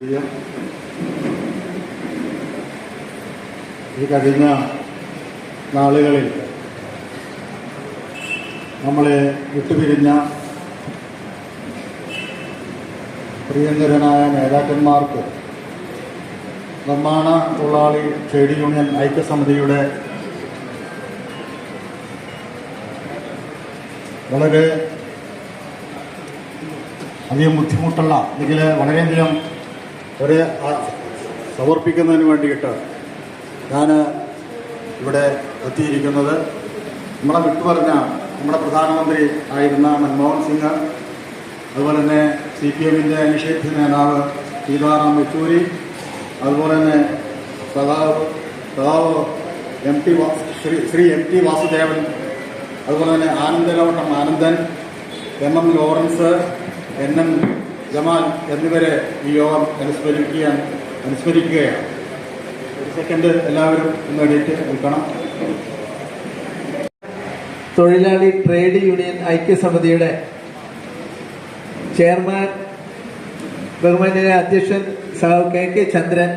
ഈ കഴിഞ്ഞ നാളുകളിൽ നമ്മളെ വിട്ടുപിരിഞ്ഞ പ്രിയങ്കരനായ നേതാക്കന്മാർക്ക് നിർമ്മാണ തൊഴിലാളി ട്രേഡ് യൂണിയൻ ഐക്യസമിതിയുടെ വളരെ അധികം ബുദ്ധിമുട്ടുള്ള അല്ലെങ്കിൽ വളരെയധികം ഒരു സമർപ്പിക്കുന്നതിന് വേണ്ടിയിട്ട് ഞാൻ ഇവിടെ എത്തിയിരിക്കുന്നത് നമ്മളെ വിട്ടുപറഞ്ഞ നമ്മുടെ പ്രധാനമന്ത്രി ആയിരുന്ന മൻമോഹൻ സിംഗ്, അതുപോലെ തന്നെ CPM-ൻ്റെ നിഷേധ നേതാവ് സീതാറാം യെച്ചൂരി, അതുപോലെ തന്നെ സഖാവ് ശ്രീ MT വാസുദേവൻ, അതുപോലെ തന്നെ ആനന്ദലോട്ടം Anandan, MM Lawrence, NM Jamal എന്നിവരെ ഈ യോഗം അനുസ്മരിക്കുകയാണ്. ഒരു സെക്കൻഡ് എല്ലാവരും ഒന്ന് എണീറ്റ് നിൽക്കണം. തൊഴിലാളി ട്രേഡ് യൂണിയൻ ഐക്യസമിതിയുടെ ചെയർമാൻ ബഹുമാന്യനായ അധ്യക്ഷൻ KK ചന്ദ്രൻ,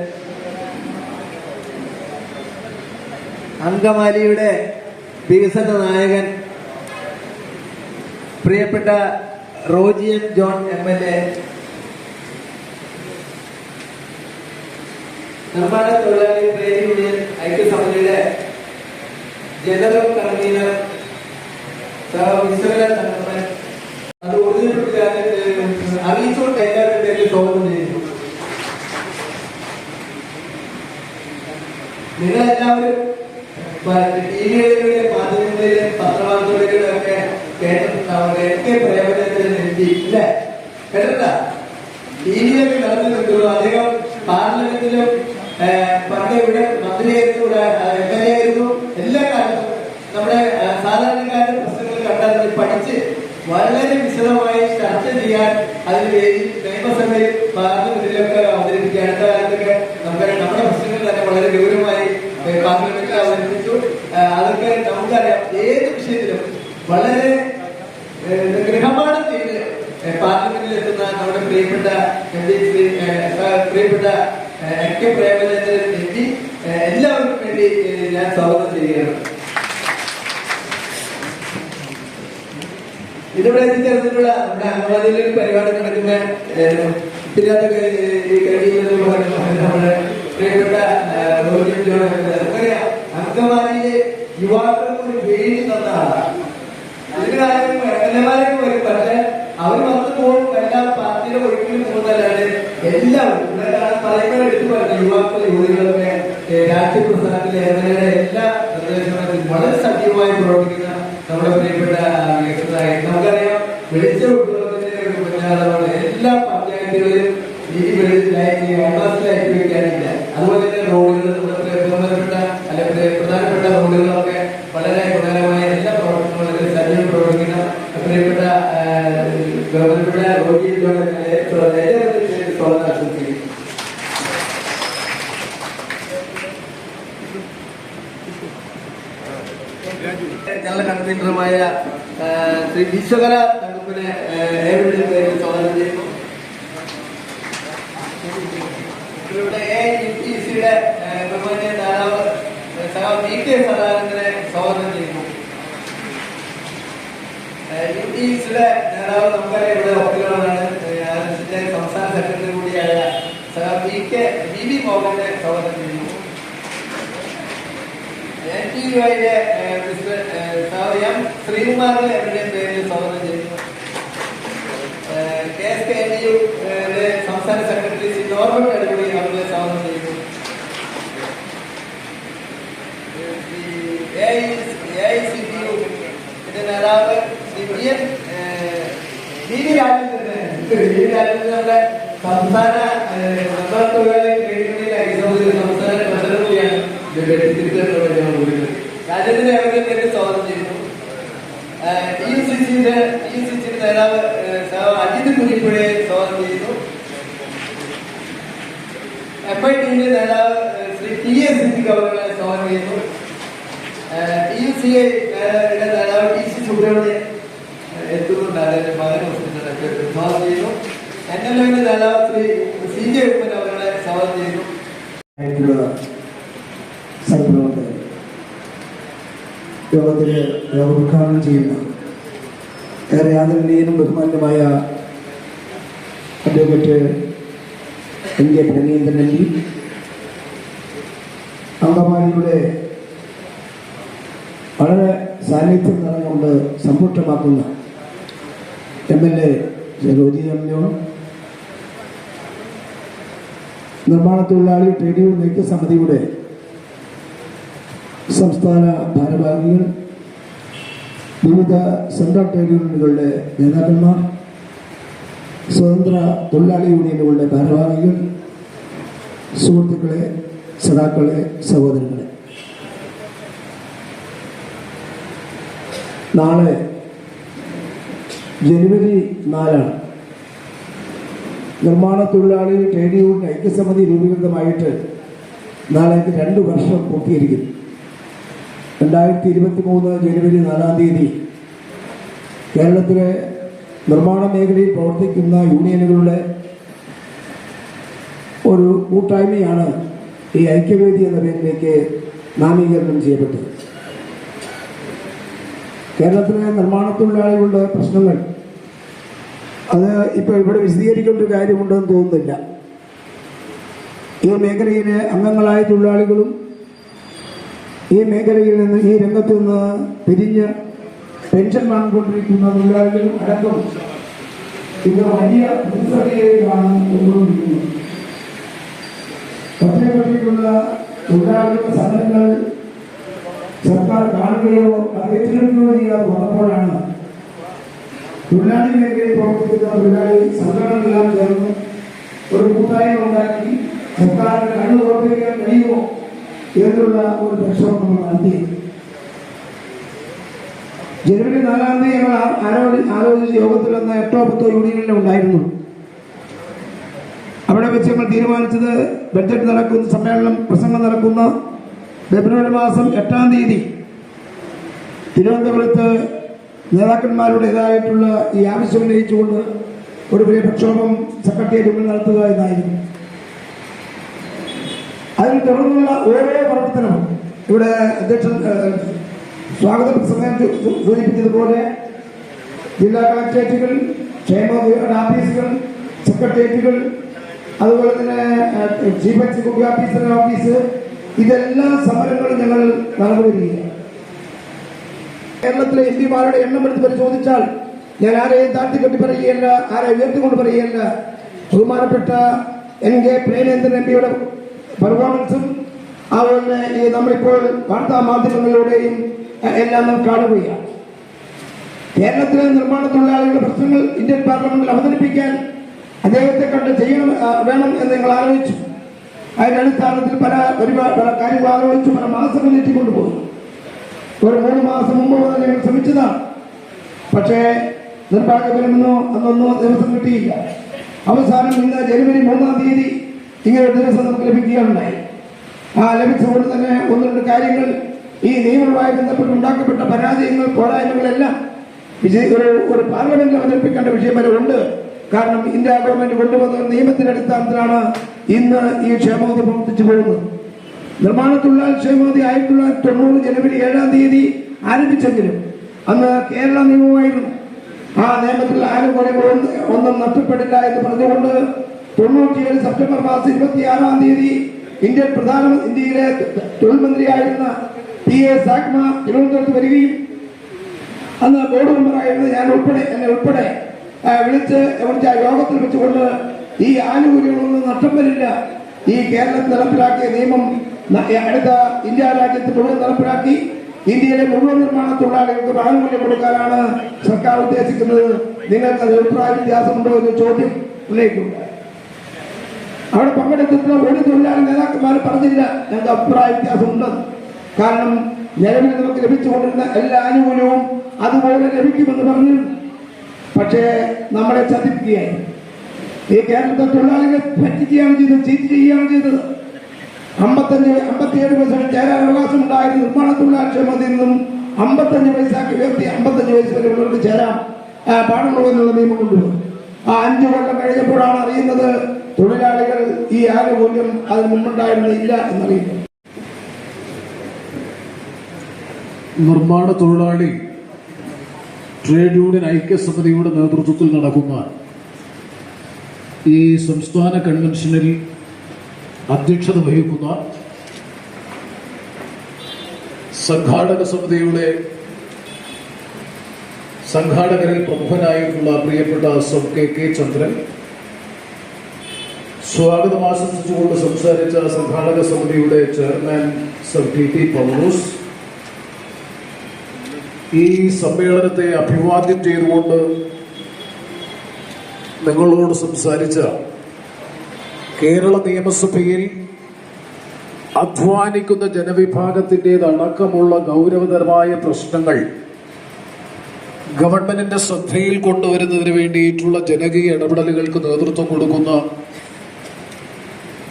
അങ്കമാലിയുടെ വികസന നായകൻ പ്രിയപ്പെട്ട റോജി M. ജോൺ MLA, നിർമ്മാണ തൊഴിലാളി ട്രേഡ് യൂണിയൻ ഐക്യസമിതിയുടെ ജനറൽ കൺവീനർ വിശ്വനാഥ് തങ്കപ്പൻ, അത് അറിയിച്ചുകൊണ്ട് എല്ലാവരുടെ പേരിൽ സ്വാഗതം ചെയ്യുന്നു. നിങ്ങളെല്ലാവരും ടിവികളിലൂടെ മാധ്യമങ്ങളിലും പത്രവാർത്തകളിലും ഒക്കെ കേട്ടിട്ടുണ്ടാവുക ഒക്കെ പ്രയോജനത്തിന് വേണ്ടി ഇല്ലേ? കേട്ടിട്ടാ? ടിവിയിലൊക്കെ നടന്നു നിൽക്കുന്നു. അദ്ദേഹം പാർലമെന്റിലും പണ്ട് ഇവിടെ മന്ത്രിയായിരുന്നു, MLA ആയിരുന്നു. എല്ലാ കാലത്തും നമ്മുടെ സാധാരണക്കാരുടെ പ്രശ്നങ്ങൾ കണ്ടറിഞ്ഞ് പഠിച്ച് വളരെ വിശദമായി ചർച്ച ചെയ്യാൻ അതിന് വേണ്ടി നിയമസഭയിൽ പാർലമെന്റിലൊക്കെ അവതരിപ്പിക്കുക. അടുത്ത കാലത്തൊക്കെ നമ്മുടെ പ്രശ്നങ്ങൾ തന്നെ വളരെ ഗൗരവമായി പാർലമെന്റിൽ അവതരിപ്പിച്ചു. അതൊക്കെ നമുക്കറിയാം. ഏത് വിഷയത്തിലും വളരെ ഗൃഹപാഠം ചെയ്ത് പാർലമെന്റിൽ എത്തുന്ന നമ്മുടെ പ്രിയപ്പെട്ട പ്രേമചന്ദ്രൻ MP എല്ലാവർക്കും വേണ്ടി ഞാൻ സ്വാഗതം ചെയ്യുകയാണ്. ഇതിവിടെ എത്തിച്ചേർന്നിട്ടുള്ള നമ്മുടെ അംഗവാദികളിൽ പരിപാടി നടക്കുന്ന നമ്മുടെ പ്രിയപ്പെട്ട അംഗവാദിയിലെ യുവാക്കൾക്ക് ഒരു വേദി തന്ന ആളാണ്. ഇതിന് കാര്യം MLA-മാരൊക്കെ വരും, പക്ഷെ അവർ വന്നു പോകും എല്ലാ പാർട്ടിയുടെ ഒഴുക്കിലും പോകുന്നതല്ലാതെ എല്ലാവരും ഇവിടെ പറയുമ്പോൾ എടുത്തു പറഞ്ഞ യുവാക്കൾ യുവതികളൊക്കെ രാഷ്ട്രീയ പ്രസ്ഥാനത്തിലെ MLA-യുടെ എല്ലാ നിർദ്ദേശങ്ങളും വളരെ സജീവമായി പ്രവർത്തിക്കുന്ന നമ്മുടെ പ്രിയപ്പെട്ട നമുക്കറിയാം. വെളിച്ചം ഉൾപ്പെടുന്നതിന്റെ എല്ലാ പഞ്ചായത്തുകളിലും ഈ ലൈറ്റ് വയ്ക്കാനില്ല. അതുപോലെ തന്നെ റോഡുകൾ, ബഹുമാനപ്പെട്ട പ്രധാനപ്പെട്ട റോഡുകളൊക്കെ വളരെ ഗുണകരമായ എല്ലാ പ്രവർത്തനങ്ങളും സജീവം പ്രവർത്തിക്കുന്ന പ്രിയപ്പെട്ട ബഹുമാനപ്പെട്ട റോഡി സ്വാഗതം ആശംസിക്കുന്നു. ജനറൽ കൺവീനറുമായ ശ്രീ വിശ്വകല തങ്കപ്പനെ ഏവരുടെ പേരിൽ സ്വാഗതം ചെയ്യുന്നു. ഇവിടെ AIUTC-യുടെ ബഹുമാന്യ നേതാവ് VK സദാനന്ദനെ സ്വാഗതം ചെയ്യുന്നു. UTC-യുടെ നേതാവ് നമുക്കറിയാം ഇവിടെ ഒപ്പുകളാണ്. സംസ്ഥാന സെക്രട്ടറി കൂടിയായ VB മോഹനെ സ്വാഗതം ചെയ്യുന്നു. NTUI-യുടെ M. ശ്രീകുമാറിനെ എവിടെയും പേരിൽ സ്വാഗതം ചെയ്യുന്നു. KSKNU-യുടെ സംസ്ഥാന സെക്രട്ടറി ശ്രീ നോർബർട്ട് അടിപൊളി അവരെ സ്വാഗതം ചെയ്യുന്നു. AICTU-യുടെ നേതാവ് ശ്രീ VV രാജേന്ദ്രൻ നമ്മുടെ സംസ്ഥാന നിർമ്മാണ തൊഴിലാളി സംസ്ഥാന പ്രസിഡന്റ് കൂടിയാണ്. രാജ്യത്തിന്റെ അവരുടെ പേര് സ്വാഗതം ചെയ്യുന്നു. EUCC-യുടെ നേതാവ് അജിത് കുഞ്ഞിപ്പുഴയെ സ്വാഗതം ചെയ്യുന്നു. FIT-യുടെ നേതാവ് ശ്രീ TS അവരെ സ്വാഗതം ചെയ്യുന്നു. TUCA-യുടെ നേതാവ് TC സുബ്രഹ്മണ്യൻ എത്തുന്നുണ്ട്. അതിന്റെ മകൻ സ്വാഗതം ചെയ്യുന്നു. NLO-യുടെ നേതാവ് ശ്രീ CJ ഉപ്പൻ സ്വാഗതം ചെയ്യുന്നു. സഹപ്രവർത്തകർ യോഗത്തിന് യോഗ ഉദ്ഘാടനം ചെയ്യുന്ന ഏറെ ആദരണീയനും ബഹുമാന്യമായ advocate N K Praneendran M P, അങ്കമാലിയുടെ വളരെ സാന്നിധ്യം നിറഞ്ഞുകൊണ്ട് സമ്പുഷ്ടമാക്കുന്ന MLA റോജി എംഒ, നിർമ്മാണ തൊഴിലാളി ട്രേഡ് യൂണിയൻ ഐക്യസമിതിയുടെ സംസ്ഥാന ഭാരവാഹികൾ, വിവിധ സെൻട്രൽ ട്രേഡ് യൂണിയനുകളുടെ നേതാക്കന്മാർ, സ്വതന്ത്ര തൊഴിലാളി യൂണിയനുകളുടെ ഭാരവാഹികൾ, സുഹൃത്തുക്കളെ, സഖാക്കളെ, സഹോദരങ്ങളെ, നാളെ ജനുവരി 4 നിർമ്മാണ തൊഴിലാളി ട്രേഡ് യൂണിയൻ ഐക്യസമിതി രൂപീകൃതമായിട്ട് നാളേക്ക് 2 വർഷം പൂർത്തീകരിക്കുന്നു. 2023 ജനുവരി 4 കേരളത്തിലെ നിർമ്മാണ മേഖലയിൽ പ്രവർത്തിക്കുന്ന യൂണിയനുകളുടെ ഒരു കൂട്ടായ്മയാണ് ഈ ഐക്യവേദി എന്ന പേരിലേക്ക് നാമീകരണം ചെയ്യപ്പെട്ടത്. കേരളത്തിലെ നിർമ്മാണ തൊഴിലാളികളുടെ പ്രശ്നങ്ങൾ അത് ഇപ്പോൾ ഇവിടെ വിശദീകരിക്കേണ്ട ഒരു കാര്യമുണ്ടെന്ന് തോന്നുന്നില്ല. ഈ മേഖലയിലെ അംഗങ്ങളായ തൊഴിലാളികളും ഈ മേഖലയിൽ നിന്ന്, ഈ രംഗത്തു നിന്ന് പിരിഞ്ഞ് പെൻഷൻ വാങ്ങിക്കൊണ്ടിരിക്കുന്ന തൊഴിലാളികളും അടക്കം ഇത് വലിയ പ്രതിസന്ധിയിലാണ് കൊണ്ടുകൊണ്ടിരിക്കുന്നത്. ഒറ്റപ്പെട്ടിട്ടുള്ള തൊഴിലാളികളുടെ സമരങ്ങൾ സർക്കാർ കാണുകയോ അത് ഏറ്റെടുക്കുകയോ ചെയ്യാതെ വന്നപ്പോഴാണ് തൊഴിലാളി മേഖലയിൽ പ്രവർത്തിക്കുന്ന തൊഴിലാളി സംഘടനകളെല്ലാം ചേർന്ന് ഒരു കൂട്ടായ്മ ഉണ്ടാക്കി സർക്കാരിന് കണ്ണു തുറപ്പിക്കാൻ കഴിയുമോ എന്നുള്ള ഒരു പ്രക്ഷോഭം നമ്മൾ നടത്തി. ജനുവരി 4 ഞങ്ങൾ ആലോചിച്ച യോഗത്തിൽ നിന്ന് 8-10 യൂണിയനുകളിൽ ഉണ്ടായിരുന്നു. അവിടെ വെച്ച് ഞങ്ങൾ തീരുമാനിച്ചത് ബഡ്ജറ്റ് നടക്കുന്ന സമ്മേളനം പ്രസംഗം നടക്കുന്ന ഫെബ്രുവരി മാസം 8 തിരുവനന്തപുരത്ത് നേതാക്കന്മാരുടേതായിട്ടുള്ള ഈ ആവശ്യം ഉന്നയിച്ചുകൊണ്ട് ഒരു വലിയ പ്രക്ഷോഭം സെക്രട്ടേറിയറ്റിൽ നടത്തുക എന്നായിരുന്നു. അതിന് തുടർന്നുള്ള ഓരോ പ്രവർത്തനവും ഇവിടെ അധ്യക്ഷൻ സ്വാഗത പ്രസംഗം സൂചിപ്പിച്ചതുപോലെ ജില്ലാ കളക്ടറേറ്റുകൾ, ക്ഷേമോദ്യോഗ ഓഫീസുകൾ, സെക്രട്ടേറിയറ്റുകൾ, അതുപോലെ തന്നെ ചീഫ് എക്സിക്യൂട്ടീവ് ഓഫീസറുടെ ഓഫീസ്, ഇതെല്ലാം സമരങ്ങളും ഞങ്ങൾ നടന്നുവരികയാണ്. കേരളത്തിലെ MP-മാരുടെ എണ്ണം എടുത്ത് പരിശോധിച്ചാൽ ഞാൻ ആരെയും താഴ്ത്തിക്കെട്ടി പറയുകയല്ല, ആരെ ഉയർത്തിക്കൊണ്ട് പറയുകയല്ല. ബഹുമാനപ്പെട്ട എൻ കെ പ്രേമേന്ദ്രൻ MP-യുടെ പെർഫോമൻസും അതുപോലെ ഈ നമ്മളിപ്പോൾ വാർത്താ മാധ്യമങ്ങളിലൂടെയും എല്ലാം നാം കാണുകയാണ്. കേരളത്തിലെ നിർമ്മാണ തൊഴിലാളികളുടെ പ്രശ്നങ്ങൾ ഇന്ത്യൻ പാർലമെന്റിൽ അവതരിപ്പിക്കാൻ അദ്ദേഹത്തെ കണ്ട് വേണം എന്ന് നിങ്ങൾ ആലോചിച്ചു. അതിന്റെ അടിസ്ഥാനത്തിൽ പല കാര്യങ്ങൾ ആലോചിച്ചു, പല മാസങ്ങൾ എത്തിക്കൊണ്ടുപോയി. ഒരു 3 മാസം മുമ്പ് മുതൽ ഞങ്ങൾ ശ്രമിച്ചതാണ്. പക്ഷേ നിർഭാഗ്യപരമെന്നോ അന്നൊന്നോ ദിവസം കിട്ടിയില്ല. അവസാനം ഇന്ന് ജനുവരി 3 ഇങ്ങനെ ഒരു ദിവസം നമുക്ക് ലഭിക്കുകയുണ്ടായി. ലഭിച്ചുകൊണ്ട് തന്നെ 1-2 കാര്യങ്ങൾ ഈ നിയമവുമായി ബന്ധപ്പെട്ട് ഉണ്ടാക്കപ്പെട്ട പരാജയങ്ങൾ, പോരായ്മകളെല്ലാം ഒരു പാർലമെന്റിൽ അവതരിപ്പിക്കേണ്ട വിഷയം വരെ ഉണ്ട്. കാരണം ഇന്ത്യ ഗവൺമെന്റ് കൊണ്ടുവന്ന നിയമത്തിന്റെ അടിസ്ഥാനത്തിലാണ് ഇന്ന് ഈ ക്ഷേമനിധി പ്രവർത്തിച്ചു പോകുന്നത്. നിർമ്മാണ തൊഴിലാളി ക്ഷേമനിധി 1990 ജനുവരി 7 ആരംഭിച്ചെങ്കിലും അന്ന് കേരള നിയമമായിരുന്നു. ആ നിയമത്തിൽ ആനുകൂല്യങ്ങൾ ഒന്നും നഷ്ടപ്പെടില്ല എന്ന് പറഞ്ഞുകൊണ്ട് 97 സെപ്റ്റംബർ മാസം 26 ഇന്ത്യയിലെ തൊഴിൽ മന്ത്രിയായിരുന്ന PA സാഗ്മ തിരുവനന്തപുരത്ത് വരികയും അന്ന് ബോർഡ് മെമ്പറായിരുന്ന എന്നെ ഉൾപ്പെടെ വിളിച്ച് യോഗത്തിൽ വെച്ചുകൊണ്ട് ഈ ആനുകൂല്യങ്ങളൊന്നും നഷ്ടം വരില്ല, ഈ കേരളത്തിൽ നടപ്പിലാക്കിയ നിയമം അടുത്ത ഇന്ത്യ രാജ്യത്ത് മുഴുവൻ നടപ്പിലാക്കി ഇന്ത്യയിലെ മുഴുവൻ നിർമ്മാണ തൊഴിലാളികൾക്ക് ആനുകൂല്യം കൊടുക്കാനാണ് സർക്കാർ ഉദ്ദേശിക്കുന്നത്, നിങ്ങൾക്ക് അത് അഭിപ്രായ വ്യത്യാസമുണ്ടോ എന്ന് ചോദ്യം ഉന്നയിക്കുന്നുണ്ട്. അവിടെ പങ്കെടുത്തിട്ടുള്ള ഒരു തൊഴിലാളി നേതാക്കന്മാർ പറഞ്ഞില്ല ഞങ്ങൾക്ക് അഭിപ്രായ വ്യത്യാസമുണ്ടെന്ന്. കാരണം നിലവിൽ നമുക്ക് ലഭിച്ചുകൊണ്ടിരുന്ന എല്ലാ ആനുകൂല്യവും അതുപോലെ ലഭിക്കുമെന്ന് പറഞ്ഞു. പക്ഷേ നമ്മളെ ചതിപ്പിക്കുകയായി. ഈ കേരളത്തെ തൊഴിലാളികളെ പറ്റിക്കുകയാണ് ചെയ്തത്, ചീറ്റ് ചെയ്യുകയാണ് ചെയ്തത്. 57 വയസ്സിൽ ചേരാൻ അവകാശം ഉണ്ടായിരുന്ന നിർമ്മാണ തൊഴിലാളി ക്ഷേമത്തിൽ നിന്നും 55 വയസ്സാക്കി ഉയർത്തി 55 വയസ്സ് വരെ ഉള്ളവർക്ക് ചേരാൻ പാടുള്ളൂ എന്നുള്ള നിയമം കൊണ്ടുവന്നു. ആ 5 കൊല്ലം കഴിഞ്ഞപ്പോഴാണ് അറിയുന്നത് തൊഴിലാളികൾ ഈ ആനുകൂല്യം അതിന് മുമ്പുണ്ടായിരുന്നില്ല എന്നറിയുന്നു. നിർമ്മാണ തൊഴിലാളി ട്രേഡ് യൂണിയൻ ഐക്യസമിതിയുടെ നേതൃത്വത്തിൽ നടക്കുന്ന ഈ സംസ്ഥാന കൺവെൻഷനിൽ അധ്യക്ഷത വഹിക്കുന്ന സംഘാടക സമിതിയുടെ സംഘാടകരിൽ പ്രമുഖനായിട്ടുള്ള പ്രിയപ്പെട്ട സബ് കെ ചന്ദ്രൻ, സ്വാഗതം ആശംസിച്ചുകൊണ്ട് സംസാരിച്ച സംഘാടക സമിതിയുടെ ചെയർമാൻ സബ് ടി പൗലോസ്, ഈ സമ്മേളനത്തെ അഭിവാദ്യം ചെയ്തുകൊണ്ട് നിങ്ങളോട് സംസാരിച്ച കേരള നിയമസഭയിൽ അധ്വാനിക്കുന്ന ജനവിഭാഗത്തിൻ്റെതടക്കമുള്ള ഗൗരവതരമായ പ്രശ്നങ്ങൾ ഗവൺമെന്റിന്റെ ശ്രദ്ധയിൽ കൊണ്ടുവരുന്നതിന് വേണ്ടിയിട്ടുള്ള ജനകീയ ഇടപെടലുകൾക്ക് നേതൃത്വം കൊടുക്കുന്ന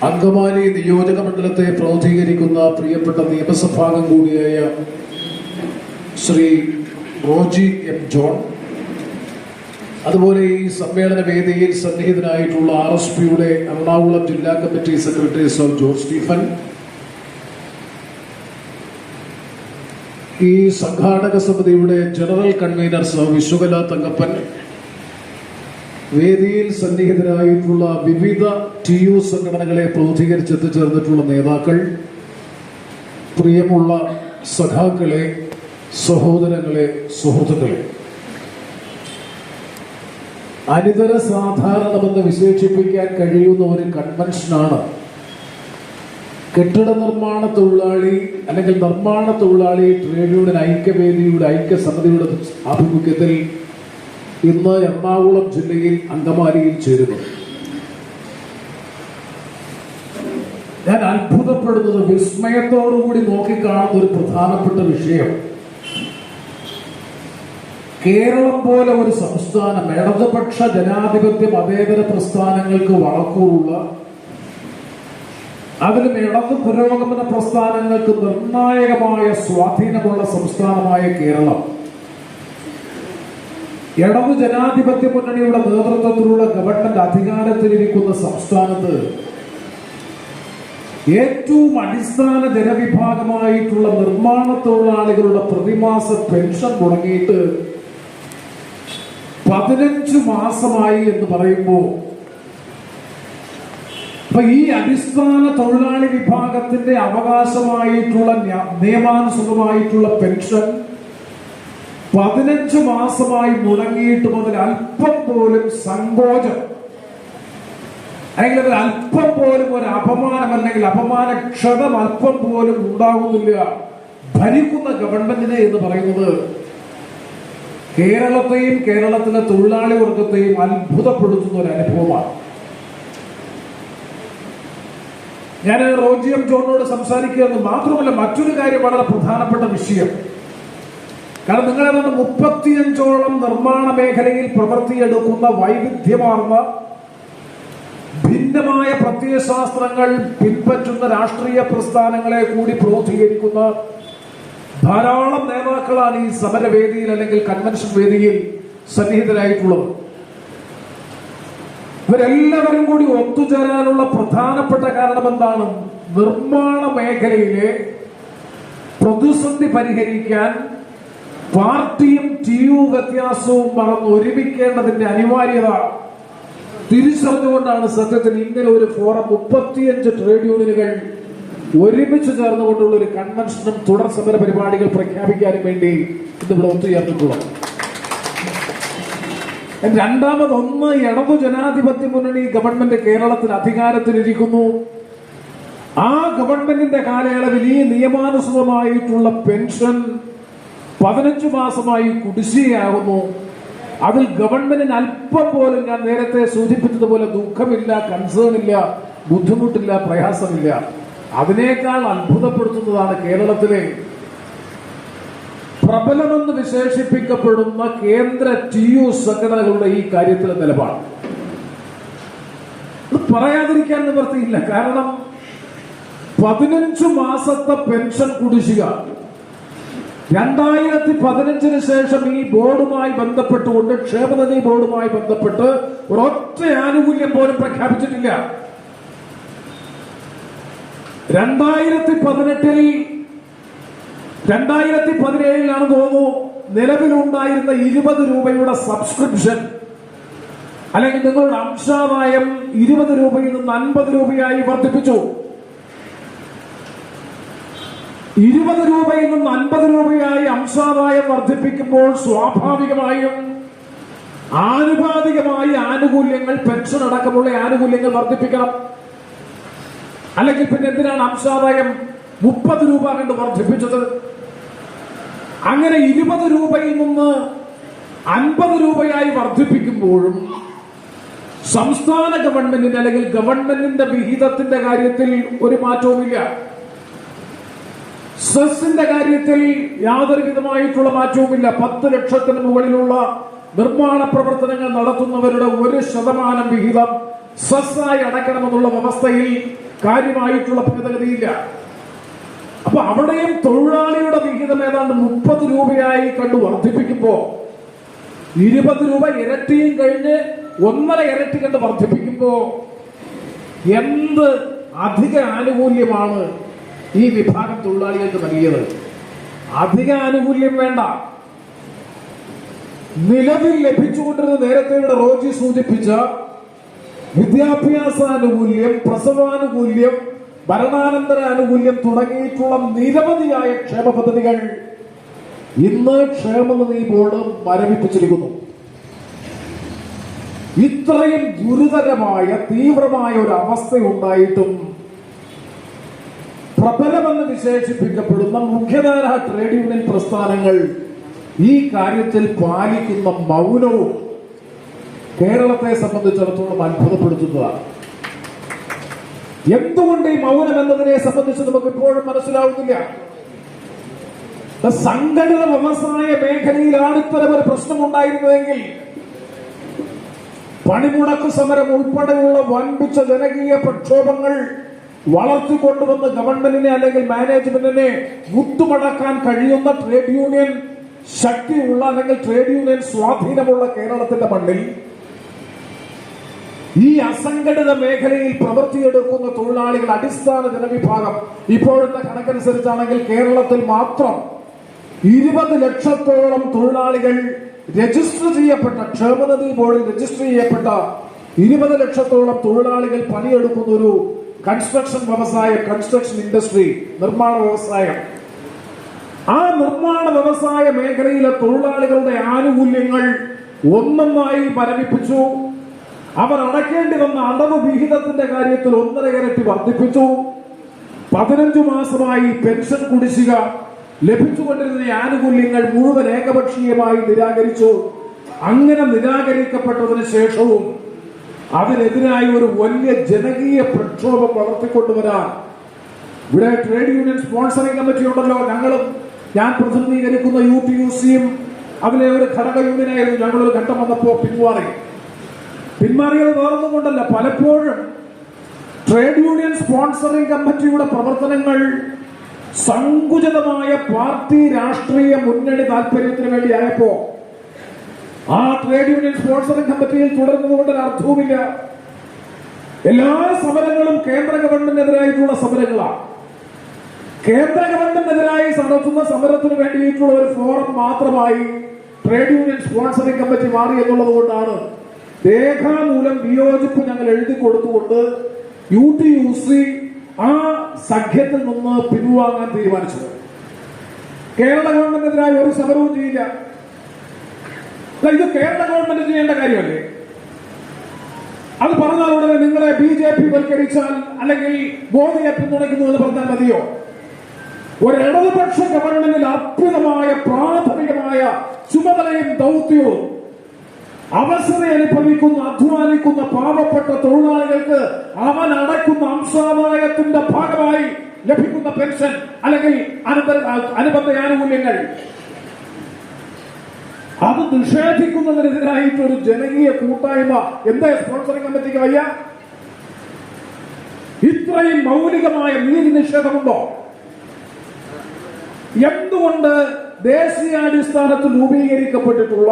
അങ്കമാലി നിയോജക മണ്ഡലത്തെ പ്രതിനിധീകരിക്കുന്ന പ്രിയപ്പെട്ട നിയമസഭാംഗം കൂടിയായ ശ്രീ റോജി എം ജോൺ, അതുപോലെ ഈ സമ്മേളന വേദിയിൽ സന്നിഹിതനായിട്ടുള്ള RSPയുടെ എറണാകുളം ജില്ലാ committee secretary sir George Stephen, ഈ സംഘാടക സമിതിയുടെ general convener sir Viswakala Thankappan, വേദിയിൽ സന്നിഹിതരായിട്ടുള്ള വിവിധ TU സംഘടനകളെ പ്രതിനിധീകരിച്ച് എത്തിച്ചേർന്നിട്ടുള്ള നേതാക്കൾ, പ്രിയമുള്ള സഖാക്കളെ, സഹോദരങ്ങളെ, സുഹൃത്തുക്കളെ, അനിതര സാധാരണമെന്ന് വിശേഷിപ്പിക്കാൻ കഴിയുന്ന ഒരു കൺവെൻഷനാണ് കെട്ടിട നിർമ്മാണ തൊഴിലാളി അല്ലെങ്കിൽ നിർമ്മാണ തൊഴിലാളി ട്രേഡ് യൂണിയൻ ഐക്യവേദിയുടെ ഐക്യസമിതിയുടെ ആഭിമുഖ്യത്തിൽ ഇന്ന് എറണാകുളം ജില്ലയിൽ അങ്കമാലിയിൽ ചേരുന്നു. ഞാൻ അത്ഭുതപ്പെടുന്നത്, വിസ്മയത്തോടുകൂടി നോക്കിക്കാണുന്ന ഒരു പ്രധാനപ്പെട്ട വിഷയം, കേരളം പോലെ ഒരു സംസ്ഥാനം ഇടതുപക്ഷ ജനാധിപത്യ മതേതര പ്രസ്ഥാനങ്ങൾക്ക് വളക്കൂറുള്ള, അതിലും ഇടതു പുരോഗമന പ്രസ്ഥാനങ്ങൾക്ക് നിർണായകമായ സ്വാധീനമുള്ള സംസ്ഥാനമായ കേരളം, ഇടതു ജനാധിപത്യ മുന്നണിയുടെ നേതൃത്വത്തിലുള്ള ഗവൺമെന്റ് അധികാരത്തിലിരിക്കുന്ന സംസ്ഥാനത്ത് ഏറ്റവും അടിസ്ഥാന ജനവിഭാഗമായിട്ടുള്ള നിർമ്മാണ തൊഴിലാളികളുടെ പ്രതിമാസ പെൻഷൻ മുടങ്ങിയിട്ട് 15 മാസമായി എന്ന് പറയുമ്പോൾ, അപ്പൊ ഈ അടിസ്ഥാന തൊഴിലാളി വിഭാഗത്തിന്റെ അവകാശമായിട്ടുള്ള നിയമാനുസൃതമായിട്ടുള്ള പെൻഷൻ 15 മാസമായി മുടങ്ങിയിട്ട് മുതൽ അല്പം പോലും സങ്കോചം അല്ലെങ്കിൽ ഒരു അല്പം പോലും ഒരു അപമാനം അല്ലെങ്കിൽ അപമാനക്ഷതം അല്പം പോലും ഉണ്ടാകുന്നില്ല ഭരിക്കുന്ന ഗവൺമെന്റിനെ എന്ന് പറയുന്നത് കേരളത്തെയും കേരളത്തിലെ തൊഴിലാളി വർഗത്തെയും അത്ഭുതപ്പെടുത്തുന്ന ഒരു അനുഭവമാണ്. ഞാൻ റോജി എം ജോണിനോട് സംസാരിക്കുകയെന്ന് മാത്രമല്ല, മറ്റൊരു കാര്യം വളരെ പ്രധാനപ്പെട്ട വിഷയം, കാരണം നിങ്ങളേതാണ്ട് 35ഓളം നിർമ്മാണ മേഖലയിൽ പ്രവർത്തിയെടുക്കുന്ന വൈവിധ്യമാർന്ന ഭിന്നമായ പ്രത്യയശാസ്ത്രങ്ങൾ പിൻപറ്റുന്ന രാഷ്ട്രീയ പ്രസ്ഥാനങ്ങളെ കൂടി പ്രതിനിധീകരിക്കുന്ന ധാരാളം നേതാക്കളാണ് ഈ സമരവേദിയിൽ അല്ലെങ്കിൽ കൺവെൻഷൻ വേദിയിൽ സന്നിഹിതരായിട്ടുള്ളത്. ഇവരെല്ലാവരും കൂടി ഒത്തുചേരാനുള്ള പ്രധാനപ്പെട്ട കാരണം എന്താണ്? നിർമ്മാണ മേഖലയിലെ പ്രതിസന്ധി പരിഹരിക്കാൻ പാർട്ടിയും TU വ്യത്യാസവും മറന്ന് ഒരുമിക്കേണ്ടതിന്റെ അനിവാര്യത തിരിച്ചറിഞ്ഞുകൊണ്ടാണ് സത്യത്തിൽ ഇങ്ങനെ ഒരു ഫോറം 35 ട്രേഡ് യൂണിയനുകൾ ഒരുമിച്ച് ചേർന്നുകൊണ്ടുള്ള ഒരു കൺവെൻഷനും തുടർ സമര പരിപാടികൾ പ്രഖ്യാപിക്കാനും വേണ്ടി ഇന്നിവിടെ ഒത്തുചേർന്നിട്ടുള്ളത്. രണ്ടാമതൊന്ന്, ഇടതു ജനാധിപത്യ മുന്നണി ഗവൺമെന്റ് കേരളത്തിൽ അധികാരത്തിലിരിക്കുന്നു. ആ ഗവൺമെന്റിന്റെ കാലയളവിൽ ഈ നിയമാനുസൃതമായിട്ടുള്ള പെൻഷൻ 15 മാസമായി കുടിശ്ശികയാകുന്നു. അതിൽ ഗവൺമെന്റിന് അല്പം പോലും, ഞാൻ നേരത്തെ സൂചിപ്പിച്ചതുപോലെ, ദുഃഖമില്ല, കൺസേൺ ഇല്ല, ബുദ്ധിമുട്ടില്ല, പ്രയാസമില്ല. അതിനേക്കാൾ അത്ഭുതപ്പെടുത്തുന്നതാണ് കേരളത്തിലെ പ്രബലമെന്ന് വിശേഷിപ്പിക്കപ്പെടുന്ന കേന്ദ്ര TU സംഘടനകളുടെ ഈ കാര്യത്തിലെ നിലപാട്. അത് പറയാതിരിക്കാൻ നിവർത്തിയില്ല. കാരണം 15 മാസത്തെ പെൻഷൻ കുടിശ്ശിക 2015 ശേഷം ഈ ബോർഡുമായി ബന്ധപ്പെട്ടുകൊണ്ട് ക്ഷേമനിധി ബോർഡുമായി ബന്ധപ്പെട്ട് ഒരൊറ്റ ആനുകൂല്യം പോലും പ്രഖ്യാപിച്ചിട്ടില്ല. 2017 തോന്നുന്നു നിലവിലുണ്ടായിരുന്ന 20 രൂപയുടെ സബ്സ്ക്രിപ്ഷൻ അല്ലെങ്കിൽ നിങ്ങളുടെ അംശാദായം 20 രൂപയിൽ നിന്ന് 50 രൂപയായി വർദ്ധിപ്പിച്ചു. 20 രൂപയിൽ നിന്ന് 50 രൂപയായി അംശാദായം വർദ്ധിപ്പിക്കുമ്പോൾ സ്വാഭാവികമായും ആനുപാതികമായി ആനുകൂല്യങ്ങൾ, പെൻഷൻ അടക്കമുള്ള ആനുകൂല്യങ്ങൾ വർദ്ധിപ്പിക്കണം. അല്ലെങ്കിൽ പിന്നെ എന്തിനാണ് അംശാദായം 30 രൂപ കണ്ട് വർദ്ധിപ്പിച്ചത്? അങ്ങനെ 20 രൂപയിൽ നിന്ന് 50 രൂപയായി വർദ്ധിപ്പിക്കുമ്പോഴും സംസ്ഥാന ഗവൺമെന്റിന്റെ അല്ലെങ്കിൽ ഗവൺമെന്റിന്റെ വിഹിതത്തിന്റെ കാര്യത്തിൽ ഒരു മാറ്റവുമില്ല. സെസ്സിന്റെ കാര്യത്തിൽ യാതൊരു വിധമായിട്ടുള്ള മാറ്റവുമില്ല. 10 ലക്ഷത്തിന് മുകളിലുള്ള നിർമ്മാണ പ്രവർത്തനങ്ങൾ നടത്തുന്നവരുടെ 1% വിഹിതം സെസ്സായി അടയ്ക്കണമെന്നുള്ള വ്യവസ്ഥയിൽ കാര്യമായിട്ടുള്ള ഭേദഗതിയില്ല. അപ്പൊ അവിടെയും തൊഴിലാളിയുടെ വിഹിതം ഏതാണ്ട് 30 രൂപയായി കണ്ടു വർദ്ധിപ്പിക്കുമ്പോ 20 രൂപ ഇരട്ടിയും കഴിഞ്ഞ് 1.5 ഇരട്ടി കണ്ട് വർദ്ധിപ്പിക്കുമ്പോ എന്ത് അധിക ആനുകൂല്യമാണ് ഈ വിഭാഗം തൊഴിലാളികൾക്ക് നൽകിയത്? അധിക ആനുകൂല്യം വേണ്ട. നിലവിൽ ലഭിച്ചുകൊണ്ടിരുന്ന നേരത്തെ ഇവിടെ റോജി സൂചിപ്പിച്ച വിദ്യാഭ്യാസാനുകൂല്യം, പ്രസവാനുകൂല്യം, ഭരണാനന്തര ആനുകൂല്യം തുടങ്ങിയിട്ടുള്ള നിരവധിയായ ക്ഷേമ പദ്ധതികൾ ഇന്ന് ക്ഷേമനിധി ബോർഡ് മരവിപ്പിച്ചിരിക്കുന്നു. ഇത്രയും ഗുരുതരമായ തീവ്രമായ ഒരു അവസ്ഥയുണ്ടായിട്ടും പ്രബലമെന്ന് വിശേഷിപ്പിക്കപ്പെടുന്ന മുഖ്യധാര ട്രേഡ് യൂണിയൻ പ്രസ്ഥാനങ്ങൾ ഈ കാര്യത്തിൽ പാലിക്കുന്ന മൗനവും കേരളത്തെ സംബന്ധിച്ചിടത്തോളം അത്ഭുതപ്പെടുത്തുന്നതാണ്. എന്തുകൊണ്ട് ഈ മൗനം എന്നതിനെ സംബന്ധിച്ച് നമുക്ക് ഇപ്പോഴും മനസ്സിലാവുന്നില്ല. സംഘടിത വ്യവസായ മേഖലയിലാണ് ഇത്തരം ഒരു പ്രശ്നമുണ്ടായിരുന്നതെങ്കിൽ പണിമുടക്ക് സമരം ഉൾപ്പെടെയുള്ള വൻപിച്ച ജനകീയ പ്രക്ഷോഭങ്ങൾ വളർത്തിക്കൊണ്ടുവന്ന് ഗവൺമെന്റിനെ അല്ലെങ്കിൽ മാനേജ്മെന്റിനെ മുത്തുമടക്കാൻ കഴിയുന്ന ട്രേഡ് യൂണിയൻ ശക്തിയുള്ള അല്ലെങ്കിൽ ട്രേഡ് യൂണിയൻ സ്വാധീനമുള്ള കേരളത്തിന്റെ മണ്ണിൽ ഈ അസംഘടിത മേഖലയിൽ പ്രവർത്തിയെടുക്കുന്ന തൊഴിലാളികൾ അടിസ്ഥാന ജനവിഭാഗം ഇപ്പോഴത്തെ കണക്കനുസരിച്ചാണെങ്കിൽ കേരളത്തിൽ മാത്രം 20 ലക്ഷത്തോളം തൊഴിലാളികൾ രജിസ്റ്റർ ചെയ്യപ്പെട്ട ക്ഷേമനിധി ബോർഡിൽ രജിസ്റ്റർ ചെയ്യപ്പെട്ട 20 ലക്ഷത്തോളം തൊഴിലാളികൾ പണിയെടുക്കുന്ന ഒരു കൺസ്ട്രക്ഷൻ വ്യവസായം, കൺസ്ട്രക്ഷൻ ഇൻഡസ്ട്രി, നിർമ്മാണ വ്യവസായം. ആ നിർമ്മാണ വ്യവസായ മേഖലയിലെ തൊഴിലാളികളുടെ ആനുകൂല്യങ്ങൾ ഒന്നൊന്നായി മരവിപ്പിച്ചു. അവർ അടയ്ക്കേണ്ടി വന്ന അടവ് വിഹിതത്തിന്റെ കാര്യത്തിൽ 1.5 ഇരട്ടി വർദ്ധിപ്പിച്ചു. 15 മാസമായി പെൻഷൻ കുടിശ്ശിക, ലഭിച്ചുകൊണ്ടിരുന്ന ആനുകൂല്യങ്ങൾ മുഴുവൻ ഏകപക്ഷീയമായി നിരാകരിച്ചു. അങ്ങനെ നിരാകരിക്കപ്പെട്ടതിന് ശേഷവും അതിനെതിരായി ഒരു വലിയ ജനകീയ പ്രക്ഷോഭം വളർത്തിക്കൊണ്ടുവരാൻ ഇവിടെ ട്രേഡ് യൂണിയൻ സ്പോൺസറിംഗ് കമ്മിറ്റി ഉണ്ടല്ലോ. ഞാൻ പ്രതിനിധീകരിക്കുന്ന UTUCയും അതിലെ ഒരു ഘടക യൂണിയനായിരുന്നു. ഞങ്ങളൊരു ഘട്ടം വന്നപ്പോ പിന്മാറിയത് വേറൊന്നും കൊണ്ടല്ല. പലപ്പോഴും ട്രേഡ് യൂണിയൻ സ്പോൺസറിംഗ് കമ്മിറ്റിയുടെ പ്രവർത്തനങ്ങൾ സങ്കുചിതമായ പാർട്ടി രാഷ്ട്രീയ മുന്നണി താല്പര്യത്തിന് വേണ്ടിയായപ്പോ ആ ട്രേഡ് യൂണിയൻ സ്പോൺസറിംഗ് കമ്മിറ്റിയിൽ തുടരുന്നതുകൊണ്ട് ഒരു അർത്ഥവുമില്ല. എല്ലാ സമരങ്ങളും കേന്ദ്ര ഗവൺമെന്റിനെതിരായിട്ടുള്ള സമരങ്ങളാണ്. കേന്ദ്ര ഗവൺമെന്റിനെതിരായി നടത്തുന്ന സമരത്തിന് വേണ്ടിയിട്ടുള്ള ഒരു ഫോറം മാത്രമായി ട്രേഡ് യൂണിയൻ സ്പോൺസറിംഗ് കമ്മിറ്റി മാറി എന്നുള്ളത് കൊണ്ടാണ് രേഖാമൂലം വിയോജിപ്പ് ഞങ്ങൾ എഴുതി കൊടുത്തുകൊണ്ട് UTUC ആ സഖ്യത്തിൽ നിന്ന് പിൻവാങ്ങാൻ തീരുമാനിച്ചത്. കേരള ഗവൺമെന്റിനെതിരായി ഒരു സമരവും ചെയ്യില്ല. ഇത് കേരള ഗവൺമെന്റ് ചെയ്യേണ്ട കാര്യമല്ലേ? അത് പറഞ്ഞാൽ ഉടനെ നിങ്ങളെ BJP വൽക്കരിച്ചാൽ അല്ലെങ്കിൽ മോദിയെ പിന്തുണയ്ക്കുന്നു എന്ന് പറഞ്ഞാൽ മതിയോ? ഒരു ഇടതുപക്ഷ ഗവൺമെന്റിൽ അർപ്പിതമായ പ്രാഥമികമായ ചുമതലയും ദൗത്യവും അവസരം അനുഭവിക്കുന്ന അധ്വാനിക്കുന്ന പാവപ്പെട്ട തൊഴിലാളികൾക്ക് അവൻ അടയ്ക്കുന്ന അംശാദായത്തിന്റെ ഭാഗമായി ലഭിക്കുന്ന പെൻഷൻ അല്ലെങ്കിൽ അനുബന്ധ ആനുകൂല്യങ്ങൾ അത് നിഷേധിക്കുന്നതിനെതിരായിട്ട് ഒരു ജനകീയ കൂട്ടായ്മ എന്താ സ്പോൺസറിംഗ് കമ്മിറ്റിക്ക് വയ്യ? ഇത്രയും മൗലികമായ നീതി നിഷേധമുണ്ടോ? എന്തുകൊണ്ട് ദേശീയാടിസ്ഥാനത്തിൽ രൂപീകരിക്കപ്പെട്ടിട്ടുള്ള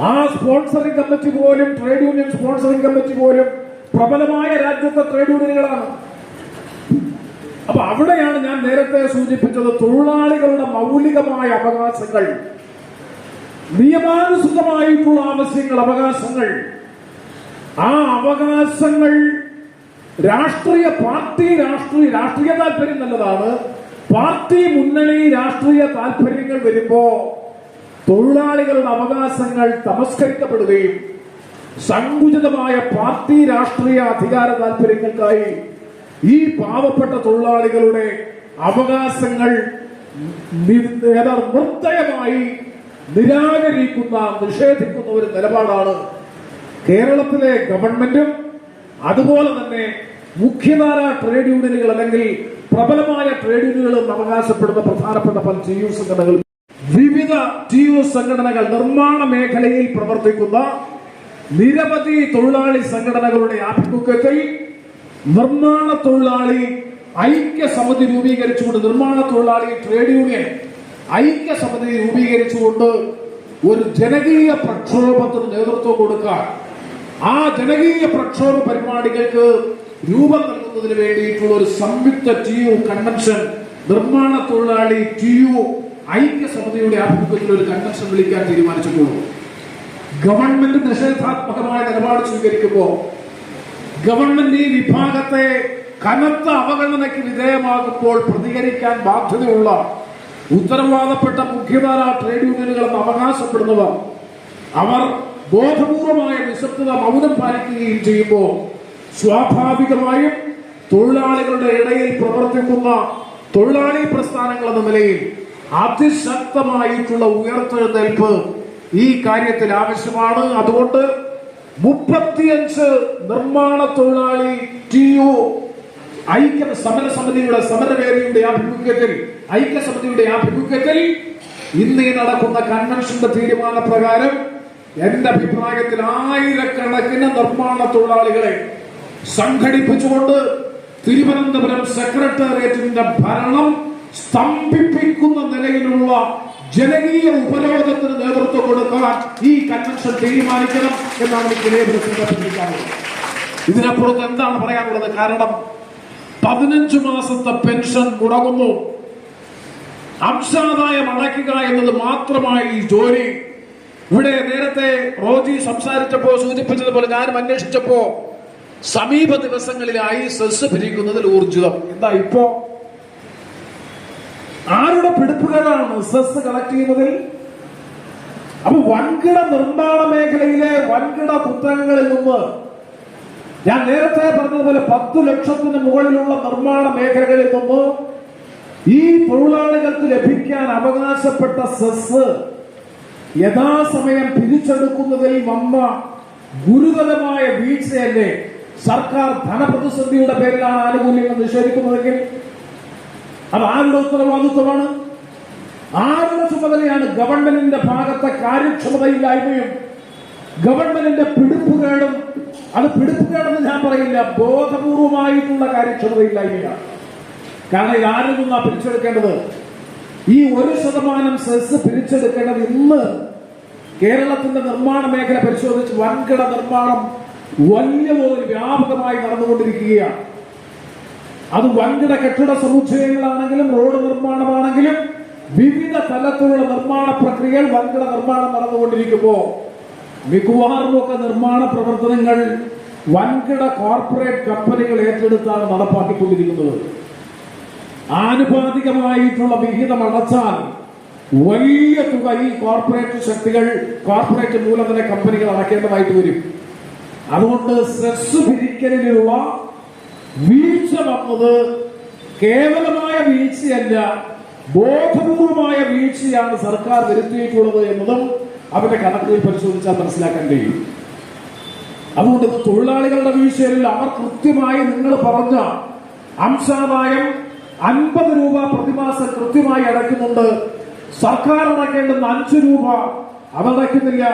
ആ സ്പോൺസറിംഗ് കമ്മിറ്റി പോലും, ട്രേഡ് യൂണിയൻ സ്പോൺസറിംഗ് കമ്മിറ്റി പോലും പ്രബലമായ രാജ്യത്തെ ട്രേഡ് യൂണിയനുകളാണ്. അപ്പൊ അവിടെയാണ് ഞാൻ നേരത്തെ സൂചിപ്പിച്ചത്, തൊഴിലാളികളുടെ മൗലികമായ അവകാശങ്ങൾ, നിയമാനുസൃതമായിട്ടുള്ള ആവശ്യങ്ങൾ, അവകാശങ്ങൾ, ആ അവകാശങ്ങൾ രാഷ്ട്രീയ താല്പര്യം നല്ലതാണ്. പാർട്ടി മുന്നണി രാഷ്ട്രീയ താല്പര്യങ്ങൾ വരുമ്പോ തൊഴിലാളികളുടെ അവകാശങ്ങൾ തമസ്കരിക്കപ്പെടുകയും സങ്കുചിതമായ പാർട്ടി രാഷ്ട്രീയ അധികാര താല്പര്യങ്ങൾക്കായി ഈ പാവപ്പെട്ട തൊഴിലാളികളുടെ അവകാശങ്ങൾ നിർദ്ദയമായി നിഷേധിക്കുന്ന ഒരു നിലപാടാണ് കേരളത്തിലെ ഗവൺമെന്റും അതുപോലെ തന്നെ മുഖ്യധാര ട്രേഡ് യൂണിയനുകൾ അല്ലെങ്കിൽ പ്രബലമായ ട്രേഡ് യൂണിയനുകളും അവകാശപ്പെടുന്ന പ്രധാനപ്പെട്ട പല TU സംഘടനകൾ, വിവിധ TU സംഘടനകൾ, നിർമ്മാണ മേഖലയിൽ പ്രവർത്തിക്കുന്ന നിരവധി തൊഴിലാളി സംഘടനകളുടെ ആഭിമുഖ്യത്തിൽ നിർമ്മാണ തൊഴിലാളി ഐക്യസമിതി രൂപീകരിച്ചുകൊണ്ട്, നിർമ്മാണ തൊഴിലാളി ട്രേഡ് യൂണിയൻ ഐക്യസമിതി രൂപീകരിച്ചുകൊണ്ട് ഒരു ജനകീയ പ്രക്ഷോഭത്തിന് നേതൃത്വം കൊടുക്കാൻ, ആ ജനകീയ പ്രക്ഷോഭ പരിപാടികൾക്ക് രൂപം നൽകുന്നതിന് വേണ്ടിയിട്ടുള്ള ഒരു സംയുക്ത TU കൺവെൻഷൻ, നിർമ്മാണ തൊഴിലാളി TU ഐക്യസമിതിയുടെ ആഭിമുഖ്യത്തിൽ ഒരു കൺവെൻഷൻ വിളിക്കാൻ തീരുമാനിച്ചിട്ടുള്ളൂ. ഗവൺമെന്റ് നിഷേധാത്മകമായ നിലപാട് സ്വീകരിക്കുമ്പോൾ ഗവൺമെന്റ് ഈ വിഭാഗത്തെ കനത്ത അവഗണനയ്ക്ക് വിധേയമാകുമ്പോൾ പ്രതികരിക്കാൻ ബാധ്യതയുള്ള ഉത്തരവാദപ്പെട്ട മുഖ്യധാര ട്രേഡ് യൂണിയനുകളെന്ന് അവകാശപ്പെടുന്നവർ അവർ ബോധപൂർവമായ നിശബ്ദത, മൗനം പാലിക്കുകയും ചെയ്യുമ്പോൾ സ്വാഭാവികമായും തൊഴിലാളികളുടെ ഇടയിൽ പ്രവർത്തിക്കുന്ന തൊഴിലാളി പ്രസ്ഥാനങ്ങൾ എന്ന നിലയിൽ അതിശക്തമായിട്ടുള്ള ഉയർത്തെഴുന്നേൽപ്പ് ഈ കാര്യത്തിൽ ആവശ്യമാണ്. അതുകൊണ്ട് 35 നിർമ്മാണ തൊഴിലാളി TU സമരവേദിയുടെ ആഭിമുഖ്യത്തിൽ ഇന്ന് നടക്കുന്ന കൺവെൻഷന്റെ തീരുമാന പ്രകാരം എന്റെ അഭിപ്രായത്തിൽ ആയിരക്കണക്കിന് നിർമ്മാണ തൊഴിലാളികളെ സംഘടിപ്പിച്ചുകൊണ്ട് തിരുവനന്തപുരം സെക്രട്ടേറിയറ്റിന്റെ ഭരണം സ്തംഭിപ്പിക്കുന്ന നിലയിലുള്ള ജനകീയ ഉപരോധത്തിന് നേതൃത്വം കൊടുക്കാൻ ഈ കൺവെൻഷൻ തീരുമാനിക്കണം എന്നാണ് എനിക്ക് സൂചിപ്പിക്കാനുള്ളത്. ഇതിനപ്പുറത്ത് എന്താണ് പറയാനുള്ളത്? കാരണം 15 മാസത്തെ പെൻഷൻ മുടങ്ങുന്നു. അംശാദായം അടയ്ക്കുക എന്നത് മാത്രമായി ഈ ജോലി. ഇവിടെ നേരത്തെ റോജി സംസാരിച്ചപ്പോ സൂചിപ്പിച്ചതുപോലെ ഞാനും അന്വേഷിച്ചപ്പോ സമീപ ദിവസങ്ങളിലായി സെസ് പിരിക്കുന്നതിൽ ഊർജിതം. എന്താ ഇപ്പോ ആരുടെ പിടിപ്പുകളാണ് സെസ് കളക്ട് ചെയ്യുന്നതിൽ? അപ്പൊ വൻകിട നിർമ്മാണ മേഖലയിലെ വൻകിട പുസ്തകങ്ങളിൽ നിന്ന് ഞാൻ നേരത്തെ പറഞ്ഞതുപോലെ 10 ലക്ഷത്തിന് മുകളിലുള്ള നിർമ്മാണ മേഖലകളിൽ നിന്ന് ഈ തൊഴിലാളികൾക്ക് ലഭിക്കാൻ അവകാശപ്പെട്ട സെസ് യഥാസമയം പിരിച്ചെടുക്കുന്നതിൽ വന്ന ഗുരുതരമായ വീഴ്ചയല്ലേ സർക്കാർ ധനപ്രതിസന്ധിയുടെ പേരിലാണ് ആനുകൂല്യങ്ങൾ നിഷേധിക്കുന്നതെങ്കിൽ അത് ആരുടെ ഉത്തരവാദിത്വമാണ്? ആരുടെ ചുമതലയാണ്? ഗവൺമെന്റിന്റെ ഭാഗത്തെ കാര്യക്ഷമതയില്ലായ്മയും ഗവൺമെന്റിന്റെ പിടിപ്പുകേടും. അത് പിടിപ്പുകേടെന്ന് ഞാൻ പറയില്ല, ബോധപൂർവമായിട്ടുള്ള കാര്യക്ഷമതയില്ലായ്മയാണ്. കാരണം ഇത് ആരിൽ നിന്നാണ് പിരിച്ചെടുക്കേണ്ടത്? ഈ 1% സെസ് പിരിച്ചെടുക്കേണ്ടത് ഇന്ന് കേരളത്തിന്റെ നിർമ്മാണ മേഖല പരിശോധിച്ച് വൻകിട നിർമ്മാണം വലിയ തോതിൽ വ്യാപകമായി നടന്നുകൊണ്ടിരിക്കുകയാണ്. അത് വൻകിട കെട്ടിട സമുച്ചയങ്ങളാണെങ്കിലും റോഡ് നിർമ്മാണമാണെങ്കിലും വിവിധ തലത്തിലുള്ള നിർമ്മാണ പ്രക്രിയകൾ വൻകിട നിർമ്മാണം നടന്നുകൊണ്ടിരിക്കുമ്പോൾ മിക്കവാറുമൊക്കെ നിർമ്മാണ പ്രവർത്തനങ്ങൾ വൻകിട കോർപ്പറേറ്റ് കമ്പനികൾ ഏറ്റെടുത്താണ് നടപ്പാക്കിക്കൊണ്ടിരിക്കുന്നത്. ആനുപാതികമായിട്ടുള്ള വിഹിതം അടച്ചാൽ വലിയ തുക ഈ കോർപ്പറേറ്റ് ശക്തികൾ, കോർപ്പറേറ്റ് മൂലധന കമ്പനികൾ അടക്കേണ്ടതായിട്ട് വരും. അതുകൊണ്ട് സെസ് പിരിക്കലിലുള്ള വീഴ്ച വന്നത് കേവലമായ വീഴ്ചയല്ല, ബോധപൂർവമായ വീഴ്ചയാണ് സർക്കാർ വരുത്തിയിട്ടുള്ളത് എന്നതും അവരുടെ കണക്കുകൾ പരിശോധിച്ചാൽ മനസ്സിലാക്കാൻ കഴിയും. അതുകൊണ്ട് ഇത് തൊഴിലാളികളുടെ വീഴ്ചയിൽ അവർ കൃത്യമായി നിങ്ങൾ പറഞ്ഞ അംശാദായം 50 രൂപ പ്രതിമാസം കൃത്യമായി അടയ്ക്കുന്നുണ്ട്. സർക്കാർ അടയ്ക്കേണ്ടുന്ന 5 രൂപ അതടയ്ക്കുന്നില്ല.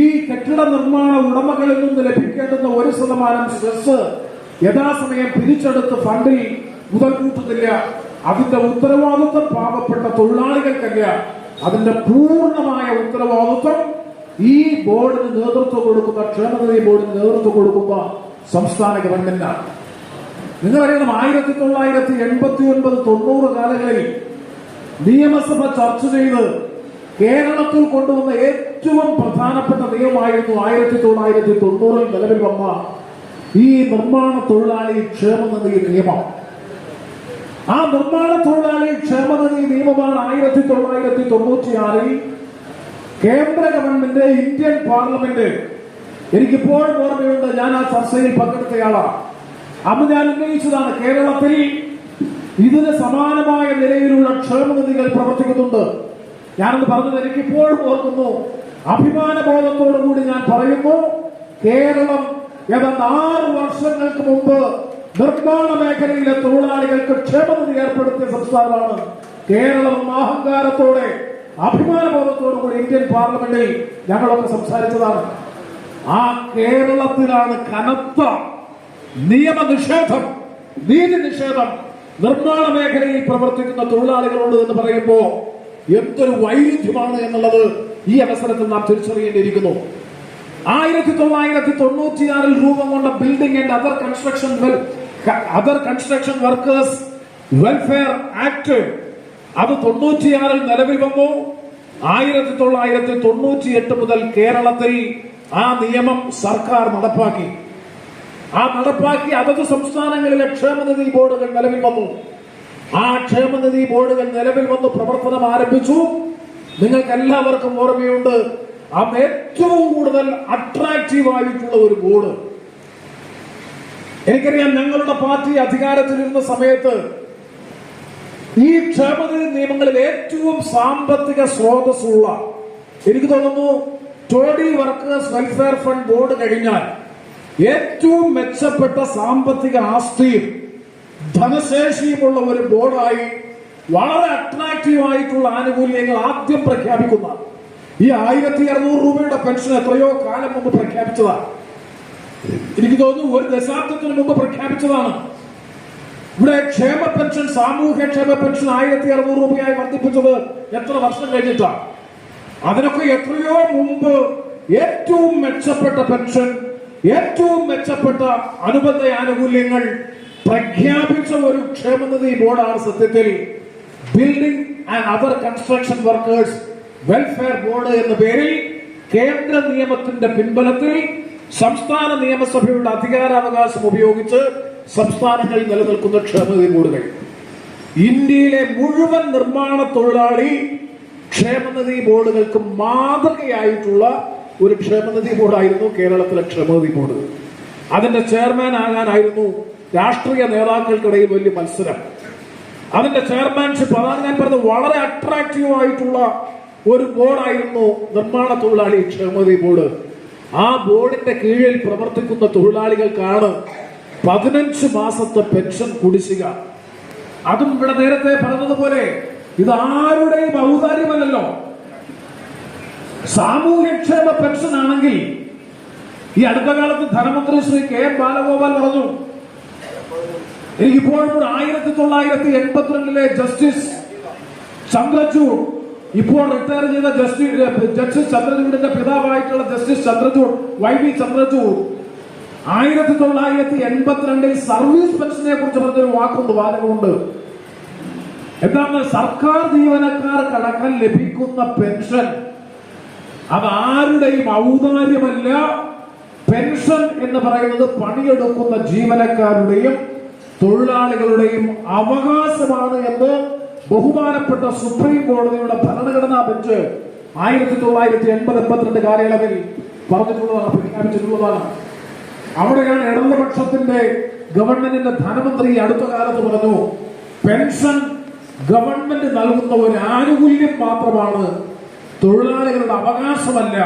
ഈ കെട്ടിട നിർമ്മാണ ഉടമകളിൽ നിന്ന് ലഭിക്കേണ്ടുന്ന 1% സെസ് യഥാസമയം പിരിച്ചെടുത്ത് ഫണ്ടിൽ മുതൽ കൂട്ടുന്നില്ല. അതിന്റെ ഉത്തരവാദിത്വം പാവപ്പെട്ട തൊഴിലാളികൾക്കല്ല, അതിന്റെ പൂർണ്ണമായ ഉത്തരവാദിത്വം ഈ ബോർഡിന് നേതൃത്വം കൊടുക്കുന്ന, ക്ഷേമനിധി ബോർഡിന് നേതൃത്വം കൊടുക്കുന്ന സംസ്ഥാന ഗവൺമെന്റാണ്. നിങ്ങളറിയണം, 1989-90 കാലങ്ങളിൽ നിയമസഭ ചർച്ച ചെയ്ത് കേരളത്തിൽ കൊണ്ടുവന്ന ഏറ്റവും പ്രധാനപ്പെട്ട നിയമമായിരുന്നു 1990 നിലവിൽ വന്ന ഈ നിർമ്മാണ തൊഴിലാളി ക്ഷേമനിധി നിയമം. ആ നിർമ്മാണ തൊഴിലാളി ക്ഷേമനിധി നിയമമാണ് 1996 കേന്ദ്ര ഗവൺമെന്റ്, ഇന്ത്യൻ പാർലമെന്റ്, എനിക്കിപ്പോഴും ഓർമ്മയുണ്ട്, ഞാൻ ആ ചർച്ചയിൽ പങ്കെടുത്തയാളാണ്. അന്ന് ഞാൻ ഉന്നയിച്ചതാണ്, കേരളത്തിൽ ഇതിന് സമാനമായ നിലയിലുള്ള ക്ഷേമനിധികൾ പ്രവർത്തിക്കുന്നുണ്ട്. ഞാനത് പറഞ്ഞത് എനിക്കിപ്പോഴും ഓർക്കുന്നു. അഭിമാനബോധത്തോടുകൂടി ഞാൻ പറയുന്നു, കേരളം ഏതാണ്ട് 6 വർഷങ്ങൾക്ക് മുമ്പ് നിർമ്മാണ മേഖലയിലെ തൊഴിലാളികൾക്ക് ക്ഷേമനിധി ഏർപ്പെടുത്തിയ സംസ്ഥാനമാണ് കേരളം. അഹങ്കാരത്തോടെ, അഭിമാനബോധത്തോടുകൂടി ഇന്ത്യൻ പാർലമെന്റിൽ ഞങ്ങളൊക്കെ സംസാരിച്ചതാണ്. ആ കേരളത്തിലാണ് കനത്ത നിയമനിഷേധം, നീതി നിഷേധം നിർമ്മാണ മേഖലയിൽ പ്രവർത്തിക്കുന്ന തൊഴിലാളികളുണ്ട് എന്ന് പറയുമ്പോ എന്തൊരു വൈരുദ്ധ്യമാണ് എന്നുള്ളത് ഈ അവസരത്തിൽ നാം തിരിച്ചറിയേണ്ടിയിരിക്കുന്നു. 1996 രൂപം കൊണ്ട building and other construction workers welfare act, അത് 96 നിലവിൽ വന്നു. 1998 മുതൽ കേരളത്തിൽ ആ നിയമം സർക്കാർ നടപ്പാക്കി. അതത് സംസ്ഥാനങ്ങളിലെ ക്ഷേമനിധി ബോർഡുകൾ നിലവിൽ വന്നു. ആ ക്ഷേമനിധി ബോർഡുകൾ നിലവിൽ വന്ന് പ്രവർത്തനം ആരംഭിച്ചു. നിങ്ങൾക്ക് എല്ലാവർക്കും ഓർമ്മയുണ്ട്, അന്ന് ഏറ്റവും കൂടുതൽ അട്രാക്റ്റീവ് ആയിട്ടുള്ള ഒരു ബോർഡ്, എനിക്കറിയാം, ഞങ്ങളുടെ പാർട്ടി അധികാരത്തിലിരുന്ന സമയത്ത് ഈ ക്ഷേമനിധി നിയമങ്ങളിൽ ഏറ്റവും സാമ്പത്തിക സ്രോതസ്സുള്ള, എനിക്ക് തോന്നുന്നു, toddy workers welfare fund board കഴിഞ്ഞാൽ ഏറ്റവും മെച്ചപ്പെട്ട സാമ്പത്തിക ആസ്തിയും ധനശേഷിയുമുള്ള ഒരു ബോർഡായി വളരെ അട്രാക്റ്റീവ് ആയിട്ടുള്ള ആനുകൂല്യങ്ങൾ ആദ്യം പ്രഖ്യാപിക്കുന്ന ഈ 1600 രൂപയുടെ പെൻഷൻ എത്രയോ കാലം മുമ്പ് പ്രഖ്യാപിച്ചതാണ്. എനിക്ക് തോന്നുന്നു 1 ദശാബ്ദത്തിന് മുമ്പ് പ്രഖ്യാപിച്ചതാണ്. ഇവിടെ ക്ഷേമ പെൻഷൻ, സാമൂഹ്യ ക്ഷേമ പെൻഷൻ 1600 രൂപയായി വർദ്ധിപ്പിച്ചത് എത്ര വർഷം കഴിഞ്ഞിട്ടാണ്? അതിനൊക്കെ എത്രയോ മുമ്പ് ഏറ്റവും മെച്ചപ്പെട്ട പെൻഷൻ, ഏറ്റവും മെച്ചപ്പെട്ട അനുബന്ധ ആനുകൂല്യങ്ങൾ പ്രഖ്യാപിച്ച ഒരു ക്ഷേമനിധി ബോർഡാണ് സത്യത്തിൽ building and other construction workers welfare board എന്ന പേരിൽ കേന്ദ്ര നിയമത്തിന്റെ പിൻബലത്തിൽ സംസ്ഥാന നിയമസഭയുടെ അധികാരാവകാശം ഉപയോഗിച്ച് സംസ്ഥാനങ്ങളിൽ നിലനിൽക്കുന്ന ക്ഷേമനിധി ബോർഡുകൾ. ഇന്ത്യയിലെ മുഴുവൻ നിർമ്മാണ തൊഴിലാളി ക്ഷേമനിധി ബോർഡുകൾക്ക് മാതൃകയായിട്ടുള്ള ഒരു ക്ഷേമനിധി ബോർഡായിരുന്നു കേരളത്തിലെ ക്ഷേമനിധി ബോർഡ്. അതിന്റെ ചെയർമാൻ ആകാനായിരുന്നു രാഷ്ട്രീയ നേതാക്കൾക്കിടയിൽ വലിയ മത്സരം. അതിന്റെ ചെയർമാൻഷിപ്പ്, അതാണ് ഞാൻ പറഞ്ഞത്, വളരെ അട്രാക്റ്റീവ് ആയിട്ടുള്ള ഒരു ബോർഡായിരുന്നു നിർമ്മാണ തൊഴിലാളി ക്ഷേമനിധി ബോർഡ്. ആ ബോർഡിന്റെ കീഴിൽ പ്രവർത്തിക്കുന്ന തൊഴിലാളികൾക്കാണ് 15 മാസത്തെ പെൻഷൻ കുടിശ്ശിക. അതും ഇവിടെ നേരത്തെ പറഞ്ഞതുപോലെ ഇത് ആരുടെയും ഔദാര്യമല്ലല്ലോ. സാമൂഹ്യക്ഷേമ പെൻഷൻ ആണെങ്കിൽ ഈ അടുത്ത കാലത്ത് ധനമന്ത്രി ശ്രീ കെ.എൻ. ബാലഗോപാൽ പറഞ്ഞു, എനിക്കിപ്പോഴും 1982 ജസ്റ്റിസ് ചന്ദ്രചൂഡ്, ഇപ്പോൾ റിട്ടയർ ചെയ്ത ജസ്റ്റിസ് ചന്ദ്രചൂഡിന്റെ പിതാവായിട്ടുള്ള justice Chandrachud, YV Chandrachud 1982 service പെൻഷനെ കുറിച്ച് പറഞ്ഞൊരു വാക്കുണ്ട്, വാചകമുണ്ട്. എന്താണ്? സർക്കാർ ജീവനക്കാർക്കടക്കം ലഭിക്കുന്ന പെൻഷൻ അതാരുടെയും ഔദാര്യമല്ല. പെൻഷൻ എന്ന് പറയുന്നത് പണിയെടുക്കുന്ന ജീവനക്കാരുടെയും തൊഴിലാളികളുടെയും അവകാശമാണ് എന്ന് ബഹുമാനപ്പെട്ട സുപ്രീം കോടതിയുടെ ഭരണഘടനാ ബെഞ്ച് 1980-82 കാലയളവിൽ പറഞ്ഞിട്ടുള്ളതാണ്, പ്രഖ്യാപിച്ചിട്ടുള്ളതാണ്. അവിടെയാണ് ഇടതുപക്ഷത്തിന്റെ ഗവൺമെന്റിന്റെ ധനമന്ത്രി അടുത്ത കാലത്ത് പറഞ്ഞു, പെൻഷൻ ഗവൺമെന്റ് നൽകുന്ന ഒരു ആനുകൂല്യം മാത്രമാണ്, തൊഴിലാളികളുടെ അവകാശമല്ല.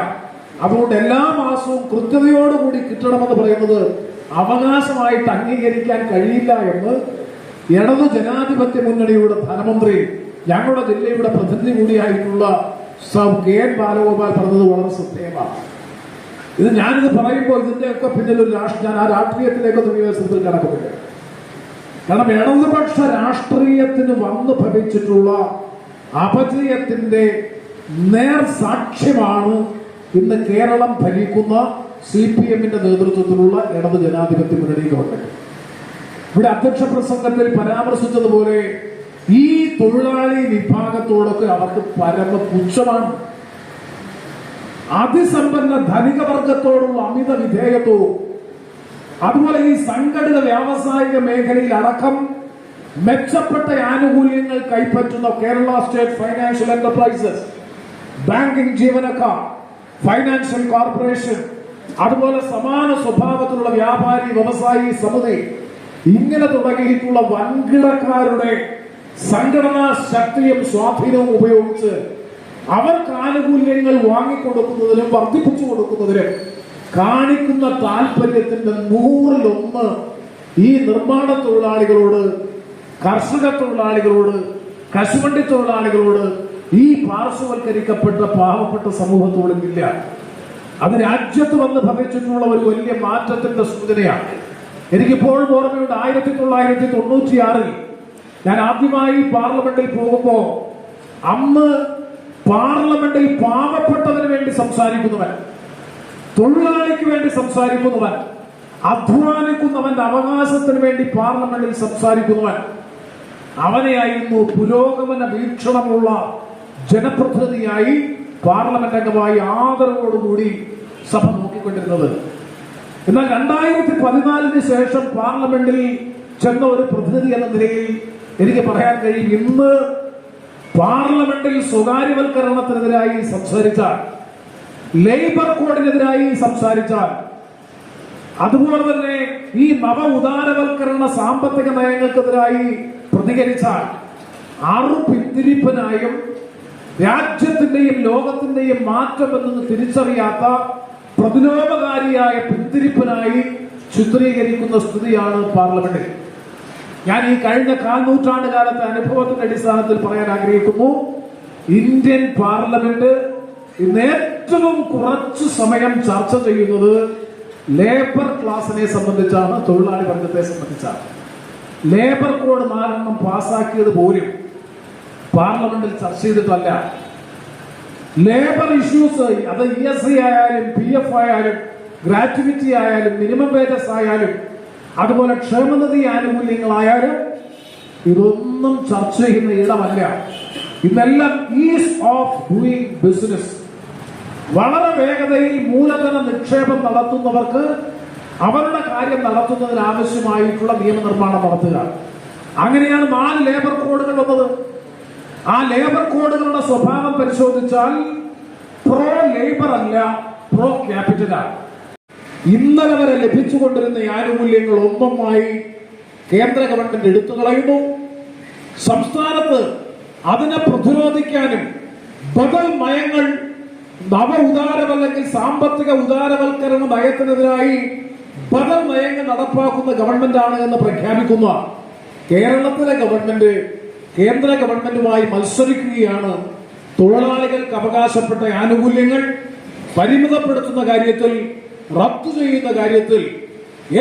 അതുകൊണ്ട് എല്ലാ മാസവും കൃത്യതയോടുകൂടി കിട്ടണമെന്ന് പറയുന്നത് അവകാശമായിട്ട് അംഗീകരിക്കാൻ കഴിയില്ല എന്ന് ഇടതു ജനാധിപത്യ മുന്നണിയുടെ ധനമന്ത്രി, ഞങ്ങളുടെ ജില്ലയുടെ പ്രതിനിധി കൂടിയായിട്ടുള്ള കെ.എൻ. ബാലഗോപാൽ പറഞ്ഞത് വളരെ ശ്രദ്ധേയമാണ്. ഞാനിത് പറയുമ്പോൾ ഇതിന്റെയൊക്കെ പിന്നിൽ ഞാൻ ആ രാഷ്ട്രീയത്തിലേക്കൊന്നും വിവരത്തിൽ കിടക്കുന്നില്ല. കാരണം ഇടതുപക്ഷ രാഷ്ട്രീയത്തിന് വന്നു ഭവിച്ചിട്ടുള്ള അപജയത്തിന്റെ നേർസാക്ഷ്യമാണ് ഇന്ന് കേരളം ഭരിക്കുന്ന CPM-ന്റെ നേതൃത്വത്തിലുള്ള ഇടത് ജനാധിപത്യ മുന്നണി ഗവൺമെന്റ്. ഇവിടെ അധ്യക്ഷ പ്രസംഗത്തിൽ പരാമർശിച്ചതുപോലെ ഈ തൊഴിലാളി വിഭാഗത്തോടൊക്കെ അവർക്ക് പരമപുച്ഛമാണ്. അതിസമ്പന്ന ധനിക വർഗത്തോടുള്ള അമിത വിധേയത്വവും അതുപോലെ ഈ സംഘടിത വ്യാവസായിക മേഖലയിൽ അടക്കം മെച്ചപ്പെട്ട ആനുകൂല്യങ്ങൾ കൈപ്പറ്റുന്ന Kerala state financial enterprises, banking ജീവനക്കാർ, ഫൈനാൻഷ്യൽ കോർപ്പറേഷൻ, അതുപോലെ സമാന സ്വഭാവത്തിലുള്ള വ്യാപാരി വ്യവസായി സമിതി, ഇങ്ങനെ തുടങ്ങിയിട്ടുള്ള വൻകിടക്കാരുടെ സംഘടനാ ശക്തിയും സ്വാധീനവും ഉപയോഗിച്ച് അവർക്ക് ആനുകൂല്യങ്ങൾ വാങ്ങിക്കൊടുക്കുന്നതിനും വർദ്ധിപ്പിച്ചു കൊടുക്കുന്നതിനും കാണിക്കുന്ന താല്പര്യത്തിന്റെ 100-1 ഈ നിർമ്മാണ തൊഴിലാളികളോട്, കർഷക തൊഴിലാളികളോട്, കശുവണ്ടി തൊഴിലാളികളോട്, ഈ പാർശ്വവൽക്കരിക്കപ്പെട്ട പാവപ്പെട്ട സമൂഹത്തോടും ഇല്ല. അത് രാജ്യത്ത് വന്ന് ഭവിച്ചിട്ടുള്ള ഒരു വലിയ മാറ്റത്തിന്റെ സൂചനയാണ്. എനിക്കിപ്പോഴും ഓർമ്മയുണ്ട്, 1996 ഞാൻ ആദ്യമായി പാർലമെന്റിൽ പോകുമ്പോ അന്ന് പാർലമെന്റിൽ പാവപ്പെട്ടതിന് വേണ്ടി സംസാരിക്കുന്നവൻ, തൊഴിലാളിക്ക് വേണ്ടി സംസാരിക്കുന്നവൻ, അധ്വാനിക്കുന്നവന്റെ അവകാശത്തിന് വേണ്ടി പാർലമെന്റിൽ സംസാരിക്കുന്നവൻ, അവനെയായിരുന്നു പുരോഗമന വീക്ഷണമുള്ള ജനപ്രതിനിധിയായി പാർലമെന്റ് അംഗമായി ആദരവോടുകൂടി സഭ നോക്കിക്കൊണ്ടിരുന്നത്. എന്നാൽ 2014 ശേഷം പാർലമെന്റിൽ ചെന്ന ഒരു പ്രതിനിധി എന്ന നിലയിൽ എനിക്ക് പറയാൻ കഴിയും, ഇന്ന് പാർലമെന്റിൽ സ്വകാര്യവൽക്കരണത്തിനെതിരായി സംസാരിച്ചാൽ, ലേബർ കോഡിനെതിരായി സംസാരിച്ചാൽ, അതുപോലെ തന്നെ ഈ നവ ഉദാരവൽക്കരണ സാമ്പത്തിക നയങ്ങൾക്കെതിരായി പ്രതികരിച്ചാൽ പിന്തിരിപ്പനായും രാജ്യത്തിന്റെയും ലോകത്തിന്റെയും മാറ്റം എന്നത് തിരിച്ചറിയാത്ത പ്രതിലോമകാരിയായ പിന്തിരിപ്പനായി ചിത്രീകരിക്കുന്ന സ്ഥിതിയാണ് പാർലമെന്റിൽ. ഞാൻ ഈ കഴിഞ്ഞ 4 നൂറ്റാണ്ട് കാലത്തെ അനുഭവത്തിന്റെ അടിസ്ഥാനത്തിൽ പറയാൻ ആഗ്രഹിക്കുന്നു, ഇന്ത്യൻ പാർലമെന്റ് ഇന്ന് ഏറ്റവും കുറച്ചു സമയം ചർച്ച ചെയ്യുന്നത് ലേബർ ക്ലാസിനെ സംബന്ധിച്ചാണ്, തൊഴിലാളി വർഗത്തെ സംബന്ധിച്ചാണ്. ലേബർ കോഡ് 4 പാസ്സാക്കിയത് പോലും പാർലമെന്റിൽ ചർച്ച ചെയ്തിട്ടല്ല. ലേബർ ഇഷ്യൂസ്, അത് ESI ആയാലും PF ആയാലും ഗ്രാറ്റുവിറ്റി ആയാലും മിനിമം വേജസ് ആയാലും അതുപോലെ ക്ഷേമനിധി ആനുകൂല്യങ്ങളായാലും ഇതൊന്നും ചർച്ച ചെയ്യുന്ന ഇടമല്ല. ഇതെല്ലാം ഈസ് ഓഫ് ഡൂയിങ് ബിസിനസ്. വളരെ വേഗതയിൽ മൂലധന നിക്ഷേപം നടത്തുന്നവർക്ക് അവരുടെ കാര്യം നടത്തുന്നതിന് ആവശ്യമായിട്ടുള്ള നിയമനിർമ്മാണം നടത്തുക. അങ്ങനെയാണ് 4 ലേബർ കോഡുകൾ വന്നത്. ആ ലേബർ കോഡുകളുടെ സ്വഭാവം പരിശോധിച്ചാൽ പ്രോ ലേബർ അല്ല, പ്രോ ക്യാപിറ്റലാണ്. ഇന്നലെ വരെ ലഭിച്ചുകൊണ്ടിരുന്ന ആനുകൂല്യങ്ങൾ ഒന്നൊന്നായി കേന്ദ്ര ഗവൺമെന്റ് എടുത്തു കളയുന്നു. സംസ്ഥാനത്ത് അതിനെ പ്രതിരോധിക്കാനും ബദൽ നയങ്ങൾ, നവ ഉദാരമല്ലെങ്കിൽ സാമ്പത്തിക ഉദാരവൽക്കരണ നയത്തിനെതിരായി ബദൽ നയങ്ങൾ നടപ്പാക്കുന്ന ഗവൺമെന്റാണ് എന്ന് പ്രഖ്യാപിക്കുന്ന കേരളത്തിലെ ഗവൺമെന്റ് കേന്ദ്ര ഗവൺമെന്റുമായി മത്സരിക്കുകയാണ്. തൊഴിലാളികൾക്ക് അവകാശപ്പെട്ട ആനുകൂല്യങ്ങൾ പരിമിതപ്പെടുത്തുന്ന കാര്യത്തിൽ, റദ്ദു ചെയ്യുന്ന കാര്യത്തിൽ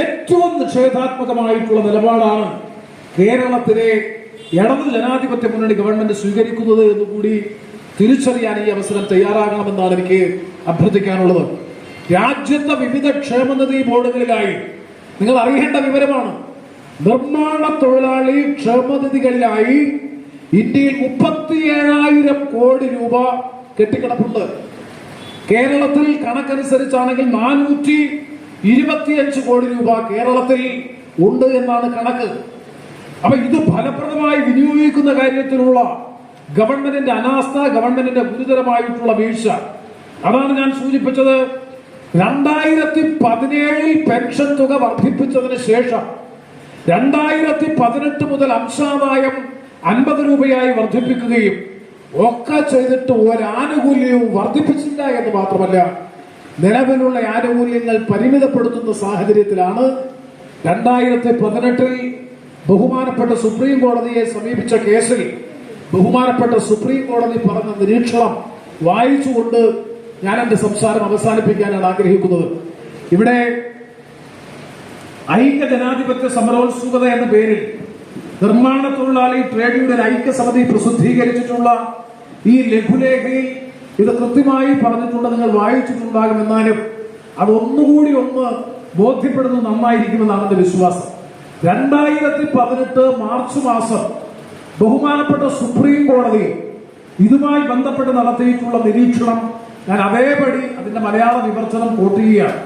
ഏറ്റവും നിഷേധാത്മകമായിട്ടുള്ള നിലപാടാണ് കേരളത്തിലെ ഇടത് ജനാധിപത്യ മുന്നണി ഗവൺമെന്റ് സ്വീകരിക്കുന്നത് എന്നുകൂടി തിരിച്ചറിയാൻ ഈ അവസരം തയ്യാറാകണമെന്നാണ് എനിക്ക് അഭ്യർത്ഥിക്കാനുള്ളത്. രാജ്യത്തെ വിവിധ ക്ഷേമനിധി ബോർഡുകളിലായി നിങ്ങൾ അറിയേണ്ട വിവരമാണ്, നിർമ്മാണ തൊഴിലാളി ക്ഷേമനിധികളിലായി ഇന്ത്യയിൽ 37,000 കോടി രൂപ കെട്ടിക്കിടപ്പുണ്ട്. കേരളത്തിൽ കണക്കനുസരിച്ചാണെങ്കിൽ 425 കോടി രൂപ കേരളത്തിൽ ഉണ്ട് എന്നാണ് കണക്ക്. അപ്പൊ ഇത് ഫലപ്രദമായി വിനിയോഗിക്കുന്ന കാര്യത്തിലുള്ള ഗവൺമെന്റിന്റെ അനാസ്ഥ, ഗവൺമെന്റിന്റെ ഗുരുതരമായിട്ടുള്ള വീഴ്ച, അതാണ് ഞാൻ സൂചിപ്പിച്ചത്. 2017 പെൻഷൻ തുക വർദ്ധിപ്പിച്ചതിന് ശേഷം 2018 മുതൽ അംശാദായം 50 രൂപയായി വർദ്ധിപ്പിക്കുകയും ഒക്കെ ചെയ്തിട്ട് ഒരാനുകൂല്യവും വർദ്ധിപ്പിച്ചില്ല എന്ന് മാത്രമല്ല, നിലവിലുള്ള ആനുകൂല്യങ്ങൾ പരിമിതപ്പെടുത്തുന്ന സാഹചര്യത്തിലാണ് 2018 ബഹുമാനപ്പെട്ട സുപ്രീം കോടതിയെ സമീപിച്ച കേസിൽ ബഹുമാനപ്പെട്ട സുപ്രീം കോടതി പറഞ്ഞ നിരീക്ഷണം വായിച്ചുകൊണ്ട് ഞാൻ എന്റെ സംസാരം അവസാനിപ്പിക്കാനാണ് ആഗ്രഹിക്കുന്നത്. ഇവിടെ ഐക്യ ജനാധിപത്യ സമരോത്സുകത എന്ന പേരിൽ നിർമ്മാണ തൊഴിലാളി ട്രേഡ് യൂണിയൻ ഐക്യസമിതി പ്രസിദ്ധീകരിച്ചിട്ടുള്ള ഈ ലഘുലേഖയിൽ ഇത് കൃത്യമായി പറഞ്ഞിട്ടുണ്ട്. നിങ്ങൾ വായിച്ചിട്ടുണ്ടാകും. എന്നാലും അതൊന്നുകൂടി ഒന്ന് ബോധ്യപ്പെടുന്നത് നന്നായിരിക്കുമെന്നാണ് എന്റെ വിശ്വാസം. 2018 മാർച്ച് മാസം ബഹുമാനപ്പെട്ട സുപ്രീം കോടതി ഇതുമായി ബന്ധപ്പെട്ട് നടത്തിയിട്ടുള്ള നിരീക്ഷണം ഞാൻ അതേപടി അതിന്റെ മലയാള വിവർത്തനം കോട്ട് ചെയ്യുകയാണ്.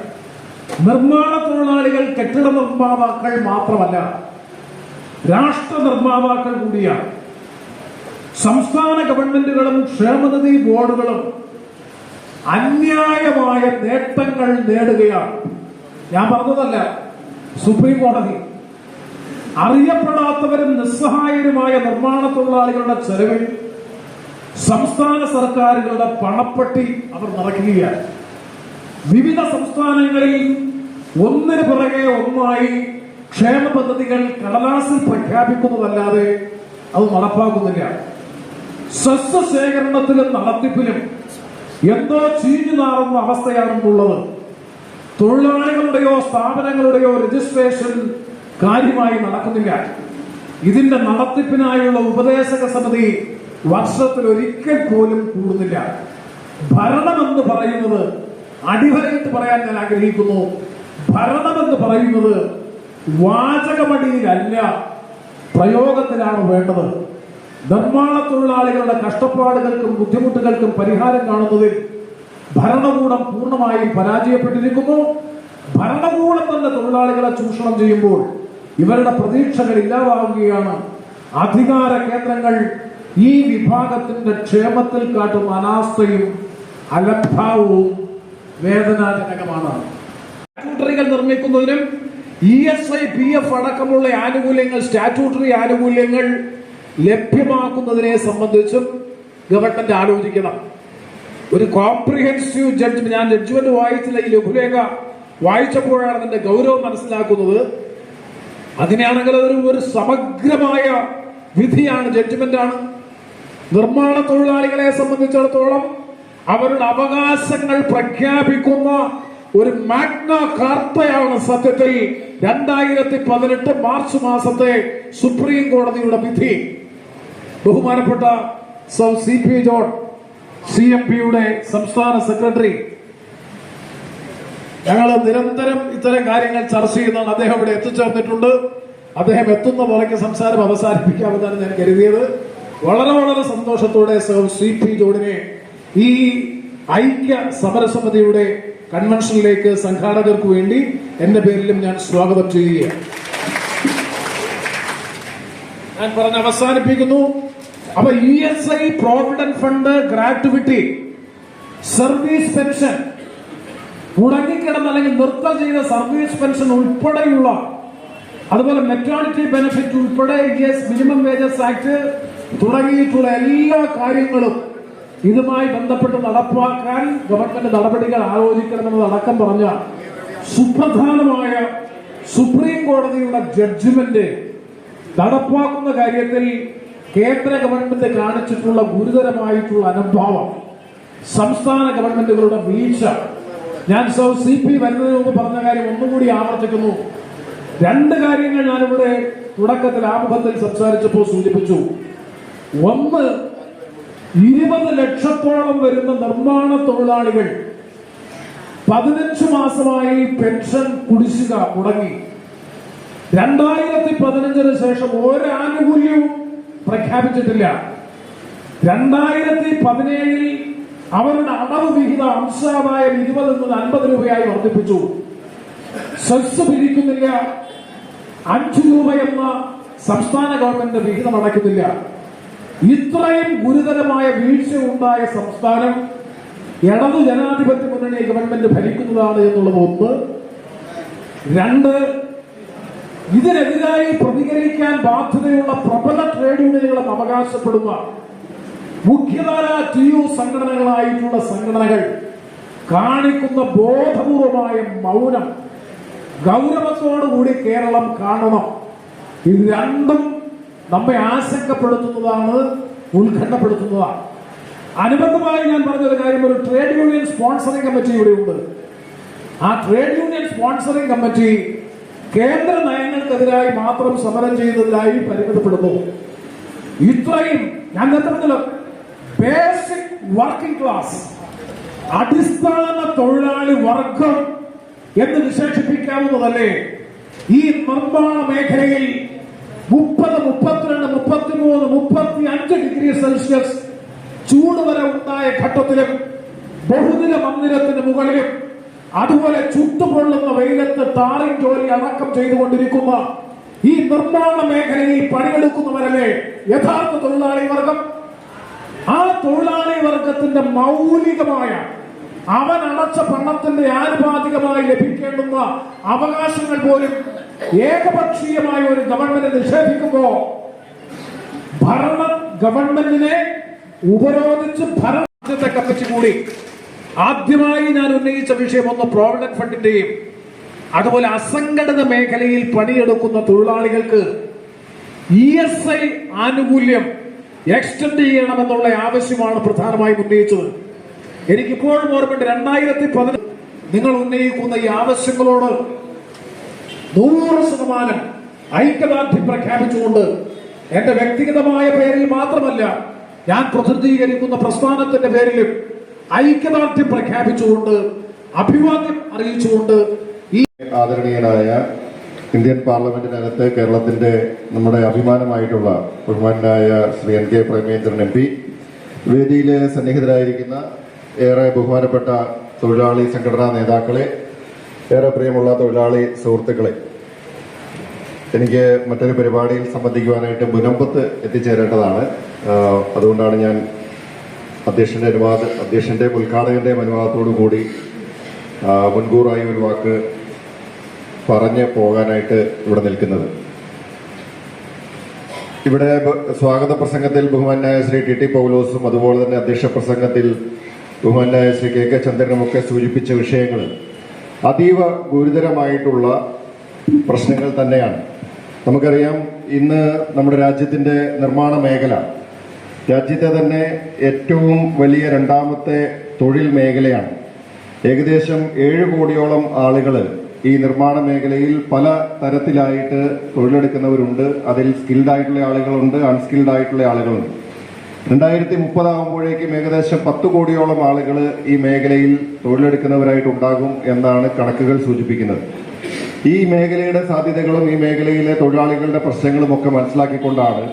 നിർമ്മാണ തൊഴിലാളികൾ കെട്ടിട നിർമ്മാതാക്കൾ മാത്രമല്ല, രാഷ്ട്ര നിർമ്മാതാക്കൾ കൂടിയാണ്. സംസ്ഥാന ഗവൺമെന്റുകളും ക്ഷേമനിധി ബോർഡുകളും അന്യായമായ നേട്ടങ്ങൾ നേടുകയാണ്. ഞാൻ പറഞ്ഞതല്ല, സുപ്രീം കോടതി. അറിയപ്പെടാത്തവരും നിസ്സഹായരുമായ നിർമ്മാണ തൊഴിലാളികളുടെ ചെലവിൽ സംസ്ഥാന സർക്കാരുകളുടെ പണപ്പെട്ടി അവർ നിറയ്ക്കുകയാണ്. വിവിധ സംസ്ഥാനങ്ങളിൽ ഒന്നിനു പിറകെ ഒന്നായി ക്ഷേമ പദ്ധതികൾ കടലാസിൽ പ്രഖ്യാപിക്കുന്നതല്ലാതെ അത് നടപ്പാക്കുന്നില്ല. സസ്യശേഖരണത്തിലും നടത്തിപ്പിലും എന്തോ ചീഞ്ഞു നാറുന്ന അവസ്ഥയാണുള്ളത്. തൊഴിലാളികളുടെയോ സ്ഥാപനങ്ങളുടെയോ രജിസ്ട്രേഷൻ കാര്യമായി നടക്കുന്നില്ല. ഇതിന്റെ നടത്തിപ്പിനായുള്ള ഉപദേശക സമിതി വർഷത്തിൽ ഒരിക്കൽ പോലും കൂടുന്നില്ല. ഭരണമെന്ന് പറയുന്നത്, അടിവരയിട്ട് പറയാൻ ഞാൻ ആഗ്രഹിക്കുന്നു, ഭരണമെന്ന് പറയുന്നത് വാചകമടിയിലല്ല, പ്രയോഗത്തിലാണ് വേണ്ടത്. നിർമ്മാണ തൊഴിലാളികളുടെ കഷ്ടപ്പാടുകൾക്കും ബുദ്ധിമുട്ടുകൾക്കും പരിഹാരം കാണുന്നതിൽ ഭരണകൂടം പൂർണ്ണമായും പരാജയപ്പെട്ടിരിക്കുന്നു. ഭരണകൂടം തന്നെ തൊഴിലാളികളെ ചൂഷണം ചെയ്യുമ്പോൾ ഇവരുടെ പ്രതീക്ഷകൾ ഇല്ലാതാവുകയാണ്. അധികാര കേന്ദ്രങ്ങൾ ഈ വിഭാഗത്തിന്റെ ക്ഷേമത്തിൽ കാട്ടുന്ന അനാസ്ഥയും അലംഭാവവും വേദനാജനകമാണ്. സ്റ്റാറ്റ്യൂട്ടറികൾ നിർമ്മിക്കുന്നതിനും ESI, PF അടക്കമുള്ള ആനുകൂല്യങ്ങൾ, സ്റ്റാറ്റ്യൂട്ടറി ആനുകൂല്യങ്ങൾ ലഭ്യമാക്കുന്നതിനെ സംബന്ധിച്ചും ഗവൺമെന്റ് ആലോചിക്കണം. ഒരു കോംപ്രിഹെൻസീവ് ജഡ്ജ്മെന്റ്, ഞാൻ ജഡ്ജ്മെന്റ് വായിച്ചില്ല, ഈ ലഘുലേഖ വായിച്ചപ്പോഴാണ് അതിന്റെ ഗൗരവം മനസ്സിലാക്കുന്നത്. അതിനാണെങ്കിൽ ഒരു സമഗ്രമായ വിധിയാണ്, ജഡ്ജ്മെന്റ് ആണ്. നിർമ്മാണ തൊഴിലാളികളെ സംബന്ധിച്ചിടത്തോളം അവരുടെ അവകാശങ്ങൾ പ്രഖ്യാപിക്കുന്ന ഒരു മാഗ്ന കാർട്ടയാണ് സത്യത്തിൽ 2018 മാർച്ച് മാസത്തെ സുപ്രീം കോടതിയുടെ വിധി. ബഹുമാനപ്പെട്ട സർ CP ജോൺ CMPയുടെ സംസ്ഥാന സെക്രട്ടറി, ഞങ്ങൾ നിരന്തരം ഇത്തരം കാര്യങ്ങൾ ചർച്ച ചെയ്യുന്നതാണ്. അദ്ദേഹം ഇവിടെ എത്തിച്ചേർന്നിട്ടുണ്ട്. അദ്ദേഹം എത്തുന്ന പോലെക്ക് സംസാരം അവസാനിപ്പിക്കാമെന്നാണ് ഞാൻ കരുതിയത്. വളരെ വളരെ സന്തോഷത്തോടെ സർ CP ജോണിനെ ഈ ഐക്യ സമരസമിതിയുടെ കൺവെൻഷനിലേക്ക് സംഘാടകർക്ക് വേണ്ടി എന്റെ പേരിലും ഞാൻ സ്വാഗതം ചെയ്യുകയാണ്. ഞാൻ പറഞ്ഞ് അവസാനിപ്പിക്കുന്നു. അപ്പൊ ESI, provident fund, gratuity, service pension, മുടങ്ങിക്കിടന്ന അല്ലെങ്കിൽ നിർത്തൽ ചെയ്ത സർവീസ് പെൻഷൻ ഉൾപ്പെടെയുള്ള, അതുപോലെ മെറ്റേണിറ്റി ബെനിഫിറ്റ് ഉൾപ്പെടെ മിനിമം വേജസ് ആക്ട് തുടങ്ങിയിട്ടുള്ള എല്ലാ കാര്യങ്ങളും ഇതുമായി ബന്ധപ്പെട്ട് നടപ്പാക്കാൻ ഗവൺമെന്റ് നടപടികൾ ആലോചിക്കണമെന്നതടക്കം പറഞ്ഞ സുപ്രധാനമായ സുപ്രീം കോടതിയുടെ ജഡ്ജ്മെന്റ് നടപ്പാക്കുന്ന കാര്യത്തിൽ കേന്ദ്ര ഗവൺമെന്റ് കാണിച്ചിട്ടുള്ള ഗുരുതരമായിട്ടുള്ള അനുഭാവം, സംസ്ഥാന ഗവൺമെന്റുകളുടെ വീഴ്ച, ഞാൻ സർ CP വരുന്നതിന് മുമ്പ് പറഞ്ഞ കാര്യം ഒന്നുകൂടി ആവർത്തിക്കുന്നു. 2 കാര്യങ്ങൾ ഞാനിവിടെ തുടക്കത്തിൽ ആമുഖത്തിൽ സംസാരിച്ചപ്പോൾ സൂചിപ്പിച്ചു. ഒന്ന്, 20 ലക്ഷത്തോളം വരുന്ന നിർമ്മാണ തൊഴിലാളികൾ 15 മാസമായി പെൻഷൻ കുടിശ്ശിക മുടങ്ങി. 2015 ശേഷം ഒരു ആനുകൂല്യവും പ്രഖ്യാപിച്ചിട്ടില്ല. 2017 അവരുടെ അടവ് വിഹിത അംശാദായം 20 നിന്ന് 50 രൂപയായി വർദ്ധിപ്പിച്ചു. സെസ് പിരിക്കുന്നില്ല. 5 രൂപ എന്ന സംസ്ഥാന ഗവൺമെന്റ് വിഹിതം അടയ്ക്കുന്നില്ല. ഇത്രയും ഗുരുതരമായ വീഴ്ച ഉണ്ടായ സംസ്ഥാനം ഇടതു ജനാധിപത്യ മുന്നണി ഗവൺമെന്റ് ഭരിക്കുന്നതാണ് എന്നുള്ളത് ഒന്ന്. 2, ഇതിനെതിരായി പ്രതികരിക്കാൻ ബാധ്യതയുള്ള പ്രബല ട്രേഡ് യൂണിയനുകളും അവകാശപ്പെടുന്ന മുഖ്യധാര TU സംഘടനകളായിട്ടുള്ള സംഘടനകൾ കാണിക്കുന്ന ബോധപൂർവമായ മൗനം ഗൗരവത്തോടുകൂടി കേരളം കാണണം. ഇത് രണ്ടും നമ്മെ ആശങ്കപ്പെടുത്തുന്നതാണ്, ഉത്കണ്ഠപ്പെടുത്തുന്നതാണ്. അനുബന്ധമായി ഞാൻ പറഞ്ഞൊരു കാര്യം, ഒരു ട്രേഡ് യൂണിയൻ സ്പോൺസറിംഗ് കമ്മിറ്റി ഇവിടെയുണ്ട്. ആ ട്രേഡ് യൂണിയൻ സ്പോൺസറിംഗ് കമ്മിറ്റി കേന്ദ്ര നയങ്ങൾക്കെതിരായി മാത്രം സമരം ചെയ്യുന്നതിനായി പരിമിതപ്പെടുന്നു. ഇത്രയും ഞാൻ നേരത്തെ പറഞ്ഞല്ലോ, ബേസിക് വർക്കിംഗ് ക്ലാസ്, അടിസ്ഥാന തൊഴിലാളി വർഗം എന്ന് വിശേഷിപ്പിക്കാവുന്നതല്ലേ ഈ നിർമ്മാണ മേഖലയിൽ 30, 32, 33, 35 ഡിഗ്രി സെൽഷ്യസ് ചൂട് വരെ ഉണ്ടായ ഘട്ടത്തിലും ബഹുനില മന്ദിരത്തിന് മുകളിലും അതുപോലെ ചുട്ടുപൊള്ളുന്ന വെയിലത്ത് ടാറിംഗ് ജോലി അടക്കം ചെയ്തുകൊണ്ടിരിക്കുന്ന ഈ നിർമ്മാണ മേഖലയിൽ പണിയെടുക്കുന്നവരല്ലേ യഥാർത്ഥ തൊഴിലാളി വർഗം. ആ തൊഴിലാളി വർഗത്തിന്റെ മൗലികമായ അവൻ അടച്ച പണത്തിന്റെ ആനുപാതികമായി ലഭിക്കേണ്ടുന്ന അവകാശങ്ങൾ പോലും ഏകപക്ഷീയമായ ഒരു ഗവൺമെന്റ് നിഷേധിക്കുമ്പോ ഗവൺമെന്റിനെ ഉപരോധിച്ച് ഭരണത്തെ കമ്മിറ്റി കൂടി ആദ്യമായി ഞാൻ ഉന്നയിച്ച വിഷയം ഒന്ന് പ്രോവിഡന്റ് ഫണ്ടിന്റെയും അതുപോലെ അസംഘടിത മേഖലയിൽ പണിയെടുക്കുന്ന തൊഴിലാളികൾക്ക് ESI ആനുകൂല്യം എക്സ്റ്റെൻഡ് ചെയ്യണമെന്നുള്ള ആവശ്യമാണ് പ്രധാനമായും ഉന്നയിച്ചത്. എനിക്കിപ്പോഴും ഓർമ്മയുണ്ട് 2010 നിങ്ങൾ ഉന്നയിക്കുന്ന ഈ ആവശ്യങ്ങളോട് 100% ഐക്യദാർഢ്യം പ്രഖ്യാപിച്ചുകൊണ്ട് എന്റെ വ്യക്തിഗതമായ പേരിൽ മാത്രമല്ല, ഞാൻ പ്രതിനിധീകരിക്കുന്ന പ്രസ്ഥാനത്തിന്റെ പേരിലും ഐക്യദാർഢ്യം പ്രഖ്യാപിച്ചുകൊണ്ട് അഭിവാദ്യം അറിയിച്ചുകൊണ്ട് ഈ ആദരണീയനായ ഇന്ത്യൻ പാർലമെന്റിനകത്ത് കേരളത്തിന്റെ നമ്മുടെ അഭിമാനമായിട്ടുള്ള ബഹുമാനായ ശ്രീ NK പ്രേമേന്ദ്രൻ MP, വേദിയിൽ സന്നിഹിതരായിരിക്കുന്ന ഏറെ ബഹുമാനപ്പെട്ട തൊഴിലാളി സംഘടനാ നേതാക്കളെ, ഏറെ പ്രിയമുള്ള തൊഴിലാളി സുഹൃത്തുക്കളെ, എനിക്ക് മറ്റൊരു പരിപാടിയിൽ സംബന്ധിക്കുവാനായിട്ട് മുനമ്പത്ത് എത്തിച്ചേരേണ്ടതാണ്. അതുകൊണ്ടാണ് ഞാൻ അധ്യക്ഷന്റെ ഉദ്ഘാടകന്റെ അനുവാദത്തോടു കൂടി മുൻകൂറായി ഒരു വാക്ക് പറഞ്ഞ് പോകാനായിട്ട് ഇവിടെ നിൽക്കുന്നത്. ഇവിടെ സ്വാഗത പ്രസംഗത്തിൽ ബഹുമാനായ ശ്രീ TT പൗലോസും അതുപോലെ തന്നെ അധ്യക്ഷ പ്രസംഗത്തിൽ ബഹുമാനായ ശ്രീ KK ചന്ദ്രനുമൊക്കെ സൂചിപ്പിച്ച വിഷയങ്ങൾ അതീവ ഗുരുതരമായിട്ടുള്ള പ്രശ്നങ്ങൾ തന്നെയാണ്. നമുക്കറിയാം, ഇന്ന് നമ്മുടെ രാജ്യത്തിന്റെ നിർമ്മാണ മേഖല രാജ്യത്തെ തന്നെ ഏറ്റവും വലിയ രണ്ടാമത്തെ തൊഴിൽ മേഖലയാണ്. ഏകദേശം 7 കോടിയോളം ആളുകൾ ഈ നിർമ്മാണ മേഖലയിൽ പല തരത്തിലായിട്ട് തൊഴിലെടുക്കുന്നവരുണ്ട്. അതിൽ സ്കിൽഡ് ആയിട്ടുള്ള ആളുകളുണ്ട്, അൺസ്കിൽഡ് ആയിട്ടുള്ള ആളുകളുണ്ട്. 2030 ആകുമ്പോഴേക്കും ഏകദേശം 10 കോടിയോളം ആളുകൾ ഈ മേഖലയിൽ തൊഴിലെടുക്കുന്നവരായിട്ടുണ്ടാകും എന്നാണ് കണക്കുകൾ സൂചിപ്പിക്കുന്നത്. ഈ മേഖലയുടെ സാധ്യതകളും ഈ മേഖലയിലെ തൊഴിലാളികളുടെ പ്രശ്നങ്ങളും ഒക്കെ മനസ്സിലാക്കിക്കൊണ്ടാണ്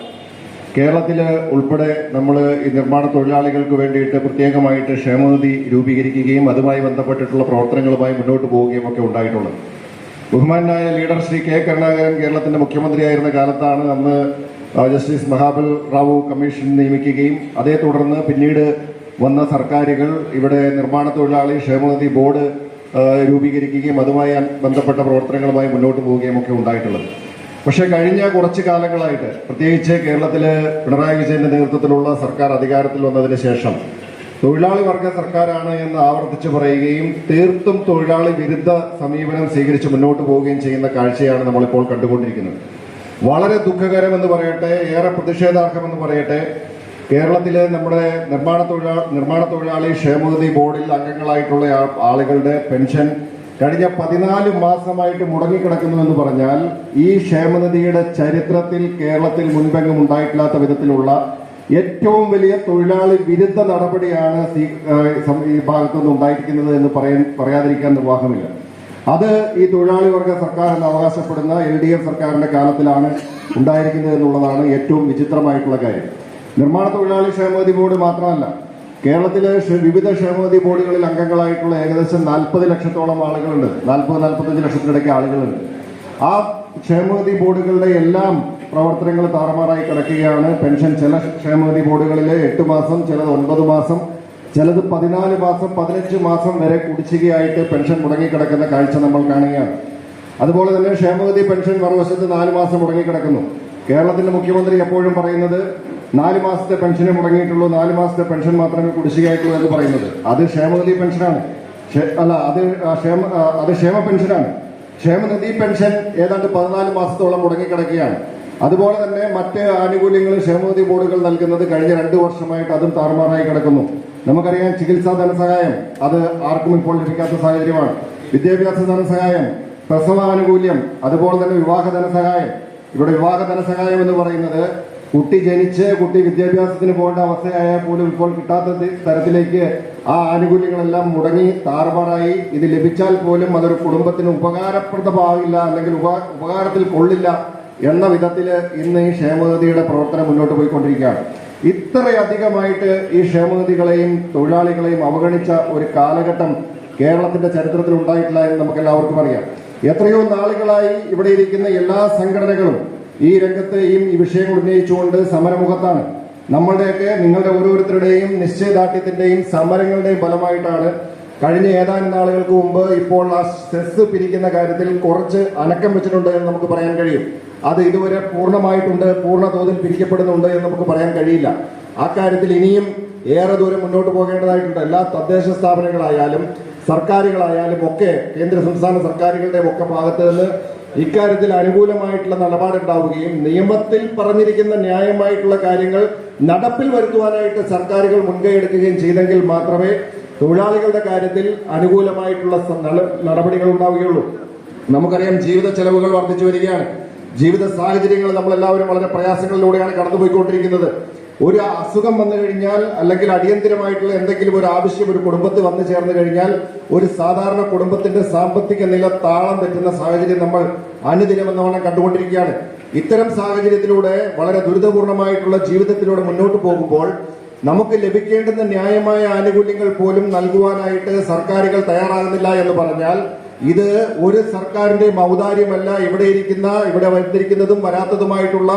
കേരളത്തില് ഉൾപ്പെടെ നമ്മൾ ഈ നിർമ്മാണ തൊഴിലാളികൾക്ക് വേണ്ടിയിട്ട് പ്രത്യേകമായിട്ട് ക്ഷേമനിധി രൂപീകരിക്കുകയും അതുമായി ബന്ധപ്പെട്ടിട്ടുള്ള പ്രവർത്തനങ്ങളുമായി മുന്നോട്ട് പോവുകയും ഒക്കെ ഉണ്ടായിട്ടുള്ളത്. ബഹുമാനായ ലീഡർ ശ്രീ K. കരുണാകരൻ കേരളത്തിന്റെ മുഖ്യമന്ത്രിയായിരുന്ന കാലത്താണ് അന്ന് ജസ്റ്റിസ് മഹാബൽ റാവു കമ്മീഷൻ നിയമിക്കുകയും അതേ തുടർന്ന് പിന്നീട് വന്ന സർക്കാരുകൾ ഇവിടെ നിർമ്മാണ തൊഴിലാളി ക്ഷേമനിധി ബോർഡ് രൂപീകരിക്കുകയും അതുമായി ബന്ധപ്പെട്ട പ്രവർത്തനങ്ങളുമായി മുന്നോട്ട് പോവുകയും ഒക്കെ ഉണ്ടായിട്ടുള്ളത്. പക്ഷേ കഴിഞ്ഞ കുറച്ചു കാലങ്ങളായിട്ട്, പ്രത്യേകിച്ച് കേരളത്തിലെ പിണറായി വിജയന്റെ നേതൃത്വത്തിലുള്ള സർക്കാർ അധികാരത്തിൽ വന്നതിന് ശേഷം തൊഴിലാളി വർഗ സർക്കാരാണ് എന്ന് ആവർത്തിച്ച് പറയുകയും തീർത്തും തൊഴിലാളി വിരുദ്ധ സമീപനം സ്വീകരിച്ച് മുന്നോട്ട് പോവുകയും ചെയ്യുന്ന കാഴ്ചയാണ് നമ്മളിപ്പോൾ കണ്ടുകൊണ്ടിരിക്കുന്നത്. വളരെ ദുഃഖകരമെന്ന് പറയട്ടെ, ഏറെ പ്രതിഷേധാർഹമെന്ന് പറയട്ടെ, കേരളത്തിലെ നമ്മുടെ നിർമ്മാണ തൊഴിലാളി ക്ഷേമനിധി ബോർഡിൽ അംഗങ്ങളായിട്ടുള്ള ആളുകളുടെ പെൻഷൻ കഴിഞ്ഞ 14 മാസമായിട്ട് മുടങ്ങിക്കിടക്കുന്നു എന്ന് പറഞ്ഞാൽ ഈ ക്ഷേമനിധിയുടെ ചരിത്രത്തിൽ കേരളത്തിൽ മുൻപെങ്ങും ഉണ്ടായിട്ടില്ലാത്ത വിധത്തിലുള്ള ഏറ്റവും വലിയ തൊഴിലാളി വിരുദ്ധ നടപടിയാണ് ഈ ഭാഗത്തുനിന്ന് ഉണ്ടായിരിക്കുന്നത് എന്ന് പറയാതിരിക്കാൻ നിർവാഹമില്ല. അത് ഈ തൊഴിലാളി വർഗ സർക്കാർ എന്ന് അവകാശപ്പെടുന്ന LDF സർക്കാരിന്റെ കാലത്തിലാണ് ഉണ്ടായിരിക്കുന്നത് എന്നുള്ളതാണ് ഏറ്റവും വിചിത്രമായിട്ടുള്ള കാര്യം. നിർമ്മാണ തൊഴിലാളി ക്ഷേമനിധി ബോർഡ് മാത്രമല്ല, കേരളത്തിലെ വിവിധ ക്ഷേമനിധി ബോർഡുകളിൽ അംഗങ്ങളായിട്ടുള്ള ഏകദേശം 40 ലക്ഷത്തോളം ആളുകളുണ്ട്. 40-45 ലക്ഷത്തിനിടയ്ക്ക് ആളുകളുണ്ട്. ആ ക്ഷേമനിധി ബോർഡുകളുടെ എല്ലാം പ്രവർത്തനങ്ങൾ താറുമാറായി കിടക്കുകയാണ്. പെൻഷൻ ചില ക്ഷേമനിധി ബോർഡുകളിലെ 8 മാസം, ചിലത് 9 മാസം, ചിലത് 14 മാസം, 15 മാസം വരെ കുടിശ്ശികയായിട്ട് പെൻഷൻ മുടങ്ങിക്കിടക്കുന്ന കാഴ്ച നമ്മൾ കാണുകയാണ്. അതുപോലെ തന്നെ ക്ഷേമനിധി പെൻഷൻ മറുവശത്ത് 4 മാസം മുടങ്ങിക്കിടക്കുന്നു. കേരളത്തിന്റെ മുഖ്യമന്ത്രി എപ്പോഴും പറയുന്നത് 4 മാസത്തെ പെൻഷനെ മുടങ്ങിയിട്ടുള്ളൂ, 4 മാസത്തെ പെൻഷൻ മാത്രമേ കുടിശ്ശികയായിട്ടുള്ളൂ എന്ന് പറയുന്നത്. അത് ക്ഷേമനിധി പെൻഷനാണ്, അല്ല അത് ക്ഷേമ പെൻഷനാണ്. ക്ഷേമനിധി പെൻഷൻ ഏതാണ്ട് 14 മാസത്തോളം മുടങ്ങിക്കിടക്കുകയാണ്. അതുപോലെ തന്നെ മറ്റ് ആനുകൂല്യങ്ങൾ ക്ഷേമനിധി ബോർഡുകൾ നൽകുന്നത് കഴിഞ്ഞ 2 വർഷമായിട്ട് അതും താറുമാറായി കിടക്കുന്നു. നമുക്കറിയാം, ചികിത്സാ ധനസഹായം അത് ആർക്കും ഇപ്പോൾ ലഭിക്കാത്ത സാഹചര്യമാണ്. വിദ്യാഭ്യാസ ധനസഹായം പ്രസവാനുകൂല്യം, അതുപോലെ തന്നെ വിവാഹ ധനസഹായം. ഇവിടെ വിവാഹ ധനസഹായം എന്ന് പറയുന്നത് കുട്ടി ജനിച്ച് കുട്ടി വിദ്യാഭ്യാസത്തിന് പോകേണ്ട അവസ്ഥയായാൽ പോലും ഇപ്പോൾ കിട്ടാത്ത തരത്തിലേക്ക് ആ ആനുകൂല്യങ്ങളെല്ലാം മുടങ്ങി താറുമാറായി. ഇത് ലഭിച്ചാൽ പോലും അതൊരു കുടുംബത്തിന് ഉപകാരപ്രദമാകില്ല, അല്ലെങ്കിൽ ഉപകാരത്തിൽ കൊള്ളില്ല എന്ന വിധത്തിൽ ഇന്ന് ഈ ക്ഷേമനിധിയുടെ പ്രവർത്തനം മുന്നോട്ട് പോയിക്കൊണ്ടിരിക്കുകയാണ്. ഇത്രയധികമായിട്ട് ഈ ക്ഷേമനിധികളെയും തൊഴിലാളികളെയും അവഗണിച്ച ഒരു കാലഘട്ടം കേരളത്തിന്റെ ചരിത്രത്തിൽ ഉണ്ടായിട്ടില്ല എന്ന് നമുക്ക് എല്ലാവർക്കും അറിയാം. എത്രയോ നാളുകളായി ഇവിടെ ഇരിക്കുന്ന എല്ലാ സംഘടനകളും ഈ രംഗത്ത് ഈ വിഷയങ്ങൾ ഉന്നയിച്ചുകൊണ്ട് സമരമുഖത്താണ്. നമ്മളുടെയൊക്കെ നിങ്ങളുടെ ഓരോരുത്തരുടെയും നിശ്ചയദാർഢ്യത്തിന്റെയും സമരങ്ങളുടെയും ഫലമായിട്ടാണ് കഴിഞ്ഞ ഏതാനും നാളുകൾക്ക് മുമ്പ് ഇപ്പോൾ ആ സെസ് പിരിക്കുന്ന കാര്യത്തിൽ കുറച്ച് അനക്കം വെച്ചിട്ടുണ്ട് എന്ന് നമുക്ക് പറയാൻ കഴിയും. അത് ഇതുവരെ പൂർണ്ണമായിട്ടുണ്ട്, പൂർണ്ണ തോതിൽ പിരിക്കപ്പെടുന്നുണ്ട് എന്ന് നമുക്ക് പറയാൻ കഴിയില്ല. ആ കാര്യത്തിൽ ഇനിയും ഏറെ ദൂരം മുന്നോട്ട് പോകേണ്ടതായിട്ടുണ്ട്. എല്ലാ തദ്ദേശ സ്ഥാപനങ്ങളായാലും സർക്കാരുകളായാലും ഒക്കെ കേന്ദ്ര സംസ്ഥാന സർക്കാരുകളുടെ ഒക്കെ ഭാഗത്ത് നിന്ന് ഇക്കാര്യത്തിൽ അനുകൂലമായിട്ടുള്ള നിലപാടുണ്ടാവുകയും നിയമത്തിൽ പറഞ്ഞിരിക്കുന്ന ന്യായമായിട്ടുള്ള കാര്യങ്ങൾ നടപ്പിൽ വരുത്തുവാനായിട്ട് സർക്കാരുകൾ മുൻകൈ എടുക്കുകയും ചെയ്തെങ്കിൽ മാത്രമേ തൊഴിലാളികളുടെ കാര്യത്തിൽ അനുകൂലമായിട്ടുള്ള നടപടികൾ ഉണ്ടാവുകയുള്ളൂ. നമുക്കറിയാം, ജീവിത ചെലവുകൾ വർദ്ധിച്ചു വരികയാണ്. ജീവിത സാഹചര്യങ്ങൾ നമ്മളെല്ലാവരും വളരെ പ്രയാസങ്ങളിലൂടെയാണ് കടന്നുപോയിക്കൊണ്ടിരിക്കുന്നത്. ഒരു അസുഖം വന്നു കഴിഞ്ഞാൽ, അല്ലെങ്കിൽ അടിയന്തരമായിട്ടുള്ള എന്തെങ്കിലും ഒരു ആവശ്യം ഒരു കുടുംബത്തിൽ വന്നു ചേർന്ന് കഴിഞ്ഞാൽ ഒരു സാധാരണ കുടുംബത്തിന്റെ സാമ്പത്തിക നില താളം തെറ്റുന്ന സാഹചര്യം നമ്മൾ അനുദിനമെന്നവണ്ണം കണ്ടുകൊണ്ടിരിക്കുകയാണ്. ഇത്തരം സാഹചര്യത്തിലൂടെ വളരെ ദുരിതപൂർണമായിട്ടുള്ള ജീവിതത്തിലൂടെ മുന്നോട്ട് പോകുമ്പോൾ നമുക്ക് ലഭിക്കേണ്ടുന്ന ന്യായമായ ആനുകൂല്യങ്ങൾ പോലും നൽകുവാനായിട്ട് സർക്കാരുകൾ തയ്യാറാകുന്നില്ല എന്ന് പറഞ്ഞാൽ ഇത് ഒരു സർക്കാരിന്റെയും ഔദാര്യമല്ല. ഇവിടെ വന്നിരിക്കുന്നതും വരാത്തതുമായിട്ടുള്ള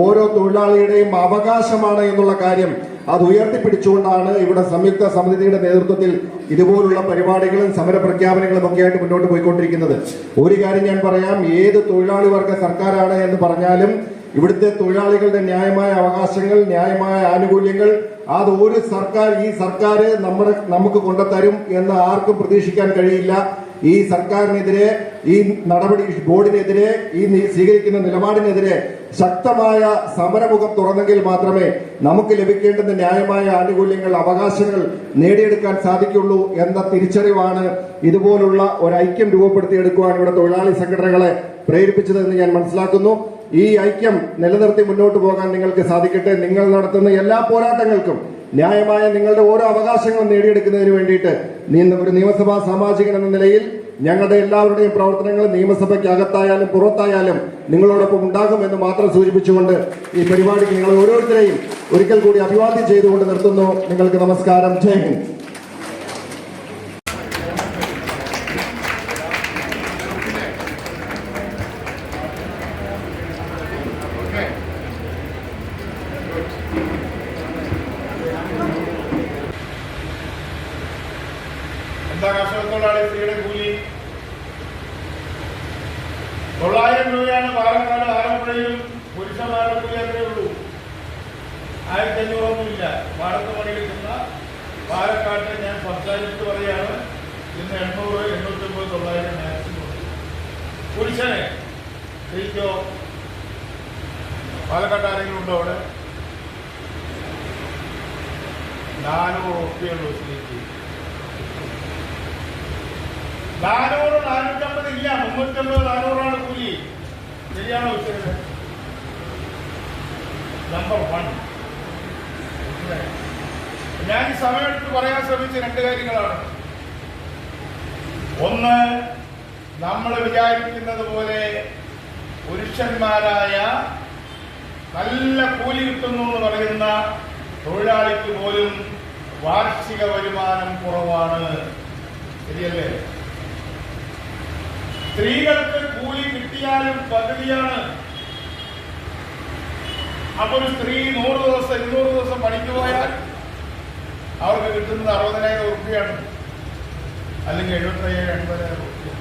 ഓരോ തൊഴിലാളിയുടെയും അവകാശമാണ് എന്നുള്ള കാര്യം അത് ഉയർത്തിപ്പിടിച്ചുകൊണ്ടാണ് ഇവിടെ സംയുക്ത സമിതിയുടെ നേതൃത്വത്തിൽ ഇതുപോലുള്ള പരിപാടികളും സമരപ്രഖ്യാപനങ്ങളും ഒക്കെ ആയിട്ട് മുന്നോട്ട് പോയിക്കൊണ്ടിരിക്കുന്നത്. ഒരു കാര്യം ഞാൻ പറയാം, ഏത് തൊഴിലാളി വർഗ സർക്കാരാണ് എന്ന് പറഞ്ഞാലും ഇവിടുത്തെ തൊഴിലാളികളുടെ ന്യായമായ അവകാശങ്ങൾ, ന്യായമായ ആനുകൂല്യങ്ങൾ അത് ഒരു സർക്കാർ, ഈ സർക്കാർ നമുക്ക് കൊണ്ടുതരും എന്ന് ആർക്കും പ്രതീക്ഷിക്കാൻ കഴിയില്ല. ഈ സർക്കാരിനെതിരെ, ഈ നടപടി ബോർഡിനെതിരെ, ഈ സ്വീകരിക്കുന്ന നിലപാടിനെതിരെ ശക്തമായ സമരമുഖം തുറന്നെങ്കിൽ മാത്രമേ നമുക്ക് ലഭിക്കേണ്ടുന്ന ന്യായമായ ആനുകൂല്യങ്ങൾ, അവകാശങ്ങൾ നേടിയെടുക്കാൻ സാധിക്കുള്ളൂ എന്ന തിരിച്ചറിവാണ് ഇതുപോലുള്ള ഒരു ഐക്യം രൂപപ്പെടുത്തിയെടുക്കുവാൻ ഇവിടെ തൊഴിലാളി സംഘടനകളെ പ്രേരിപ്പിച്ചതെന്ന് ഞാൻ മനസ്സിലാക്കുന്നു. ഈ ഐക്യം നിലനിർത്തി മുന്നോട്ട് പോകാൻ നിങ്ങൾക്ക് സാധിക്കട്ടെ. നിങ്ങൾ നടത്തുന്ന എല്ലാ പോരാട്ടങ്ങൾക്കും ന്യായമായ നിങ്ങളുടെ ഓരോ അവകാശങ്ങളും നേടിയെടുക്കുന്നതിന് വേണ്ടിയിട്ട് ഒരു നിയമസഭാ സാമാജികൻ എന്ന നിലയിൽ ഞങ്ങളുടെ എല്ലാവരുടെയും പ്രവർത്തനങ്ങൾ നിയമസഭയ്ക്ക് അകത്തായാലും പുറത്തായാലും നിങ്ങളോടൊപ്പം ഉണ്ടാകുമെന്ന് മാത്രം സൂചിപ്പിച്ചുകൊണ്ട് ഈ പരിപാടിക്ക് നിങ്ങൾ ഓരോരുത്തരെയും ഒരിക്കൽ കൂടി അഭിവാദ്യം ചെയ്തുകൊണ്ട് നിർത്തുന്നു. നിങ്ങൾക്ക് നമസ്കാരം. ജയ് ഹിന്ദ്. കർഷകത്തൊഴിലാളി സ്ത്രീയുടെ കൂലി 900 രൂപയാണ്. പാലക്കാട് ആലപ്പുഴയിലും പുരുഷന്മാരുടെ കൂലി അത്രേ ഉള്ളൂ. 1500 പാടത്ത് പണിയെടുക്കുന്ന പാലക്കാട്ട് ഞാൻ സംസാരിച്ചിട്ട് പറയാണ്, ഇന്ന് 800, 850, 900 മാക്സിമം പുരുഷനെ. സ്ത്രീക്കോ? പാലക്കാട്ട് ആരെങ്കിലും ഉണ്ടോ? അവിടെ 400 ഉറുപ്പിയുള്ളൂ സ്ത്രീക്ക്. 400, 450 ഇല്ല. 350, 400 കൂലി. ശരിയാണോ ഉച്ചത്? നമ്പർ 1. ഞാൻ ഈ സമയമെടുത്ത് പറയാൻ ശ്രമിച്ച 2 കാര്യങ്ങളാണ്. ഒന്ന്, നമ്മൾ വിചാരിക്കുന്നത് പോലെ പുരുഷന്മാരായ നല്ല കൂലി കിട്ടുന്നു എന്ന് പറയുന്ന തൊഴിലാളിക്ക് പോലും വാർഷിക വരുമാനം കുറവാണ്. ശരിയല്ലേ? സ്ത്രീകൾക്ക് കൂലി കിട്ടിയാലും പകുതിയാണ്. അപ്പൊ ഒരു സ്ത്രീ 100 ദിവസം 200 ദിവസം പണിക്ക് പോയാൽ അവർക്ക് കിട്ടുന്നത് 60,000 ഉറുപ്പിയാണ്, അല്ലെങ്കിൽ 75,000, 80,000 ഉറുപ്പിക.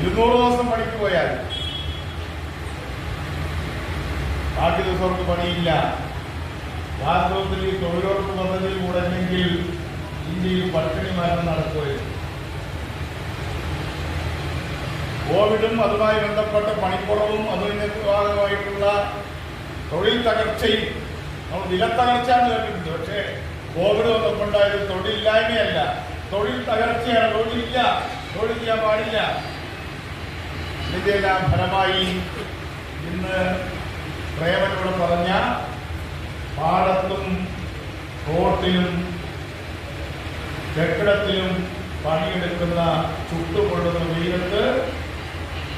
200 ദിവസം പണിക്ക് പോയാൽ ബാക്കി ദിവസം അവർക്ക് പണിയില്ല. വാസ്തവത്തിൽ ഈ തൊഴിലുറപ്പ് പദ്ധതിയിൽ കൂടെങ്കിൽ ഇന്ത്യയിൽ പട്ടിണി മരണം നടക്കുകയായിരുന്നു. കോവിഡും അതുമായി ബന്ധപ്പെട്ട പണിക്കുറവും അതിന്റെ ഭാഗമായിട്ടുള്ള തൊഴിൽ തകർച്ചയും, നമ്മൾ വിലത്തകർച്ച എന്ന് കേട്ടിട്ടുണ്ട്. പക്ഷേ കോവിഡ് വന്നപ്പോണ്ടായത് തൊഴിലില്ലായ്മയല്ല, തൊഴിൽ തകർച്ചയാണ്. തൊഴിലില്ല, തൊഴിൽ ചെയ്യാൻ പാടില്ല. ഇതിന്റെയെല്ലാം ഫലമായി ഇന്ന് പ്രേമനോട് പറഞ്ഞ പാടത്തും തോട്ടിലും കെട്ടിടത്തിലും പണിയെടുക്കുന്ന ചുട്ടുകൊള്ളുന്ന വെയിലത്ത്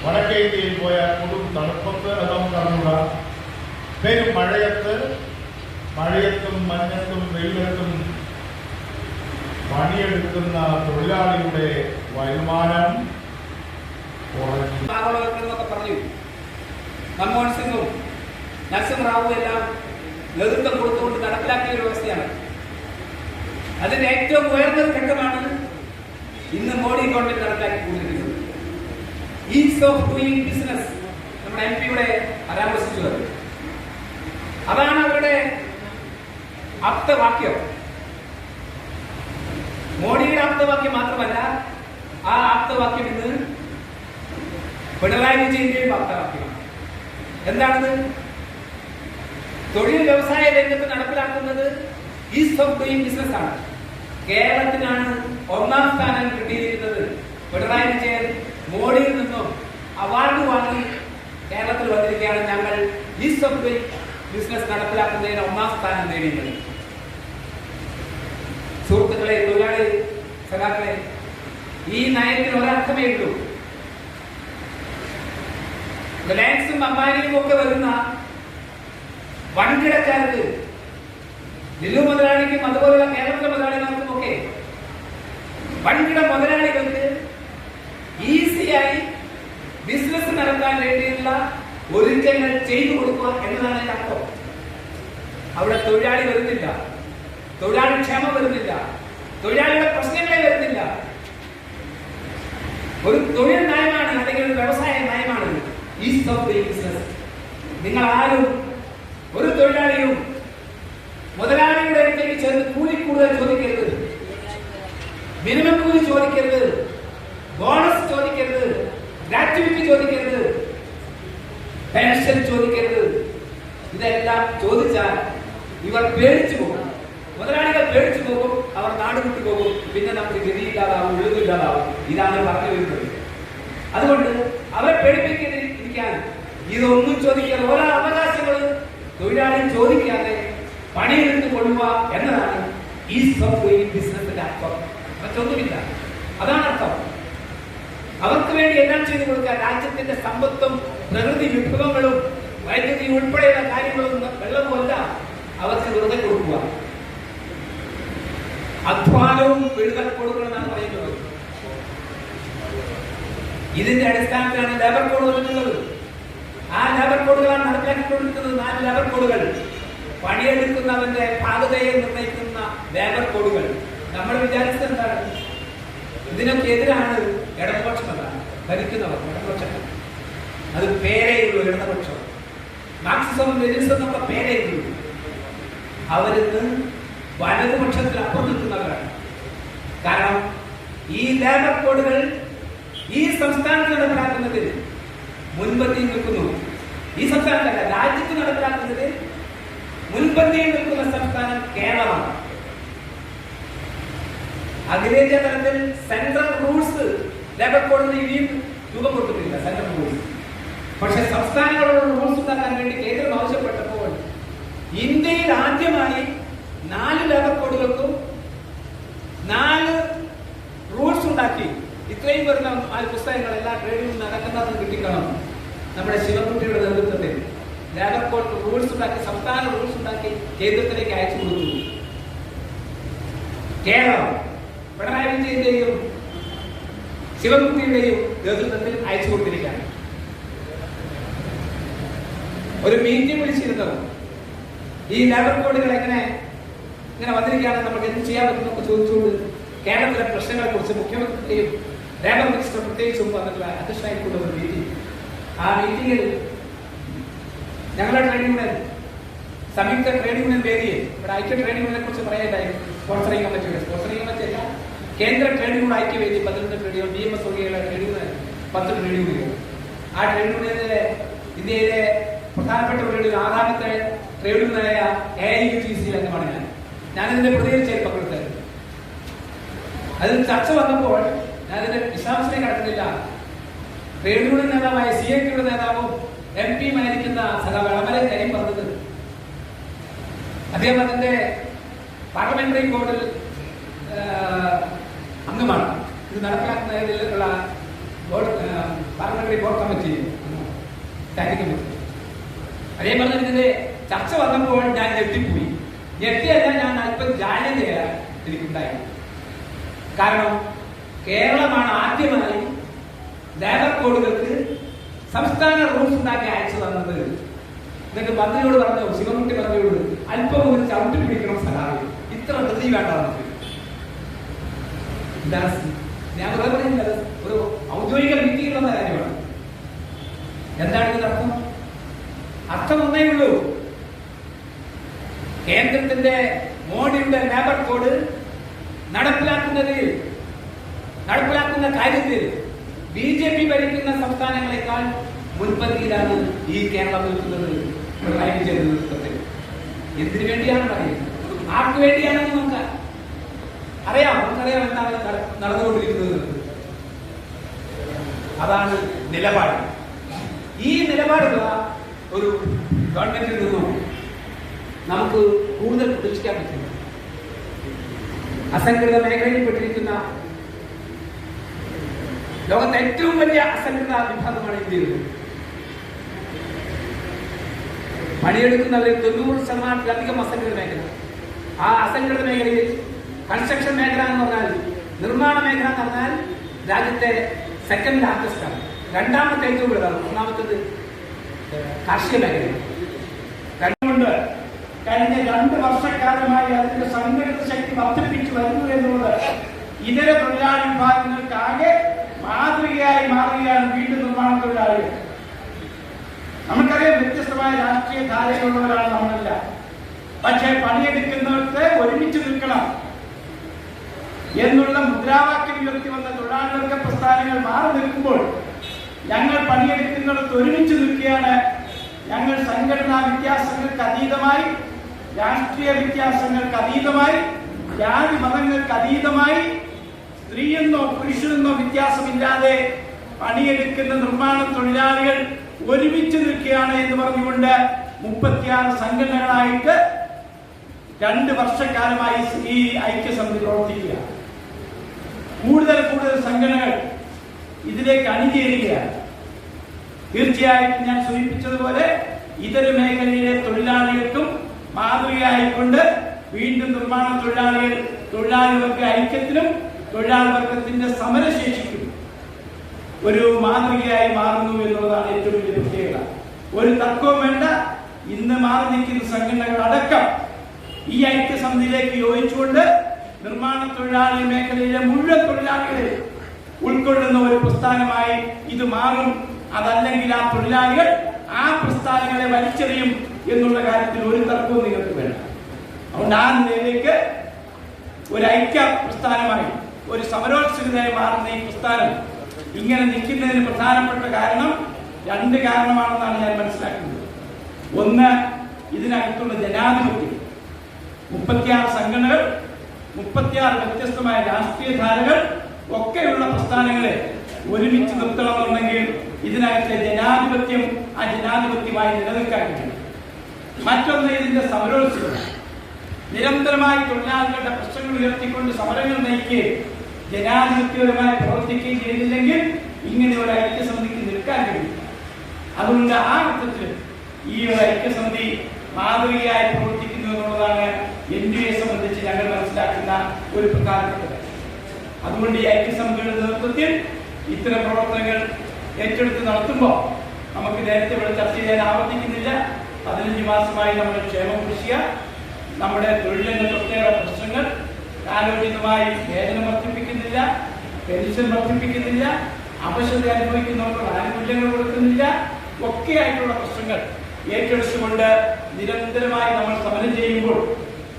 വടക്കേ ഇന്ത്യയിൽ പോയ കൊടും തണുപ്പത്ത് അത് നമുക്ക് അറിഞ്ഞൂടാ, പെരും മഴയത്തും മഞ്ഞത്തും വെയിലത്തും പണിയെടുക്കുന്ന തൊഴിലാളിയുടെ വരുമാനം കുറഞ്ഞു. പറഞ്ഞു മൻമോഹൻ സിംഗും നരസിംഹറാവുവും എല്ലാം നേതൃത്വം കൊടുത്തുകൊണ്ട് നടപ്പിലാക്കിയ ഒരു വ്യവസ്ഥയാണ്. അതിന്റെ ഏറ്റവും ഉയർന്ന ഘട്ടമാണ് ഇന്ന് മോഡി ഗവൺമെന്റ് നടപ്പിലാക്കിക്കൊണ്ടിരിക്കുന്നത്. ഈസ് ഓഫ് ഡൂയിങ് ബിസിനസ് നമ്മുടെ MP-യുടെ പരാമർശിച്ചത് അതാണ് അവരുടെ ആപ്തവാക്യം. മോഡിയുടെ ആപ്തവാക്യം മാത്രമല്ല, ആ ആപ്തവാക്യം ഇന്ന് പിണറായി വിജയന്റെയും ആപ്തവാക്യമാണ്. എന്താണത്? തൊഴിൽ വ്യവസായ രംഗത്ത് നടപ്പിലാക്കുന്നത് ഈസ് ഓഫ് ഡൂയിങ് ബിസിനസ് ആണ്. കേരളത്തിനാണ് 1ാം സ്ഥാനം കിട്ടിയിരിക്കുന്നത്. പിണറായി വിജയൻ മോഡിയിൽ നിന്നും അവാർഡ് വാങ്ങി കേരളത്തിൽ വന്നിരിക്കുകയാണ്. ഞങ്ങൾ ഈസ് ഓഫ് ഡൂയിങ് ബിസിനസ് നടപ്പിലാക്കുന്നതിന് 1ാം സ്ഥാനം നേടിയത്. സുഹൃത്തുക്കളെ, തൊഴിലാളി സഖാക്കളെ, ഈ നയത്തിന് ഒരർത്ഥമേ ഉള്ളൂ. റിലയൻസും അംബാനിയും ഒക്കെ വരുന്ന വൻകിടക്കാർക്ക്, ലില്ലു മുതലാളിക്കും അതുപോലെയുള്ള കേരളത്തിലെ മുതലാളികൾക്കും ഒക്കെ വൻകിട മുതലാളികൾക്ക് ഈസിയായി ബിസിനസ് നടത്താൻ വേണ്ടിയുള്ള ഒരുക്കങ്ങൾ ചെയ്തു കൊടുക്കുക എന്നതാണ് അതിന്റെ അർത്ഥം. അവിടെ തൊഴിലാളി വരുന്നില്ല, തൊഴിലാളി ക്ഷേമ വരുന്നില്ല, തൊഴിലാളിയുടെ പ്രശ്നങ്ങളെ വരുന്നില്ല. ഒരു തൊഴിൽ നയമാണ്, അല്ലെങ്കിൽ ഒരു വ്യവസായ നയമാണ് ഈസ് ഓഫ് ഡൂയിങ് ബിസിനസ്. നിങ്ങൾ ആരും, ഒരു തൊഴിലാളിയും മുതലാളിയുടെ അടുത്തേക്ക് ചേർന്ന് കൂലി കൂടുതൽ ചോദിക്കരുത്, മിനിമം കൂലി ചോദിക്കരുത്, ബോണസ് ചോദിക്കരുത്, ഗ്രാറ്റുവിറ്റി ചോദിക്കരുത്, പെൻഷൻ ചോദിക്കരുത്. ഇതെല്ലാം ചോദിച്ചാൽ ഇവർ പേടിച്ചു പോകും, മുതലാളികൾ പേടിച്ചു പോകും, അവർ നാട് വിട്ടു പോകും, പിന്നെ നമുക്ക് ഗതിയില്ലാതാവും, ഒഴിവില്ലാതാവും. ഇതാണ് പറഞ്ഞു വരുന്നത്. അതുകൊണ്ട് അവരെ പേടിപ്പിക്കാതിരിക്കാൻ ഇതൊന്നും ചോദിക്കാതെ, ഓരോ അവകാശങ്ങളും തൊഴിലാളി ചോദിക്കാതെ പണിയെടുത്ത് കൊള്ളുക എന്നതാണ് ഈസ് ഓഫ് ഡൂയിങ് ബിസിനസിന്റെ അർത്ഥം. മറ്റൊന്നുമില്ല, അതാണ് അർത്ഥം. അവർക്ക് വേണ്ടി എല്ലാം ചെയ്തു കൊടുക്കുക. രാജ്യത്തിന്റെ സമ്പത്തും പ്രകൃതി വിഭവങ്ങളും വൈദ്യുതി ഉൾപ്പെടെയുള്ള കാര്യങ്ങളും വെള്ളവുമല്ല അവർക്ക് വെറുതെ കൊടുക്കുക. അധ്വാനവും വിടുതൽ കൊടുക്കണമെന്നാണ് പറയുന്നത്. ഇതിന്റെ അടിസ്ഥാനത്തിലാണ് ലേബർ കോഡ് വരുന്നത്. ആ ലേബർ കോഡുകളാണ് നടപ്പിലാക്കിക്കൊണ്ടിരിക്കുന്നത്. 4 ലേബർ കോഡുകൾ, പണിയെടുക്കുന്നവന്റെ പാകതയെ നിർണ്ണയിക്കുന്ന ലേബർ കോഡുകൾ. നമ്മൾ വിചാരിച്ചത് എന്താണ്? ഇതിനൊക്കെ എതിരാണ് ഇടതുപക്ഷം. എന്താണ് ഭരിക്കുന്നവർ? ഇടതുപക്ഷം. അത് പേരെയുള്ളൂ ഇടതുപക്ഷം. മാർക്സിസം ലെനിനിസം നമ്മുടെ പേരെയുള്ളൂ. അവരിന്ന് വലതുപക്ഷത്തിൽ അപ്പുറം നിൽക്കുന്നവരാണ്. കാരണം ഈ ലേബർ കോഡുകൾ ഈ സംസ്ഥാനത്ത് നടപ്പിലാക്കുന്നതിൽ മുൻപന്തിയിൽ നിൽക്കുന്നു. ഈ സംസ്ഥാനത്തല്ല, രാജ്യത്ത് നടപ്പിലാക്കുന്നതിൽ മുൻപന്തിയിൽ നിൽക്കുന്ന സംസ്ഥാനം കേരളമാണ്. അഖിലേന്ത്യാ തലത്തിൽ സെൻട്രൽ റൂൾസ് ലേബർ കോഡിന് ഇനിയും രൂപം കൊടുത്തിട്ടില്ല, സെൻട്രൽ റൂൾസ്. പക്ഷെ സംസ്ഥാനങ്ങളുടെ റൂൾസ് ഉണ്ടാക്കാൻ വേണ്ടി കേന്ദ്രം ആവശ്യപ്പെട്ടപ്പോൾ ഇന്ത്യയിൽ ആദ്യമായി 4 ലേബർ കോഡുകൾക്കും 4 റൂൾസ് ഉണ്ടാക്കി. ഇത്രയും വരുന്ന പുസ്തകങ്ങൾ എല്ലാ ട്രേഡിലും നടക്കുന്നതും കിട്ടിക്കണം. നമ്മുടെ ശിവകുട്ടിയുടെ നേതൃത്വത്തിൽ ലേബർ കോഡ് റൂൾസ് ഉണ്ടാക്കി, സംസ്ഥാന റൂൾസ് ഉണ്ടാക്കി കേന്ദ്രത്തിലേക്ക് അയച്ചു കൊടുത്തു. കേരളം പിണറായി വിജയന്റെയും ശിവകുട്ടിയുടെയും നേതൃത്വത്തിൽ അയച്ചു കൊടുത്തിരിക്കുകയാണ്. ഒരു മീറ്റിംഗ് വിളിച്ചിരുന്നത് ഈ ലേബർ കോഡുകൾ ഇങ്ങനെ വന്നിരിക്കുകയാണ്, നമുക്ക് എന്ത് ചെയ്യാൻ പറ്റുന്നൊക്കെ ചോദിച്ചുകൊണ്ട് കേരളത്തിലെ പ്രശ്നങ്ങളെ കുറിച്ച് മുഖ്യമന്ത്രിയും ലേബർ മിനിസ്റ്റർ പ്രത്യേകിച്ചും വന്നിട്ടുള്ള അധ്യക്ഷനായിട്ടുള്ള ഒരു മീറ്റിംഗ്. ആ മീറ്റിംഗിൽ ഞങ്ങളുടെ ട്രേഡ് യൂണിയൻ, സംയുക്ത ട്രേഡ് യൂണിയൻ വേദിയിൽ ഇവിടെ ഐക്യ ട്രേഡ് യൂണിയനെ കുറിച്ച് പറയാനായി സ്പോൺസറിംഗ് കമ്മിറ്റിയല്ല, കേന്ദ്ര trade union Aikyavedi 11 trade union, BMS ഒഴികെയുള്ള ട്രേഡ് യൂണിയൻ 10 ട്രേഡ് യൂണിയൻ. ആ ട്രേഡ് യൂണിയനിലെ ഇന്ത്യയിലെ പ്രധാനപ്പെട്ട ട്രേഡ് യൂണിയൻ 6ാമത്തെ ട്രേഡ് യൂണിയനായ AIUTC അംഗമാണ് ഞാൻ. ഞാനിതിന്റെ പ്രതികരിച്ചായി പങ്കെടുത്തത്. അതിൽ ചർച്ച വന്നപ്പോൾ ഞാനിതിന്റെ വിശദാംശം കടക്കുന്നില്ല. ട്രേഡ് യൂണിയൻ നേതാവായ CITയുടെ നേതാവും MP-മായിരിക്കുന്ന സഹവളമല കാര്യം പറഞ്ഞത് അദ്ദേഹം അതിന്റെ പാർലമെന്ററി ബോർഡിൽ അംഗമാണ്. ഇത് നടപ്പിലാക്കുന്നതിലുള്ള parliamentary board committee standing committee. അതേ പറഞ്ഞ ഇതിന്റെ ചർച്ച വന്നപ്പോൾ ഞാൻ ഞെട്ടിയല്ല, ഞാൻ അല്പം ജാഗ്രതയാണ് എനിക്കുണ്ടായി. കാരണം കേരളമാണ് ആദ്യമായി ലേബർ കോഡുകൾക്ക് സംസ്ഥാന റൂൾസ് ഉണ്ടാക്കി അയച്ചു തന്നത്. എന്നിട്ട് മന്ത്രിയോട് പറഞ്ഞു, ശിവൻകുട്ടി മന്ത്രിയോട് അല്പം ഒരു ചവിട്ടി പിടിക്കണം സഹായം, ഇത്ര ധൃതി വേണ്ട നമുക്ക്. ഞാൻ പറയുന്നത് ഒരു ഔദ്യോഗിക മീറ്റിംഗിൽ വന്ന കാര്യമാണ്. എന്താണ് ഇതിന്റെ അർത്ഥം? അർത്ഥം ഒന്നേ ഉള്ളൂ. കേന്ദ്രത്തിന്റെ മോഡിയുടെ ലേബർ കോഡ് നടപ്പിലാക്കുന്ന കാര്യത്തിൽ BJP ഭരിക്കുന്ന സംസ്ഥാനങ്ങളെക്കാൾ മുൻപന്തിയിലാണ് ഈ കേരളം നിൽക്കുന്നത്. പിണറായി വിജയന്റെ നേതൃത്വത്തിൽ എന്തിനു വേണ്ടിയാണ് പറയുന്നത്, ആർക്ക് വേണ്ടിയാണെന്ന് നമുക്കറിയാം എന്താണ് നടന്നുകൊണ്ടിരിക്കുന്നത്. അതാണ് നിലപാട്. ഈ നിലപാടുള്ള ഒരു ഗവൺമെന്റിൽ നിന്നും നമുക്ക് കൂടുതൽ പ്രതീക്ഷിക്കാൻ പറ്റില്ല. അസംഘടിത മേഖലയിൽ പെട്ടിരിക്കുന്ന ലോകത്തെ ഏറ്റവും വലിയ അസംഘടിത വിഭാഗമാണ് ഇന്ത്യയിൽ. പണിയെടുക്കുന്നവരിൽ 90% അസംഘടിത മേഖല. ആ അസംഘടിത മേഖലയിൽ കൺസ്ട്രക്ഷൻ മേഖല എന്ന് പറഞ്ഞാൽ, നിർമ്മാണ മേഖല എന്ന് പറഞ്ഞാൽ രാജ്യത്തെ സെക്കൻഡ് ലാർജസ്റ്റ് ആണ്. രണ്ടാമത്തെ ഏറ്റവും വലുതാണ്. ഒന്നാമത്തേത് കാർഷിക മേഖല. കഴിഞ്ഞ 2 വർഷക്കാലമായി അതിന്റെ സംഘടിത ശക്തി വർദ്ധിപ്പിച്ചു വരുന്നു എന്നുള്ളത് ഇതര തൊഴിലാളി വിഭാഗങ്ങൾക്കാകെ മാതൃകയായി മാറുകയാണ് വീട്ടു നിർമ്മാണ തൊഴിലാളികൾ. നമുക്കറിയാം, വ്യത്യസ്തമായ രാഷ്ട്രീയ ധാരയുള്ളവരാണ് നമ്മളെല്ലാം. പക്ഷേ പണിയെടുക്കുന്നവർക്ക് ഒരുമിച്ച് നിൽക്കണം എന്നുള്ള മുദ്രാവാക്യം ഉയർത്തി വന്ന തൊഴിലാളികൾക്ക് പ്രസ്ഥാനങ്ങൾ മാറി നിൽക്കുമ്പോൾ ഞങ്ങൾ പണിയെടുക്കുന്നിടത്ത് ഒരുമിച്ച് നിൽക്കുകയാണ്. ഞങ്ങൾ സംഘടനാ വ്യത്യാസങ്ങൾക്ക് അതീതമായി, രാഷ്ട്രീയ വ്യത്യാസങ്ങൾക്ക് അതീതമായി, ജാതി മതങ്ങൾക്ക് അതീതമായി, സ്ത്രീയെന്നോ പുരുഷനെന്നോ വ്യത്യാസമില്ലാതെ പണിയെടുക്കുന്ന നിർമ്മാണ തൊഴിലാളികൾ ഒരുമിച്ച് നിൽക്കുകയാണ് എന്ന് പറഞ്ഞുകൊണ്ട് 36 സംഘടനകളായിട്ട് 2 വർഷക്കാലമായി ഈ ഐക്യസമിതി പ്രവർത്തിക്കുക. കൂടുതൽ സംഘടനകൾ ഇതിലേക്ക് അണിചേരുകയാണ്. തീർച്ചയായിട്ടും ഞാൻ സൂചിപ്പിച്ചതുപോലെ ഇതര മേഖലയിലെ തൊഴിലാളികൾക്കും മാതൃകയായിക്കൊണ്ട് വീണ്ടും നിർമ്മാണ തൊഴിലാളി വർഗ ഐക്യത്തിനും തൊഴിലാളി വർഗത്തിന്റെ സമരശേഷിക്കും ഒരു മാതൃകയായി മാറുന്നു എന്നുള്ളതാണ് ഏറ്റവും വലിയ പ്രത്യേകത. ഒരു തർക്കവും വേണ്ട. ഇന്ന് മാറി നിൽക്കുന്ന സംഘടനകൾ അടക്കം ഈ ഐക്യസമിതിയിലേക്ക് യോജിച്ചുകൊണ്ട് നിർമ്മാണ തൊഴിലാളി മേഖലയിലെ മുഴുവൻ തൊഴിലാളികളെ ഉൾക്കൊള്ളുന്ന ഒരു പ്രസ്ഥാനമായി ഇത് മാറും. അതല്ലെങ്കിൽ ആ തൊഴിലാളികൾ ആ പ്രസ്ഥാനങ്ങളെ വലിച്ചെറിയും എന്നുള്ള കാര്യത്തിൽ ഒരു തർക്കവും നിങ്ങൾക്ക് വേണ്ട. അതുകൊണ്ട് ആ നിലയിലേക്ക് ഒരു ഐക്യ പ്രസ്ഥാനമായി, ഒരു സമരോത്സുകതയായി മാറുന്ന ഈ പ്രസ്ഥാനം ഇങ്ങനെ നിൽക്കുന്നതിന് പ്രധാനപ്പെട്ട കാരണം 2 കാരണമാണെന്നാണ് ഞാൻ മനസ്സിലാക്കുന്നത്. ഒന്ന്, ഇതിനകത്തുള്ള ജനാധിപത്യം. 36 സംഘടനകൾ, 36 വ്യത്യസ്തമായ രാഷ്ട്രീയ ധാരകൾ ഒക്കെയുള്ള പ്രസ്ഥാനങ്ങളെ ഒരുമിച്ച് നിർത്തണമെന്നുണ്ടെങ്കിൽ ഇതിനകത്തെ ജനാധിപത്യം ആ ജനാധിപത്യമായി നിലനിൽക്കാൻ കഴിയും. മറ്റൊന്ന്, ഇതിന്റെ സമരോത്സുകത. നിരന്തരമായി തൊഴിലാളികളുടെ പ്രശ്നങ്ങൾ ഉയർത്തിക്കൊണ്ട് സമരങ്ങൾ നയിക്കുകയും ജനാധിപത്യപരമായി പ്രവർത്തിക്കുകയും ചെയ്തില്ലെങ്കിൽ ഇങ്ങനെ ഒരു ഐക്യസമിതിക്ക് നിൽക്കാൻ കഴിയും. അതുകൊണ്ട് ആ അർത്ഥത്തിൽ ഈ ഒരു ഐക്യസമിതി മാതൃകയായി പ്രവർത്തിക്കുന്നു എന്നുള്ളതാണ് NDA സംബന്ധിച്ച് ഞങ്ങൾ മനസ്സിലാക്കുന്ന ഒരു പ്രധാനപ്പെട്ടത്. അതുകൊണ്ട് ഈ ഐക്യസമിതിയുടെ നേതൃത്വത്തിൽ ഇത്തരം പ്രവർത്തനങ്ങൾ ഏറ്റെടുത്ത് നടത്തുമ്പോൾ നമുക്ക് നേരത്തെ ഇവിടെ ചർച്ച ചെയ്യാൻ ആവർത്തിക്കുന്നില്ല. 15 മാസമായി നമ്മുടെ ക്ഷേമം കൃഷിയ, നമ്മുടെ തൊഴിലിന്റെ ഒട്ടേറെ പ്രശ്നങ്ങൾ, കാലോചിതമായി വേതനം വർദ്ധിപ്പിക്കുന്നില്ല, പെൻഷൻ വർദ്ധിപ്പിക്കുന്നില്ല, അവശത അനുഭവിക്കുന്നവർക്ക് ആനുകൂല്യങ്ങൾ കൊടുക്കുന്നില്ല, ഒക്കെയായിട്ടുള്ള പ്രശ്നങ്ങൾ ഏറ്റെടുത്തുകൊണ്ട് നിരന്തരമായി നമ്മൾ സമരം ചെയ്യുമ്പോൾ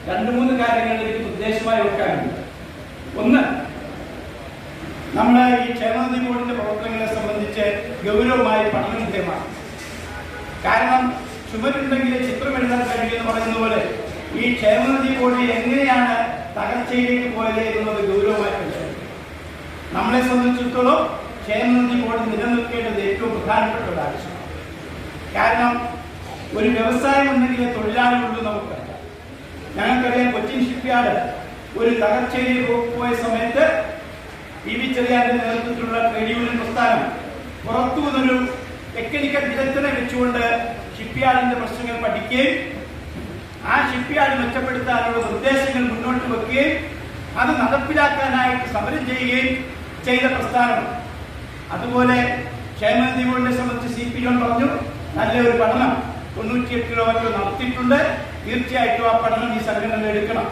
2-3 കാര്യങ്ങൾ എനിക്ക് ഉദ്ദേശമായി വെക്കാനുണ്ട്. ഒന്ന്, നമ്മൾ ഈ ക്ഷേമനിധി ബോർഡിന്റെ പ്രവർത്തനങ്ങളെ സംബന്ധിച്ച് ഗൗരവമായി പഠന വിധേയമാണ്. കാരണം ചുമരുണ്ടെങ്കിൽ ചിത്രം എഴുതാൻ കഴിയുമെന്ന് പറയുന്ന പോലെ ഈ ക്ഷേമനിധി ബോർഡ് എങ്ങനെയാണ് തകർച്ചയിലേക്ക് പോയത് എന്നുള്ളത് ഗൗരവമായി പരിശോധിക്കും. നമ്മളെ സംബന്ധിച്ചിടത്തോളം ക്ഷേമനിധി ബോർഡ് നിലനിൽക്കേണ്ടത് ഏറ്റവും പ്രധാനപ്പെട്ട ഒരു ആവശ്യമാണ്. കാരണം ഒരു വ്യവസായം ഉണ്ടെങ്കിലേ തൊഴിലാളികളുള്ളൂ നമുക്കറിയാം. ഞങ്ങൾക്കറിയാം കൊച്ചിൻ ഷിപ്പ്യാർഡ് ഒരു തകർച്ചയിൽ പോയ സമയത്ത് പി വി ചെറിയാന്റെ നേതൃത്വത്തിലുള്ള ട്രേഡ് യൂണിയൻ പ്രസ്ഥാനം പുറത്തു നിന്നൊരു ടെക്നിക്കൽ വിദഗ്ധനെ വെച്ചുകൊണ്ട് ഷിപ്പ്യാർഡിന്റെ പ്രശ്നങ്ങൾ പഠിക്കുകയും ആ ഷിപ്പ്യാർഡ് മെച്ചപ്പെടുത്താനുള്ള നിർദ്ദേശങ്ങൾ മുന്നോട്ട് വെക്കുകയും അത് നടപ്പിലാക്കാനായിട്ട് സമരം ചെയ്യുകയും ചെയ്ത പ്രസ്ഥാനം. അതുപോലെ ക്ഷേമനിധി ബോർഡിനെ സംബന്ധിച്ച് CP പറഞ്ഞു, നല്ലൊരു പഠനം 98 കിലോമീറ്റർ നടത്തിയിട്ടുണ്ട്. തീർച്ചയായിട്ടും ആ പഠനം ഈ സംഘടന എടുക്കണം.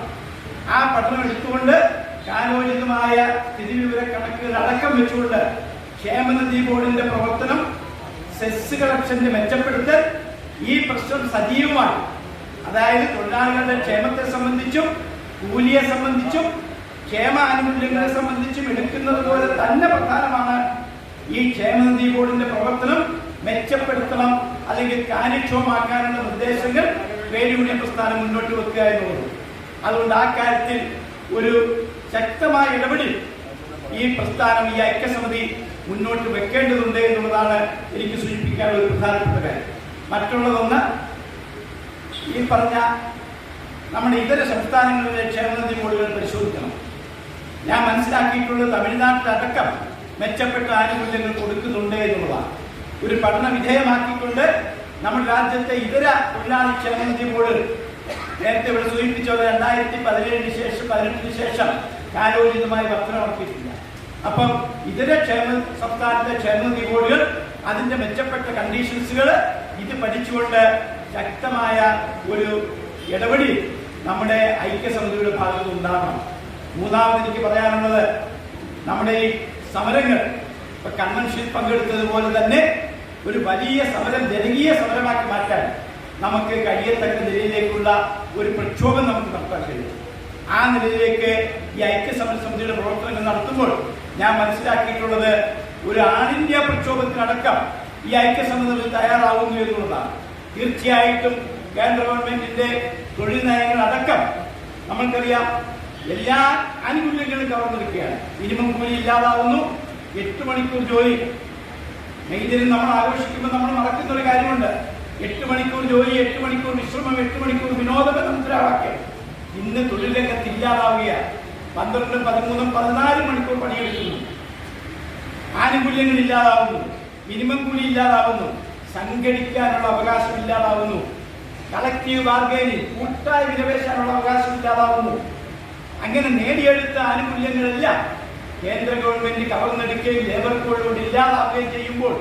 ആ പഠനം എടുത്തുകൊണ്ട് കാലോചിതമായ സ്ഥിതിവിവര കണക്കുകൾ അടക്കം വെച്ചുകൊണ്ട് ക്ഷേമനിധി ബോർഡിന്റെ പ്രവർത്തനം, സെസ് കളക്ഷന്റെ മെച്ചപ്പെടുത്തൽ, ഈ പ്രശ്നം സജീവമാണ്. അതായത് തൊഴിലാളികളുടെ ക്ഷേമത്തെ സംബന്ധിച്ചും കൂലിയെ സംബന്ധിച്ചും ക്ഷേമ ആനുകൂല്യങ്ങളെ സംബന്ധിച്ചും എടുക്കുന്നത് പോലെ തന്നെ പ്രധാനമാണ് ഈ ക്ഷേമനിധി ബോർഡിന്റെ പ്രവർത്തനം മെച്ചപ്പെടുത്തണം അല്ലെങ്കിൽ കാര്യക്ഷമമാക്കാനുള്ള നിർദ്ദേശങ്ങൾ ട്രേഡ് യൂണിയൻ പ്രസ്ഥാനം മുന്നോട്ട് വെക്കുക എന്നുള്ളത്. അതുകൊണ്ട് ആ കാര്യത്തിൽ ഒരു ശക്തമായ ഇടപെടൽ ഈ പ്രസ്ഥാനം, ഈ ഐക്യസമിതി മുന്നോട്ട് വെക്കേണ്ടതുണ്ട് എന്നുള്ളതാണ് എനിക്ക് സൂചിപ്പിക്കാനുള്ള ഒരു പ്രധാനപ്പെട്ട കാര്യം. മറ്റുള്ളതൊന്ന്, ഈ പറഞ്ഞ നമ്മുടെ ഇതര സംസ്ഥാനങ്ങളിലെ ക്ഷേമനിധി ബോർഡുകൾ പരിശോധിക്കണം. ഞാൻ മനസ്സിലാക്കിയിട്ടുള്ളത് തമിഴ്നാട്ടിലടക്കം മെച്ചപ്പെട്ട ആനുകൂല്യങ്ങൾ കൊടുക്കുന്നുണ്ട് എന്നുള്ളതാണ്. ഒരു പഠന വിധേയമാക്കിക്കൊണ്ട് നമ്മുടെ രാജ്യത്തെ ഇതര തൊഴിലാളി ക്ഷേമനിധി ബോർഡ് നേരത്തെ ഇവിടെ സൂചിപ്പിച്ചത് 2017-18 ശേഷം കാലോചിതമായി വർധന നടത്തിയിട്ടില്ല. അപ്പം ഇതര സംസ്ഥാനത്തെ ക്ഷേമനിധി ബോർഡുകൾ അതിന്റെ മെച്ചപ്പെട്ട കണ്ടീഷൻസുകൾ ഇത് പഠിച്ചുകൊണ്ട് ശക്തമായ ഒരു ഇടപെടൽ നമ്മുടെ ഐക്യസമിതിയുടെ ഭാഗത്ത് ഉണ്ടാകണം. മൂന്നാമത് എനിക്ക് പറയാനുള്ളത്, നമ്മുടെ ഈ സമരങ്ങൾ ഇപ്പൊ കൺവെൻഷനിൽ പങ്കെടുത്തതുപോലെ തന്നെ ഒരു വലിയ സമരം ജനകീയ സമരമാക്കി മാറ്റാൻ നമുക്ക് കഴിയത്തക്ക നിലയിലേക്കുള്ള ഒരു പ്രക്ഷോഭം നമുക്ക് നടത്താൻ കഴിയും. ആ നിലയിലേക്ക് ഈ ഐക്യസമിതിയുടെ പ്രവർത്തനങ്ങൾ നടത്തുമ്പോൾ ഞാൻ മനസ്സിലാക്കിയിട്ടുള്ളത് ഒരു ആൾ ഇന്ത്യ പ്രക്ഷോഭത്തിനടക്കം ഈ ഐക്യസമിതി തയ്യാറാവുന്നു എന്നുള്ളതാണ്. തീർച്ചയായിട്ടും കേന്ദ്ര ഗവൺമെന്റിന്റെ തൊഴിൽ നയങ്ങൾ അടക്കം നമ്മൾക്കറിയാം എല്ലാ ആനുകൂല്യങ്ങളും കവർന്നെടുക്കുകയാണ്. മിനിമം കൂലി ഇല്ലാതാവുന്നു, 8 മണിക്കൂർ ജോലി. മെയിലിൽ നമ്മൾ ആഘോഷിക്കുമ്പോൾ നമ്മൾ മറക്കുന്ന ഒരു കാര്യമുണ്ട്. 8 മണിക്കൂർ ജോലി, 8 മണിക്കൂർ വിശ്രമം, 8 മണിക്കൂർ വിനോദം എന്ന മുദ്രാവാക്യം ഇന്ന് തൊഴിൽ രംഗത്ത് ഇല്ലാതാവുകയാണ്. 12, 13, 14 മണിക്കൂർ പണിയെടുക്കുന്നു. ആനുകൂല്യങ്ങൾ ഇല്ലാതാവുന്നു, മിനിമം കൂലി ഇല്ലാതാവുന്നു, സംഘടിക്കാനുള്ള അവകാശം ഇല്ലാതാവുന്നു, കളക്റ്റീവ് ബാർഗൈനിങ് കൂട്ടായി വിലപേശാനുള്ള അവകാശം ഇല്ലാതാവുന്നു. അങ്ങനെ നേടിയെടുത്ത ആനുകൂല്യങ്ങളെല്ലാം കേന്ദ്ര ഗവൺമെന്റ് കവർന്നെടുക്കുകയും ലേബർ കോഡിലൂടെ ഇല്ലാതാവുകയും ചെയ്യുമ്പോൾ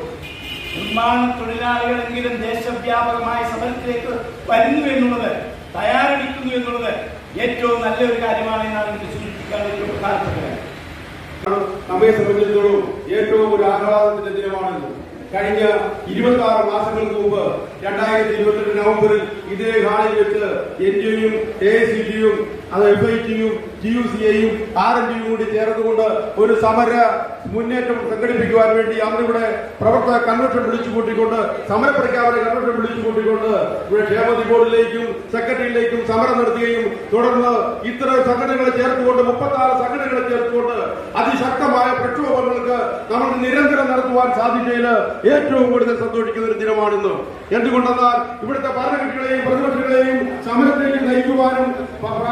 നിർമ്മാണ തൊഴിലാളികളെങ്കിലും ദേശവ്യാപകമായ സമരത്തിലേക്ക് വരുന്നു എന്നുള്ളത്, തയ്യാറെടുക്കുന്നു എന്നുള്ളത് ഏറ്റവും നല്ലൊരു കാര്യമാണ് എന്നാണ് എനിക്ക് സൂചിപ്പിക്കാനുള്ള ഒരു പ്രധാനപ്പെട്ട കാര്യം. നമ്മെ സംബന്ധിച്ചിടത്തോളം ഏറ്റവും ഒരു ആഹ്ലാദത്തിന്റെ ദിനമാണെന്ന്. കഴിഞ്ഞ 26 മാസങ്ങൾക്ക് മുമ്പ് 2022 നവംബറിൽ ഇതേ ഹാളിൽ വെച്ച് NGO-യും AICTയും അത് FITയും GUCAയും RNDയും കൂടി ചേർന്നുകൊണ്ട് ഒരു സമര മുന്നേറ്റം സംഘടിപ്പിക്കുവാൻ വേണ്ടി അന്നിവിടെ പ്രവർത്തക കൺവെൻഷൻ വിളിച്ചു കൂട്ടിക്കൊണ്ട്, സമരപ്രഖ്യാപന കൺവെൻഷൻ വിളിച്ചു കൂട്ടിക്കൊണ്ട് ഇവിടെ ക്ഷേമനിധി ബോർഡിലേക്കും സെക്രട്ടറിയിലേക്കും സമരം നടത്തുകയും തുടർന്ന് ഇത്തരം സംഘടനകളെ ചേർത്തുകൊണ്ട് 36 സംഘടനകളെ ചേർത്തുകൊണ്ട് അതിശക്തമായ പ്രക്ഷോഭങ്ങൾക്ക് നമ്മൾ നിരന്തരം നടത്തുവാൻ സാധിച്ചതിൽ ഏറ്റവും കൂടുതൽ സന്തോഷിക്കുന്ന ഒരു ദിനമാണിന്ന്. എന്തുകൊണ്ടെന്നാൽ ഇവിടുത്തെ ഭരണകക്ഷികളെയും പ്രതിപക്ഷങ്ങളെയും സമരത്തിലേക്ക് നയിക്കുവാനും ഭരണ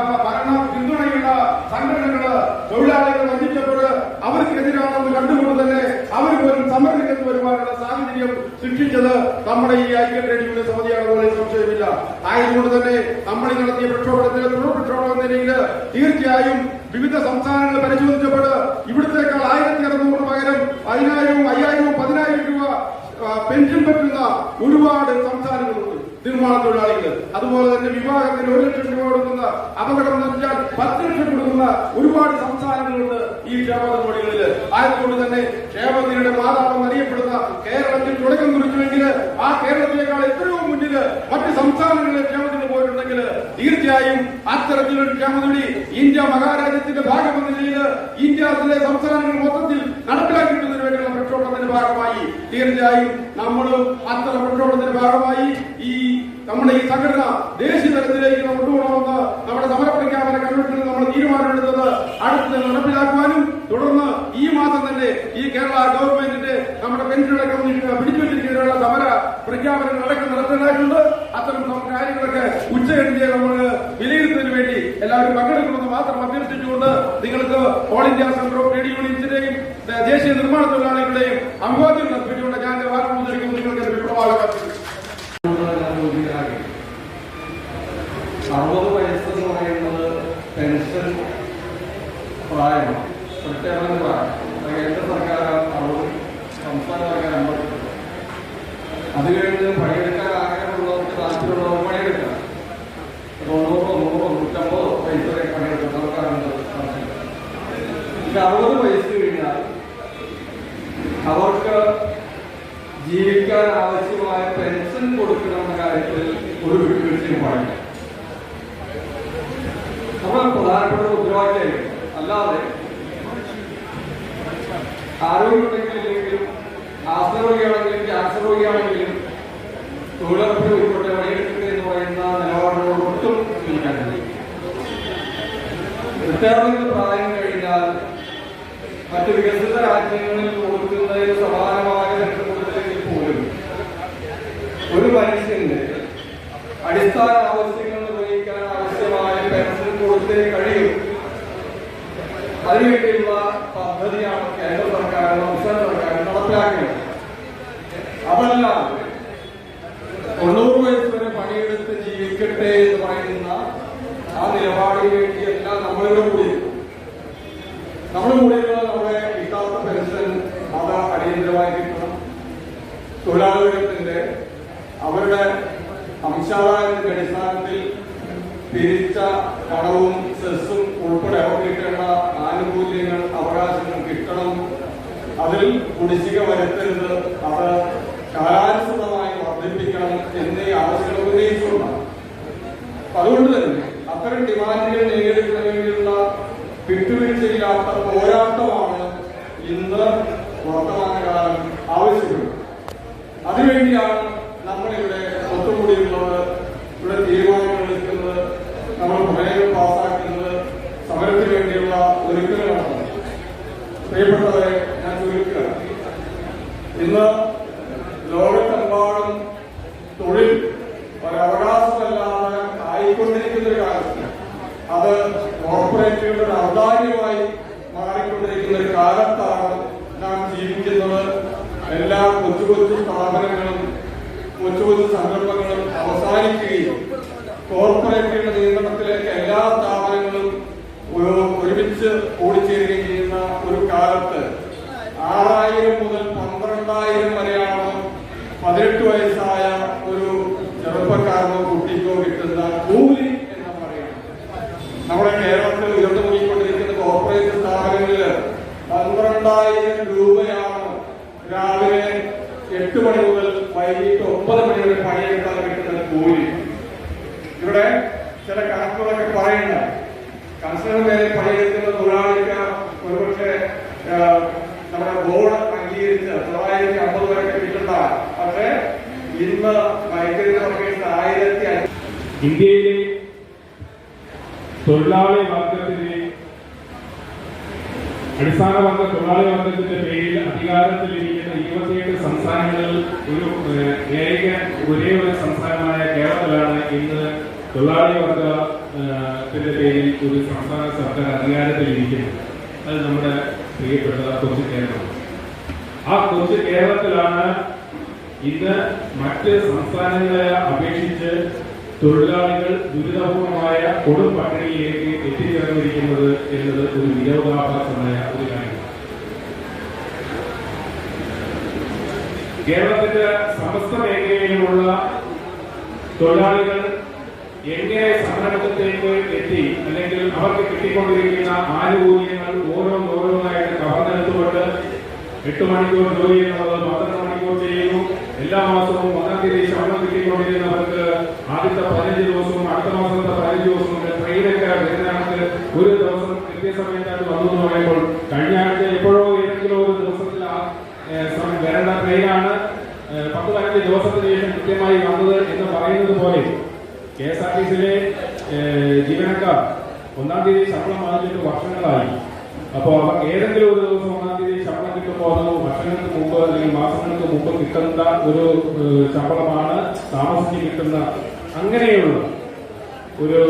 പിന്തുണയുള്ള സംഘടനകള് തൊഴിലാളികൾ വഞ്ചിച്ചപ്പോൾ അവർക്കെതിരാണെന്ന് കണ്ടുകൊണ്ട് തന്നെ അവർ പോലും സമരരംഗത്ത് വരുവാനുള്ള സാഹചര്യം സൃഷ്ടിച്ചത് നമ്മുടെ ഈ ഐക്യ ട്രേഡ് യൂണിയൻ സമിതിയാണെന്നുള്ള സംശയമില്ല. ആയതുകൊണ്ട് തന്നെ നമ്മൾ നടത്തിയ പ്രക്ഷോഭത്തിന് തുടർ പ്രക്ഷോഭം എന്ന നിലയിൽ തീർച്ചയായും വിവിധ സംസ്ഥാനങ്ങൾ പരിശോധിച്ചപ്പോൾ ഇവിടത്തേക്കാൾ 1600 പകരം 10,000, 5,000, 10,000 രൂപ പെൻഷൻ പറ്റുന്ന ഒരുപാട് സംസ്ഥാനങ്ങളുണ്ട്. നിർമ്മാണ തൊഴിലാളികൾ, അതുപോലെ തന്നെ വിവാഹത്തിന് 1 ലക്ഷം രൂപ കൊടുക്കുന്ന, അപകടം നടത്തിയാൽ 10 ലക്ഷം കൊടുക്കുന്ന ഒരുപാട് സംസ്ഥാനങ്ങളുണ്ട് ഈ ക്ഷേമനിധി ബോർഡുകളിൽ. ആയതുകൊണ്ട് തന്നെ ക്ഷേമനിധിയുടെ മാതാവ് അറിയപ്പെടുന്ന കേരളത്തിൽ തുടക്കം കുറിച്ചുവെങ്കിൽ ആ കേരളത്തിലേക്കാൾ എത്രയോ മുന്നിൽ മറ്റ് സംസ്ഥാനങ്ങളിലെ ക്ഷേമനിധി പോയിട്ടുണ്ടെങ്കിൽ തീർച്ചയായും അത്തരത്തിലൊരു ക്ഷേമനിധി ഇന്ത്യ മഹാരാജ്യത്തിന്റെ ഭാഗമെന്ന നിലയിൽ ഇന്ത്യയിലെ സംസ്ഥാനങ്ങൾ മൊത്തത്തിൽ നടപ്പിലാക്കിയിട്ടുന്നതിന് വേണ്ടിയുള്ള പ്രക്ഷോഭത്തിന്റെ ഭാഗമായി തീർച്ചയായും നമ്മളും അത്തരം പ്രക്ഷോഭത്തിന്റെ ഭാഗമായി നമ്മുടെ ഈ സംഘടന ദേശീയ തലത്തിലേക്ക് കൊണ്ടുപോകണമെന്ന് നമ്മുടെ സമരപ്രഖ്യാപന കൺവെൻഷനിൽ നമ്മൾ തീരുമാനമെടുത്തത് അടുത്ത് നടപ്പിലാക്കുവാനും തുടർന്ന് ഈ മാസം തന്നെ ഈ കേരള ഗവൺമെന്റിന്റെ നമ്മുടെ പെൻഷനടക്കം പിടിച്ചു വെച്ചിരിക്കുന്നതിനുള്ള സമര പ്രഖ്യാപനങ്ങൾ അടക്കം നടത്തേണ്ടതായിട്ടുണ്ട്. അത്തരം കാര്യങ്ങളൊക്കെ ഉച്ചകഴിഞ്ഞ് നമ്മൾ വിലയിരുത്തുന്നതിന് വേണ്ടി എല്ലാവരും പങ്കെടുക്കണമെന്ന് മാത്രം അഭ്യർത്ഥിച്ചുകൊണ്ട് നിങ്ങൾക്ക് all India centre of trade യൂണിയൻസിന്റെയും ദേശീയ നിർമ്മാണ തൊഴിലാളികളുടെയും അഭിവാദ്യം അർപ്പിച്ചുകൊണ്ട് ഞാൻ വാർത്ത മുദ്രിക്കുന്നു. നിങ്ങൾക്ക് എന്റെ വിപ്ലവാകാം. 60 വയസ്സെന്ന് പറയുന്നത് പെൻഷൻ പ്രായമാണ്, റിട്ടയർമെന്റ് പ്രായം. കേന്ദ്ര സർക്കാർ 60, സംസ്ഥാന സർക്കാർ 50. അത് കഴിഞ്ഞ് പണിയെടുക്കാൻ ആഗ്രഹമുള്ളവർക്ക് താല്പര്യമുള്ളവർ പണിയെടുക്കാം. 90, 100, 150 വയസ്സ് വരെ പണിയെടുക്കാം. സർക്കാരുണ്ട്. ഇത് 60 വയസ്സ് കഴിഞ്ഞാൽ അവർക്ക് ജീവിക്കാൻ ആവശ്യമായ പെൻഷൻ കൊടുക്കണമെന്ന കാര്യത്തിൽ ഒരു വിട്ടുവീഴ്ചയും പാടില്ല. നമ്മൾ പ്രധാനപ്പെട്ട ഉത്തരവാദിത്തമായിരിക്കും. അല്ലാതെ ആരോഗ്യമുണ്ടെങ്കിലും ആസ്മ രോഗിയാണെങ്കിലും ക്യാൻസർ രോഗിയാണെങ്കിലും തൊഴിലുറപ്പ് ഉൾപ്പെടെ പണിയെടുക്കുക എന്ന് പറയുന്ന നിലപാടുകളോട് ഒട്ടും യോജിക്കാൻ കഴിയും. റിട്ടയർമെന്റ് പ്രായം കഴിഞ്ഞാൽ മറ്റ് വികസിത രാജ്യങ്ങളിൽ കൊടുക്കുന്നതിന് സമാനമായ രംഗം കൊടുത്തില്ലെങ്കിൽ പോലും ഒരു മനുഷ്യന്റെ അടിസ്ഥാന ആവശ്യങ്ങൾ നിർവഹിക്കാൻ ആവശ്യമായ പെൻഷൻ കൊടുത്തേ കഴിയും. അതിനുവേണ്ടിയുള്ള പദ്ധതിയാണ് കേന്ദ്ര സർക്കാരും സംസ്ഥാന സർക്കാരും നടപ്പിലാക്കുന്നത്. അതല്ലാതെ 90 വയസ്സ് വരെ പണിയെടുത്ത് ജീവിക്കട്ടെ എന്ന് പറയുന്ന ആ നിലപാടിന് വേണ്ടിയെല്ലാം നമ്മളിവിടെ കൂടി നമ്മുടെ കിട്ടാത്ത പെൻഷൻ അത് അടിയന്തരമായി കിട്ടണം. തൊഴിലാളികളുടെ അവരുടെ അംശാദായത്തിന്റെ അടിസ്ഥാനത്തിൽ പിരിച്ച പണവും സെസ്സും ഉൾപ്പെടെ അവർ കിട്ടേണ്ട ആനുകൂല്യങ്ങൾ അവകാശങ്ങൾ കിട്ടണം. അതിൽ കുടിശ്ശിക വരുത്തരുത്, അത് കാലാനുസൃതമായി വർദ്ധിപ്പിക്കണം എന്നീ ആവശ്യങ്ങൾ ഉന്നയിച്ചുകൊണ്ടാണ്. അതുകൊണ്ട് തന്നെ അത്തരം ഡിമാൻഡുകൾ നേരിടുന്നതിനുള്ള വിട്ടുവീഴ്ചയില്ലാത്ത പോരാട്ടമാണ് ഇന്ന് വർത്തമാനകാലം ആവശ്യപ്പെടുന്നത്. അതിനുവേണ്ടിയാണ് നമ്മളിവിടെ ഒത്തുകൂടിയുള്ളത്, ഇവിടെ തീരുമാനങ്ങൾ എടുക്കുന്നത്, നമ്മൾ പ്രമേയങ്ങൾ പാസ്സാക്കുന്നത്, സമരത്തിന് വേണ്ടിയുള്ള ഒരുക്കങ്ങൾ നടത്തുന്നത്. പ്രിയപ്പെട്ടവരെ, ഞാൻ ചുരുക്കുക, ഇന്ന് ലോകത്തെമ്പാടും തൊഴിൽ ഒരവകാശമല്ലാതെ ആയിക്കൊണ്ടിരിക്കുന്ന ഒരു കാലത്ത് അത് കോർപ്പറേറ്റുകളുടെ ഔദാര്യമായി മാറിക്കൊണ്ടിരിക്കുന്ന ഒരു കാലത്താണ് നാം ജീവിക്കുന്നത്. എല്ലാ കൊച്ചു കൊച്ചു സ്ഥാപനങ്ങളും കൊച്ചു കൊച്ചു സംരംഭങ്ങളും അവസാനിക്കുകയും കോർപ്പറേറ്റുകളുടെ നിയന്ത്രണത്തിലേക്ക് എല്ലാ സ്ഥാപനങ്ങളും ഒരുമിച്ച് കൂടിച്ചേരുകയും ചെയ്യുന്ന ഒരു കാലത്ത് 6000 മുതൽ 12,000 വരെയാണ് 18 വയസ്സായ ഒരു ചെറുപ്പക്കാരനോ കുട്ടിക്കോ കിട്ടുന്ന കൂലി എന്ന് പറയുന്നത്. നമ്മുടെ കേരളത്തിൽ ഉയർന്നുപോയിക്കൊണ്ടിരിക്കുന്ന കോർപ്പറേറ്റ് സ്ഥാപനങ്ങളിൽ 12,000 രൂപയാണ് രാവിലെ 8 മണി മുതൽ വൈകിട്ട് 9 മണി വരെ പണിയെടുത്താൽ കിട്ടുന്ന കൂലി. ഇവിടെ ചില കണക്കുകളൊക്കെ പറയുന്നത് കർഷകർ പേരെ പണിയെടുക്കുന്ന തൊഴിലാളിക്ക് ഒരുപക്ഷെ നമ്മുടെ ബോർഡ് അംഗീകരിച്ച് 950 വരെയൊക്കെ കിട്ടുന്നതാണ്. പക്ഷേ ഇന്ന് വൈദ്യുതി വർക്കേഴ്സ് 1500. ഇന്ത്യയിലെ തൊഴിലാളി വർഗത്തിന്റെ അടിസ്ഥാന വർഗ തൊഴിലാളി വർഗത്തിന്റെ പേരിൽ അധികാരത്തിലിരിക്കുന്ന 27 സംസ്ഥാനങ്ങളിൽ ഒരേ ഒരു സംസ്ഥാനമായ കേരളത്തിലാണ് ഇന്ന് തൊഴിലാളി വർഗത്തിന്റെ പേരിൽ ഒരു സംസ്ഥാന സർക്കാർ അധികാരത്തിലിരിക്കുന്നത്. അത് നമ്മുടെ പ്രിയപ്പെട്ട കൊച്ചു കേരളമാണ്. ആ കൊച്ചു കേരളത്തിലാണ് ഇന്ന് മറ്റ് സംസ്ഥാനങ്ങളെ അപേക്ഷിച്ച് തൊഴിലാളികൾ ദുരിതപൂർണമായ കൊടും പട്ടിണിയിലേക്ക് എത്തിച്ചേർന്നിരിക്കുന്നത് എന്നത് ഒരു വിരോധാഭാസമായ ഒരു കാര്യമാണ്. കേരളത്തിന്റെ സമസ്ത മേഖലയിലുമുള്ള തൊഴിലാളികൾ എങ്ങനെ സംരംഭത്തിലേക്ക് എത്തി, അല്ലെങ്കിൽ അവർക്ക് കിട്ടിക്കൊണ്ടിരിക്കുന്ന ആനുകൂല്യങ്ങൾ ഓരോന്നായിട്ട് കവർന്നെടുത്തുകൊണ്ട് 8 മണിക്കൂർ ജോലി എന്നുള്ളത് 12 മണിക്കൂർ ചെയ്യുന്നു. എല്ലാ മാസവും 1-ാം തീയതി ശമ്പളം കിട്ടിക്കൊണ്ടിരുന്നവർക്ക് ആദ്യത്തെ 15 ദിവസവും അടുത്ത മാസത്തെ 15 ദിവസവും ട്രെയിനൊക്കെ വരുന്നതാണെങ്കിൽ ഒരു ദിവസം കൃത്യസമയത്തായിട്ട് വന്നു എന്ന് പറയുമ്പോൾ കഴിഞ്ഞ ആഴ്ച എപ്പോഴോ ഏതെങ്കിലും ഒരു ദിവസത്തിൽ വരേണ്ട ട്രെയിനാണ് 10-15 ദിവസത്തിന് ശേഷം കൃത്യമായി വന്നത് എന്ന് പറയുന്നത് പോലെ KSRTCയിലെ ജീവനക്കാർ 1-ാം തീയതി ശമ്പളം വാങ്ങിച്ചിട്ട് വർഷങ്ങളായി. അപ്പോൾ ഏതെങ്കിലും ഒരു ദിവസം 1-ാം തീയതി ശമ്പളം കിട്ടുമ്പോൾ അത് വർഷങ്ങൾക്ക് മുമ്പ് അല്ലെങ്കിൽ മാസങ്ങൾക്ക് മുമ്പ് കിട്ടുന്ന ഒരു ശമ്പളമാണ് താമസിച്ച് കിട്ടുന്ന അങ്ങനെയുള്ള ഒരു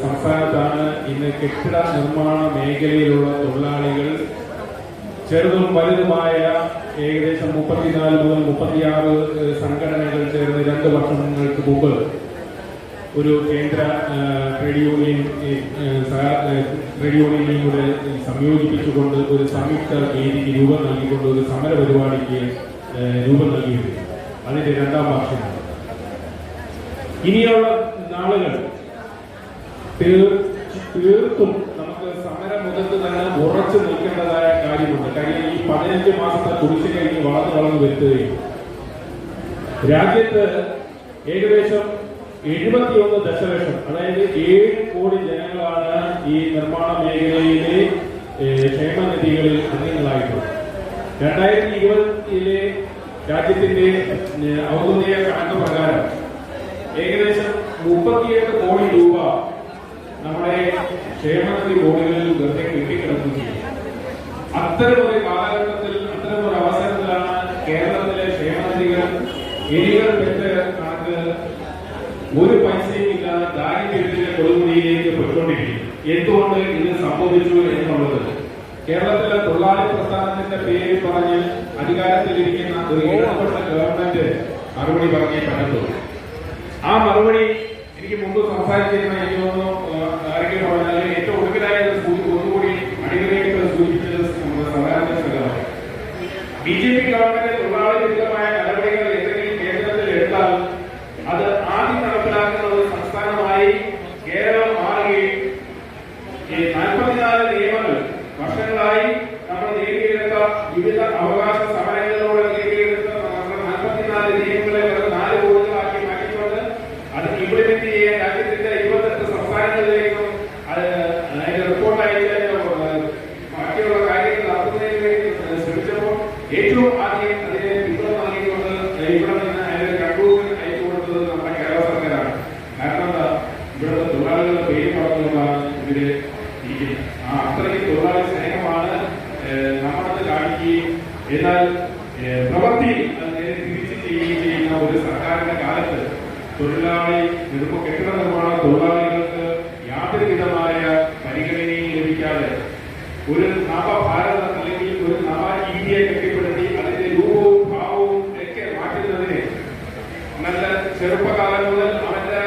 സംസ്ഥാനത്താണ് ഇന്ന് കെട്ടിട നിർമ്മാണ മേഖലയിലുള്ള തൊഴിലാളികൾ ചെറുതും വലുതുമായ ഏകദേശം 34 മുതൽ 36 സംഘടനകൾ ചേർന്ന് 2 വർഷങ്ങൾക്ക് മുമ്പ് ഒരു കേന്ദ്ര ട്രേഡ് യൂണിയനെയും കൂടെ സംയോജിപ്പിച്ചുകൊണ്ട് ഒരു സംയുക്ത വേദിക്ക് രൂപം നൽകിക്കൊണ്ട് ഒരു സമര പരിപാടിക്ക് രൂപം നൽകിയിട്ടുണ്ട്. അതിന്റെ 2ാം വർഷമാണ്. ഇനിയുള്ള നാളുകൾ തീർത്തും നമുക്ക് സമരമുഖത്ത് തന്നെ ഉറച്ചു നിൽക്കേണ്ടതായ കാര്യമുണ്ട്. കാര്യം ഈ 15 മാസത്തെ കുടിശ്ശിക കഴിഞ്ഞ് വളർന്നു വരുത്തുകയും രാജ്യത്ത് ഏകദേശം 71 ദശലക്ഷം അതായത് 7 കോടി ജനങ്ങളാണ് ഈ നിർമ്മാണ മേഖലയിലെ ക്ഷേമനിധികളിൽ അംഗങ്ങളായിട്ടുള്ളത്. 2020 രാജ്യത്തിന്റെ ഔദ്യോഗിക കണക്ക് പ്രകാരം ഏകദേശം 38 കോടി രൂപ നമ്മുടെ ക്ഷേമനിധി ബോർഡുകളിൽ വെറുതെ കെട്ടിക്കിടക്കുകയും അത്തരമൊരു കാലഘട്ടത്തിൽ അത്തരമൊരു അവസരത്തിലാണ് കേരളത്തിലെ ക്ഷേമനിധികൾ എലികൾ പെറ്റ് കണക്ക് ഒരു പൈസയും ഇല്ലാതെ ദാരിദ്ര്യത്തിന്റെ കൊടുമുടിയിലേക്ക് പോയിക്കൊണ്ടിരിക്കും. എന്തുകൊണ്ട് ഇത് സംഭവിച്ചു എന്നുള്ളത് കേരളത്തിലെ തൊഴിലാളി പ്രസ്ഥാനത്തിന്റെ പേര് പറഞ്ഞ് അധികാരത്തിലിരിക്കുന്ന ഒരു ഇടപെട്ട ഗവൺമെന്റ് മറുപടി പറഞ്ഞേ പറ്റത്തുള്ളൂ. ആ മറുപടി എനിക്ക് മുമ്പ് സംസാരിച്ചിരുന്ന എനിക്ക് തോന്നുന്നു ആരെങ്കിലും പറഞ്ഞാൽ ഏറ്റവും ഒടുവിലായ ഒന്നുകൂടി അടിവരയിട്ട് സൂചിപ്പിച്ചത് സദാനന്ദ BJP ഗവൺമെന്റ് തൊഴിലാളി വിരുദ്ധമായ നടപടികൾ എന്തെങ്കിലും കേന്ദ്രത്തിൽ എടുത്താൽ അത് ആദ്യം നടപ്പിലാക്കുന്ന ഒരു സംസ്ഥാനമായി കേരളം മാറുകയും ഈ 44 നിയമങ്ങൾ വർഷങ്ങളായി നമ്മൾ നേടിയെടുത്ത വിവിധ അവകാശ സമരങ്ങളിലൂടെ നേടിയെടുത്ത 44 നിയമങ്ങളെ 4 കോടികളാക്കി മാറ്റിക്കൊണ്ട് അത് ഇംപ്ലിമെന്റ് ചെയ്യാൻ രാജ്യത്തിന്റെ 28 സംസ്ഥാനങ്ങളിലേക്കും അതിന്റെ റിപ്പോർട്ട് അയച്ചതിന് ബാക്കിയുള്ള കാര്യങ്ങൾ നടത്തുന്നതിന് വേണ്ടി ശ്രമിച്ചപ്പോൾ ഏറ്റവും ആദ്യം അതിനെ പിന്തുണ നൽകിക്കൊണ്ട് ഇവിടെ നിന്ന് അതിന്റെ കൺക്ലൂഷൻ അയച്ചു കൊടുത്തത് നമ്മുടെ കേരള സർക്കാരാണ്. കാരണം ഇവിടുത്തെ തൊഴിലാളികളുടെ പേര് പറഞ്ഞുകൊണ്ടാണ് ഇവര് ഇരിക്കുന്നത്. അത്രയ്ക്ക് തൊഴിലാളി സ്നേഹമാണ് നമ്മളത് കാണിക്കുകയും എന്നാൽ പ്രവൃത്തിയിൽ അത് നേരെ തിരിച്ച് ചെയ്യുകയും ചെയ്യുന്ന ഒരു സർക്കാരിന്റെ കാലത്ത് തൊഴിലാളി കെട്ടിട നിർമ്മാണ തൊഴിലാളികൾക്ക് യാതൊരു വിധമായ പരിഗണനയും ലഭിക്കാതെ ഒരു നവഭാരതം അല്ലെങ്കിൽ ഒരു നവ ഇന്ത്യയെ കെട്ടിപ്പടുത്തി അതിന്റെ രൂപവും ഭാവവും ഒക്കെ മാറ്റുന്നതിന് നല്ല ചെറുപ്പകാലം മുതൽ അവന്റെ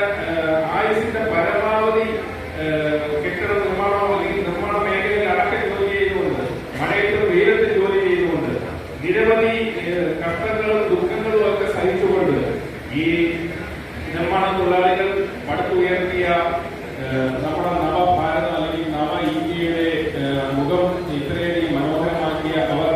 ആയുസിന്റെ പരമാവധി കെട്ടിട നിർമ്മാണം അല്ലെങ്കിൽ നിർമ്മാണ മേഖലയിൽ അടക്കം ജോലി ചെയ്തുകൊണ്ട് മഴയത്ത് വെയിലത്ത് ജോലി ചെയ്തുകൊണ്ട് നിരവധി കഷ്ടങ്ങളും ദുഃഖങ്ങളും ഒക്കെ സഹിച്ചുകൊണ്ട് ഈ നിർമ്മാണ തൊഴിലാളികൾ പടുത്തുയർത്തിയ നമ്മുടെ നവഭാരതം അല്ലെങ്കിൽ നവ ഇന്ത്യയുടെ മുഖം ഇത്രയധികം മനോഹരമാക്കിയ അവർ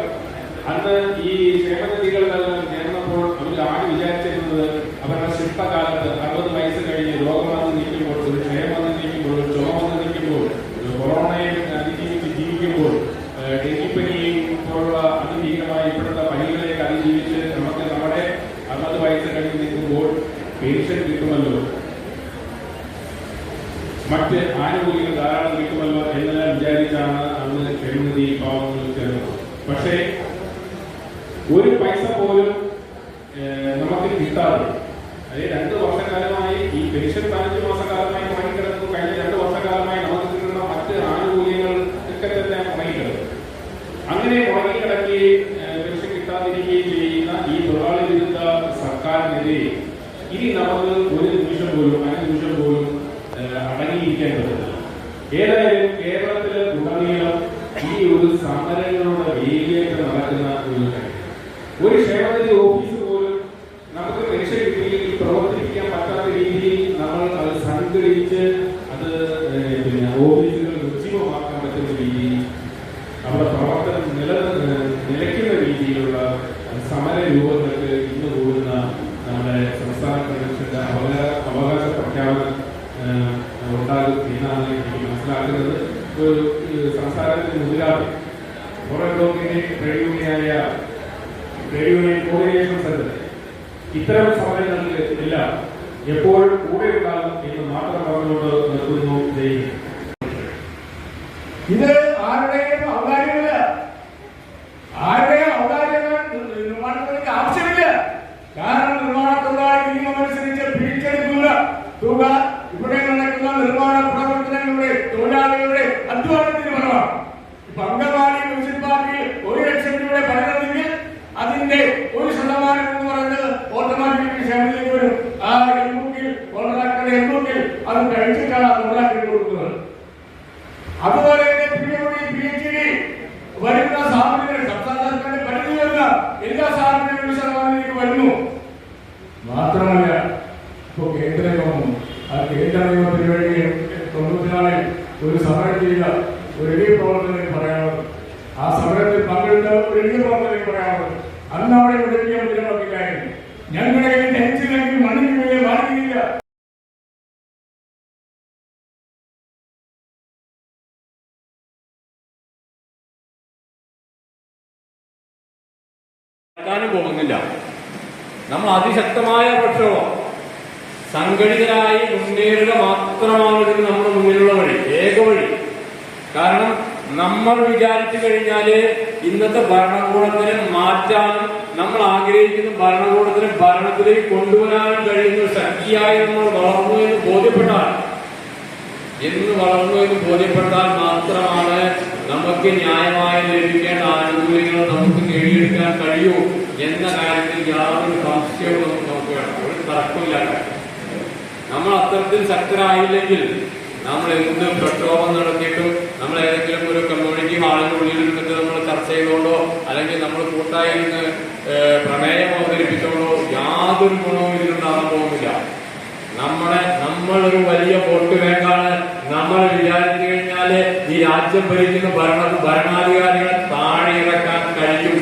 അന്ന് ഈ ക്ഷേമനിധികളെല്ലാം ചേർന്നപ്പോൾ അവർ ആദ്യം വിചാരിച്ചിരുന്നത് അവരുടെ ശില്പകാലത്ത് 60 വയസ്സ് കഴിഞ്ഞ് രോഗം വന്ന് നിൽക്കുമ്പോൾ ഒരു ക്ഷയം വന്ന് നിൽക്കുമ്പോൾ ഒരു ചുമ വന്ന് നിൽക്കുമ്പോൾ കൊറോണയെ അതിജീവിച്ച് ജീവിക്കുമ്പോൾ ഡെങ്കിപ്പനിയും പോലുള്ള അതിഭീകരമായ ഇപ്പോഴത്തെ പനികളെയൊക്കെ അതിജീവിച്ച് നമുക്ക് നമ്മുടെ 60 വയസ്സ് കഴിഞ്ഞ് നിൽക്കുമ്പോൾ പെൻഷൻ കിട്ടുമല്ലോ, മറ്റ് ആനുകൂല്യങ്ങൾ ധാരാളം കിട്ടുമല്ലോ എന്നെല്ലാം വിചാരിച്ചാണ് അന്ന് ക്ഷേമനിധി പാവങ്ങൾ ചേർന്നത്. പക്ഷേ ഒരു പൈസ പോലും നമുക്ക് കിട്ടാതെ അതായത് 2 വർഷക്കാലമായി ഈ പെൻഷൻ 15 മാസക്കാലമായി മുടങ്ങിക്കിടന്നു. കഴിഞ്ഞ 2 വർഷക്കാലമായി നമുക്ക് കിട്ടുന്ന മറ്റ് ആനുകൂല്യങ്ങൾ ഒക്കെ തന്നെ മുടങ്ങിക്കിടന്നു. അങ്ങനെ മുടങ്ങിക്കിടക്കുകയും പെൻഷൻ കിട്ടാതിരിക്കുകയും ചെയ്യുന്ന ഈ തൊഴിലാളി വിരുദ്ധ സർക്കാരിനെതിരെ ഇനി നമുക്ക് ഒരു നിമിഷം പോലും 5 നിമിഷം പോലും അടങ്ങിയിരിക്കാൻ പറ്റുന്നില്ല. ഏതായാലും കേരളത്തിലെ ഉടനീളം ഈ ഒരു സമരങ്ങളുടെ വേദിയായിട്ട് നടക്കുന്ന ഒരു ക്ഷേമനിധി ഓഫീസ് പോലും നമുക്ക് പെൻഷൻ കിട്ടിയില്ലെങ്കിൽ പ്രവർത്തിപ്പിക്കാൻ പറ്റാത്ത രീതിയിൽ നമ്മൾ അത് സംഘടിപ്പിച്ച് അത് ഓഫീസുകൾ നിർജ്ജീവമാക്കാൻ പറ്റുന്ന രീതിയിൽ അവിടെ പ്രവർത്തനം നിലയ്ക്കുന്ന രീതിയിലുള്ള സമര രൂപങ്ങൾക്ക് ഇന്ന് കൂടുന്ന നമ്മുടെ സംസ്ഥാന കൺവെൻഷന്റെ അവകാശ പ്രഖ്യാപനം ഉണ്ടാകും എന്നാണ് എനിക്ക് മനസ്സിലാക്കുന്നത്. ഒരു സംസ്ഥാനത്തിന് മുതലാളി ഫോറൻ ബ്ലോക്കിന്റെ ട്രേഡ് യൂണിയൻ കോർഡിനേഷൻ സെന്റർ ഇത്തരം സമരങ്ങൾക്ക് എല്ലാം എപ്പോഴും കൂടെ ഉണ്ടാകും എന്ന് മാത്രം പറഞ്ഞുകൊണ്ട് നിർത്തുന്നു. ഇത് ആർ ഇവിടെ നടക്കുന്ന നിർമ്മാണ പ്രവർത്തനങ്ങളുടെ തൊഴിലാളികളുടെ അധ്വാനത്തിന് ഫലമാണ്. ഇപ്പൊ അംഗൻവാടി മുനിസിപ്പാലിറ്റിയിൽ 1 ലക്ഷം രൂപയുടെ പറയുന്നതെങ്കിൽ അതിന്റെ 1% എന്ന് പറയുന്നത് ഓട്ടോമാറ്റിക്കലി ക്ഷേമത്തിലേക്ക് വരും. ആ എൺമുക്കിൽ കോൺട്രാക്ടറുടെ എൺമുക്കിൽ അത് കഴിച്ചിട്ടാണ് കോൺട്രാക്ടറിന് കൊടുക്കുന്നത്. അതുപോലെ തന്നെ PhD വരുന്ന സ്ഥാപനങ്ങൾ സംസ്ഥാന സർക്കാരിന്റെ പരിധി വരുന്ന എല്ലാ സ്ഥാപനങ്ങളും 1% വരുന്നു. മാത്രമല്ല ഇപ്പൊ കേന്ദ്ര ഗവൺമെന്റ് ആ കേന്ദ്ര നിയമത്തിന് വേണ്ടി 94 ഒരു സമരം ചെയ്ത ഒരു എളിയ പ്രവർത്തനം പറയാനുള്ളത്. ആ സമരത്തിൽ പങ്കെടുത്ത ഒരു എളിയ പ്രവർത്തനം പറയാനുള്ളത്. അന്ന് അവിടെ വിളിക്കുക മുദ്രമൊക്കെയായിരുന്നു. ഞങ്ങളുടെ ടെൻഷനെങ്കിൽ മണ്ണിന് മാറിയില്ല. പോകുന്നില്ല. നമ്മൾ അതിശക്തമായ പ്രക്ഷോഭം സംഘടിതരായി മുന്നേറുക മാത്രമാണ് ഇതിന് നമ്മുടെ മുന്നിലുള്ള വഴി, ഏക വഴി. കാരണം നമ്മൾ വിചാരിച്ചു കഴിഞ്ഞാല് ഇന്നത്തെ ഭരണകൂടത്തിന് മാറ്റാനും നമ്മൾ ആഗ്രഹിക്കുന്ന ഭരണകൂടത്തിന് ഭരണത്തിലേക്ക് കൊണ്ടുവരാനും കഴിയുന്ന ശക്തിയായി നമ്മൾ വളർന്നു എന്ന് ബോധ്യപ്പെട്ടാൽ മാത്രമാണ് നമുക്ക് ന്യായമായി ലഭിക്കേണ്ട ആനുകൂല്യങ്ങൾ നമുക്ക് നേടിയെടുക്കാൻ കഴിയൂ എന്ന കാര്യത്തിൽ യാതൊരു സംശയവും നമുക്ക് വേണം, ഒരു തർക്കമില്ല. നമ്മൾ അത്തരത്തിൽ ശക്തരായില്ലെങ്കിൽ നമ്മൾ എന്ത് പ്രക്ഷോഭം നടത്തിയിട്ടും നമ്മൾ ഏതെങ്കിലും ഒരു കമ്മ്യൂണിറ്റി ഹാളിന്റെ ഉള്ളിൽ ഇരുന്നിട്ട് നമ്മൾ ചർച്ച ചെയ്തുകൊണ്ടോ അല്ലെങ്കിൽ നമ്മൾ കൂട്ടായി ഇരുന്ന് പ്രമേയം അവതരിപ്പിച്ചുകൊണ്ടോ യാതൊരു ഗുണവും ഇതിലുണ്ടാകാൻ പോകുന്നില്ല. നമ്മളൊരു വലിയ വോട്ട് ബാങ്കാണ്. നമ്മൾ വിചാരിച്ചു കഴിഞ്ഞാല് ഈ രാജ്യം ഭരിക്കുന്ന ഭരണാധികാരികളെ താഴെ ഇറക്കാൻ കഴിയും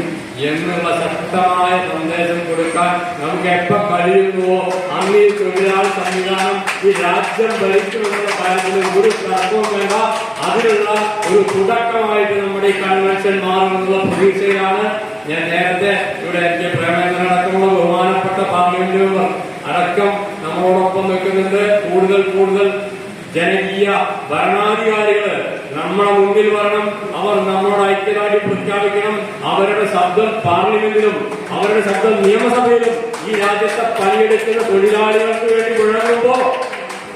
എന്നുള്ള ശക്തമായ സന്ദേശം കൊടുക്കാൻ നമുക്ക് എപ്പം കഴിയുന്നുവോ അന്ന് ഈ തൊഴിലാളി സംവിധാനം ഈ രാജ്യം ഭരിക്കുമെന്നുള്ള കാര്യത്തിൽ ഒരു തർക്കവും വേണ്ട. അതിനുള്ള ഒരു തുടക്കമായിട്ട് നമ്മുടെ ഈ കൺവെൻഷൻ മാറുമെന്നുള്ള പ്രതീക്ഷയിലാണ് ഞാൻ നേരത്തെ ഇവിടെ എനിക്ക് പ്രേമേന്ദ്രൻ അടക്കമുള്ള ബഹുമാനപ്പെട്ട പാർലമെന്റ് മെമ്പർ അടക്കം നമ്മളോടൊപ്പം നിൽക്കുന്നുണ്ട്. കൂടുതൽ ജനകീയ ഭരണാധികാരികള് നമ്മുടെ മുന്നിൽ വരണം. അവർ നമ്മളോട് ഐക്യദാർഢ്യം പ്രഖ്യാപിക്കണം. അവരുടെ ശബ്ദം പാർലമെന്റിലും അവരുടെ ശബ്ദം നിയമസഭയിലും ഈ രാജ്യത്തെ പണിയെടുക്കുന്ന തൊഴിലാളികൾക്ക് വേണ്ടി മുഴങ്ങുമ്പോ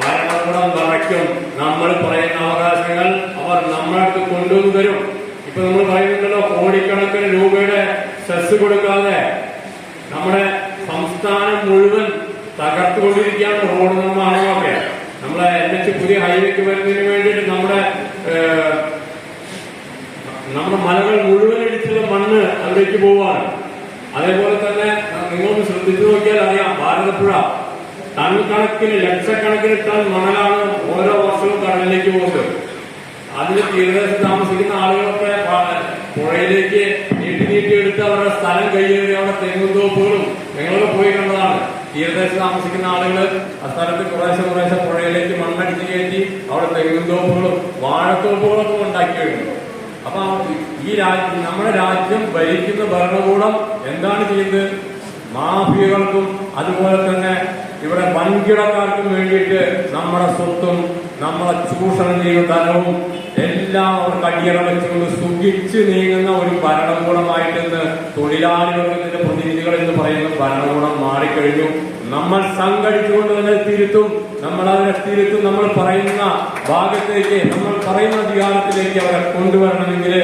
ഭരണകൂടം പറയ്ക്കും. നമ്മൾ പറയുന്ന അവകാശങ്ങൾ അവർ നമ്മളടുത്ത് കൊണ്ടുവന്നു തരും. ഇപ്പൊ നമ്മൾ പറയുന്നുണ്ടല്ലോ, കോടിക്കണക്കിന് രൂപയുടെ സെസ് കൊടുക്കാതെ നമ്മുടെ സംസ്ഥാനം മുഴുവൻ തകർത്തുകൊണ്ടിരിക്കുകയാണ്. റോഡ് നിർമ്മാണമൊക്കെ നമ്മളെ NH പുതിയ ഹൈവേക്ക് വരുന്നതിന് വേണ്ടിയിട്ട് നമ്മുടെ മലകൾ മുഴുവൻ ഇടിച്ചുള്ള മണ്ണ് അവിടേക്ക് പോവാണ്. അതേപോലെ തന്നെ നിങ്ങളൊന്ന് ശ്രദ്ധിച്ചു നോക്കിയാൽ അറിയാം, ഭാരതപ്പുഴ ടൺ കണക്കിന് ലക്ഷക്കണക്കിന് ടൺ മണലാണ് ഓരോ വർഷവും കടലിലേക്ക് പോകുന്നത്. അതിന് തീരദേശത്ത് താമസിക്കുന്ന ആളുകളൊക്കെ പുഴയിലേക്ക് നീട്ടിയെടുത്ത് അവരുടെ സ്ഥലം കയ്യേറി അവിടെ തെങ്ങുന്തോപ്പുകളും നിങ്ങളൊക്കെ പോയി കണ്ടതാണ്. തീരദേശത്ത് താമസിക്കുന്ന ആളുകൾ ആ സ്ഥലത്ത് കുറേശ്ശെ പുഴയിലേക്ക് മണ്ണടിച്ച് കയറ്റി അവിടെ തെങ്ങുന്തോപ്പുകളും വാഴത്തോപ്പുകളൊക്കെ ഉണ്ടാക്കി വരുന്നു. അപ്പൊ നമ്മുടെ രാജ്യം ഭരിക്കുന്ന ഭരണകൂടം എന്താണ് ചെയ്യുന്നത്? മാഫിയകൾക്കും അതുപോലെ തന്നെ ഇവിടെ വൻകിടക്കാർക്കും വേണ്ടിയിട്ട് നമ്മുടെ സ്വത്തും നമ്മളെ ചൂഷണം ചെയ്യുന്ന ധനവും എല്ലാം അവർക്ക് അടിയറ വെച്ചുകൊണ്ട് സുഖിച്ച് നീങ്ങുന്ന ഒരു ഭരണകൂടമായിട്ടെന്ന് തൊഴിലാളികളുടെ പ്രതിനിധികൾ എന്ന് പറയുന്ന ഭരണകൂടം മാറിക്കഴിഞ്ഞു. നമ്മൾ സംഘടിച്ചുകൊണ്ട് തന്നെ തിരുത്തും. നമ്മൾ പറയുന്ന ഭാഗത്തേക്ക്, നമ്മൾ പറയുന്ന അധികാരത്തിലേക്ക് അവരെ കൊണ്ടുവരണമെങ്കിൽ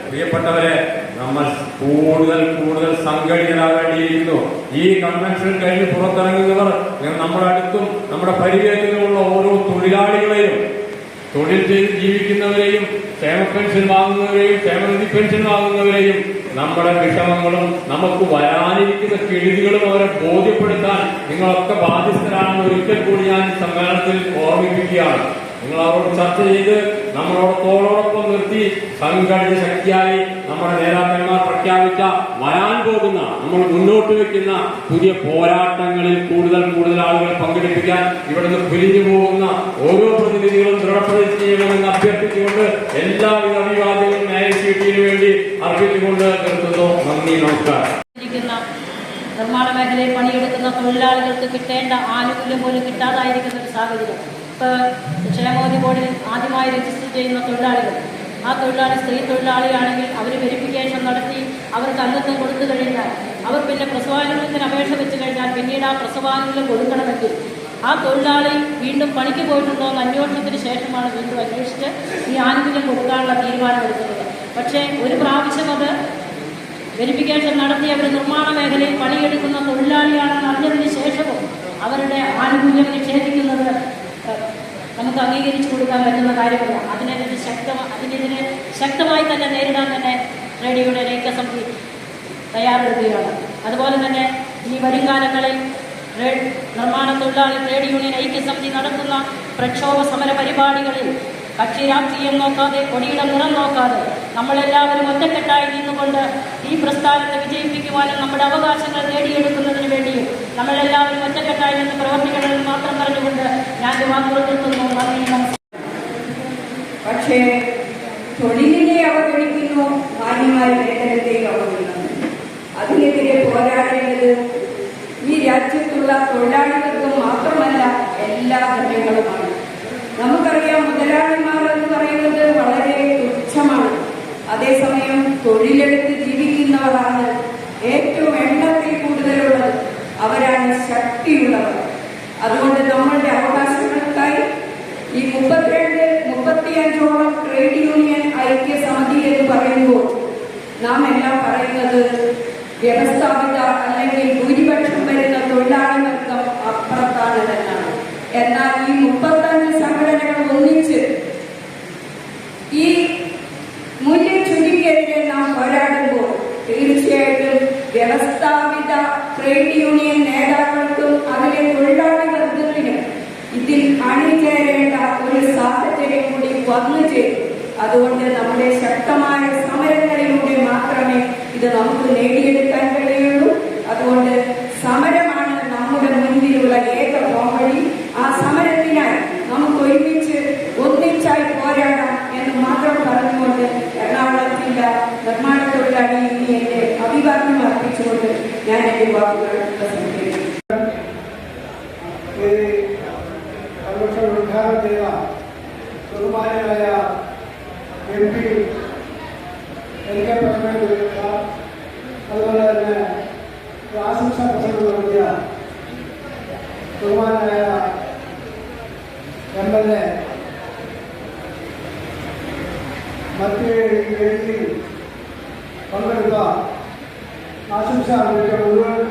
പ്രിയപ്പെട്ടവരെ നമ്മൾ കൂടുതൽ സംഘടിതരാകേണ്ടിയിരിക്കുന്നു. ഈ കൺവെൻഷൻ കഴിഞ്ഞ് പുറത്തിറങ്ങുന്നവർ നമ്മുടെ അടുത്തും നമ്മുടെ പരിചയത്തിലുമുള്ള ഓരോ തൊഴിലാളികളെയും, തൊഴിൽ ചെയ്ത് ജീവിക്കുന്നവരെയും, ക്ഷേമ പെൻഷൻ വാങ്ങുന്നവരെയും ക്ഷേമനിധി പെൻഷൻ വാങ്ങുന്നവരെയും നമ്മുടെ വിഷമങ്ങളും നമുക്ക് വരാനിരിക്കുന്ന കെടുതികളും അവരെ ബോധ്യപ്പെടുത്താൻ നിങ്ങളൊക്കെ ബാധ്യസ്ഥരാണെന്ന് ഒരിക്കൽ കൂടി ഞാൻ സമ്മേളനത്തിൽ ഓർമ്മിപ്പിക്കുകയാണ്. നിങ്ങൾ അവരോട് ചർച്ച ചെയ്ത് നമ്മളോടൊപ്പം നിർത്തി സംഘടിത ശക്തിയായി നമ്മുടെ നേതാക്കന്മാർ പ്രഖ്യാപിച്ച വരാൻ പോകുന്ന, നമ്മൾ മുന്നോട്ട് വെക്കുന്ന പുതിയ പോരാട്ടങ്ങളിൽ കൂടുതൽ ആളുകളെ പങ്കെടുപ്പിക്കാൻ ഇവിടുന്ന് പിരിഞ്ഞു പോകുന്ന ഓരോ പ്രതിനിധികളും ദൃഢപ്രതിജ്ഞ ചെയ്യണമെന്ന് അഭ്യർത്ഥിച്ചുകൊണ്ട് എല്ലാവിധ അഭിവാദ്യങ്ങളും NICTന് വേണ്ടി അർപ്പിച്ചുകൊണ്ട് നിർത്തുന്നു. നന്ദി, നമസ്കാരം. നിർമ്മാണ മേഖലയിൽ പണിയെടുക്കുന്ന തൊഴിലാളികൾക്ക് കിട്ടേണ്ട ആനുകൂല്യം പോലും കിട്ടാതായിരിക്കുന്ന ഒരു സാഹചര്യം. ഇപ്പോൾ ക്ഷേമനിധി ബോർഡിൽ ആദ്യമായി രജിസ്റ്റർ ചെയ്യുന്ന തൊഴിലാളികൾ, ആ തൊഴിലാളി സ്ത്രീ തൊഴിലാളിയാണെങ്കിൽ അവർ വെരിഫിക്കേഷൻ നടത്തി അവർക്ക് അംഗത്വം കൊടുത്തു കഴിഞ്ഞാൽ അവർ പിന്നെ പ്രസവാനുകൂല്യത്തിന് അപേക്ഷ വെച്ച് കഴിഞ്ഞാൽ പിന്നീട് ആ പ്രസവാനുകൂല്യം കൊടുക്കണമെങ്കിൽ ആ തൊഴിലാളി വീണ്ടും പണിക്ക് പോയിട്ടുണ്ടോ എന്ന് അന്വേഷണത്തിന് ശേഷമാണ് വീണ്ടും അന്വേഷിച്ച് ഈ ആനുകൂല്യം കൊടുക്കാനുള്ള തീരുമാനമെടുക്കുന്നത്. പക്ഷേ ഒരു പ്രാവശ്യം അത് വെരിഫിക്കേഷൻ നടത്തി അവർ നിർമ്മാണ മേഖലയിൽ പണിയെടുക്കുന്ന തൊഴിലാളിയാണെന്ന് അറിഞ്ഞതിന് ശേഷവും അവരുടെ ആനുകൂല്യം നിഷേധിക്കുന്നത് നമുക്ക് അംഗീകരിച്ചു കൊടുക്കാൻ പറ്റുന്ന കാര്യമല്ല. അതിനെതിരെ ശക്തമായി തന്നെ നേരിടാൻ തന്നെ ട്രേഡ് യൂണിയൻ ഐക്യസമിതി തയ്യാറെടുക്കുകയാണ്. അതുപോലെ തന്നെ ഇനി വരും കാലങ്ങളിൽ നിർമ്മാണ തൊഴിലാളി ട്രേഡ് യൂണിയൻ ഐക്യസമിതി നടത്തുന്ന പ്രക്ഷോഭ സമര പരിപാടികളിൽ കക്ഷി രാഷ്ട്രീയം നോക്കാതെ, കൊടിയുടെ നിറം നോക്കാതെ നമ്മളെല്ലാവരും ഒറ്റക്കെട്ടായി നിന്നുകൊണ്ട് ഈ പ്രസ്ഥാനത്തെ വിജയിപ്പിക്കുവാനും നമ്മുടെ അവകാശങ്ങൾ നേടിയെടുക്കുന്നതിന് വേണ്ടിയും നമ്മളെല്ലാവരും ഒറ്റക്കെട്ടായി നിന്ന് പ്രവർത്തിക്കണമെന്ന് മാത്രം പറഞ്ഞുകൊണ്ട് ഞാൻ വാക്കുകൾ നിർത്തുന്നു. നന്ദി, നമസ്കാരം. പക്ഷേ തൊഴിലിനെ അവഗണിക്കുന്നു, മാന്യമായ വേതനത്തെയും അവഗണിക്കുന്നു. അതിനെതിരെ പോരാടേണ്ടത് ഈ രാജ്യത്തുള്ള തൊഴിലാളികൾക്കും മാത്രമല്ല എല്ലാ ജനങ്ങളുമാണ്. നമുക്കറിയാം, മുതലാളിമാർ എന്ന് പറയുന്നത് വളരെ തുച്ഛമാണ്. അതേസമയം തൊഴിലെടുത്ത് ജീവിക്കുന്നവരാണ് ഏറ്റവും എണ്ണത്തിൽ കൂടുതലുള്ളത്. അവരാണ് ശക്തിയുള്ളവർ. അതുകൊണ്ട് നമ്മളുടെ അവകാശങ്ങൾക്കായി ഈ 35ഓളം ട്രേഡ് യൂണിയൻ ഐക്യസമിതി എന്ന് പറയുമ്പോൾ നാം എല്ലാം പറയുന്നത് വ്യവസ്ഥാപിത അല്ലെങ്കിൽ ഭൂരിപക്ഷം വരുന്ന തൊഴിലാളി വർഗം അപ്പുറത്താണ് എന്നാണ്. എന്നാൽ ഈ 35 സംഘടനകൾ ഒന്നിച്ച് ഈ മൂല്യച്യുതിക്കെതിരെ നാം പോരാടുമ്പോൾ തീർച്ചയായിട്ടും വ്യവസ്ഥാപിത ട്രേഡ് യൂണിയൻ നേതാക്കൾക്കും അതിലെ തൊഴിലാളി വർഗത്തിനും ഇതിൽ അണിചേരേണ്ട ഒരു സാഹചര്യം കൂടി വന്നു ചേരും. അതുകൊണ്ട് നമ്മുടെ ശക്തമായ സമരങ്ങളിലൂടെ മാത്രമേ ഇത് നമുക്ക് നേടിയെടുക്കാൻ കഴിയുള്ളൂ. അതുകൊണ്ട് സമരമാണ് നമ്മുടെ മുൻപിലുള്ള ഏക പോംവഴി. ആ സമരത്തിനായി നമുക്ക് ഒരുമിച്ച് ഒന്നിച്ചായി പോരാടാം എന്ന് മാത്രം പറഞ്ഞുകൊണ്ട് എറണാകുളം ജില്ലാ നിർമ്മാണ തൊഴിലാളി യൂണിയന്റെ അഭിവാദ്യം അർപ്പിച്ചുകൊണ്ട് ഞാൻ എന്റെ വാക്കുകൾ പ്രസംഗിക്കുന്നു. ഉദ്ഘാടനം ചെയ്ത ബഹുമാനായ MP LK പ്രസിഡന്റ്, അതുപോലെ തന്നെ ആശംസാ പ്രസംഗം നടത്തിയ ബഹുമാനായ MLA, മറ്റ് വേദിയിൽ പങ്കെടുത്ത ആശംസ അറിയിച്ച മുഴുവൻ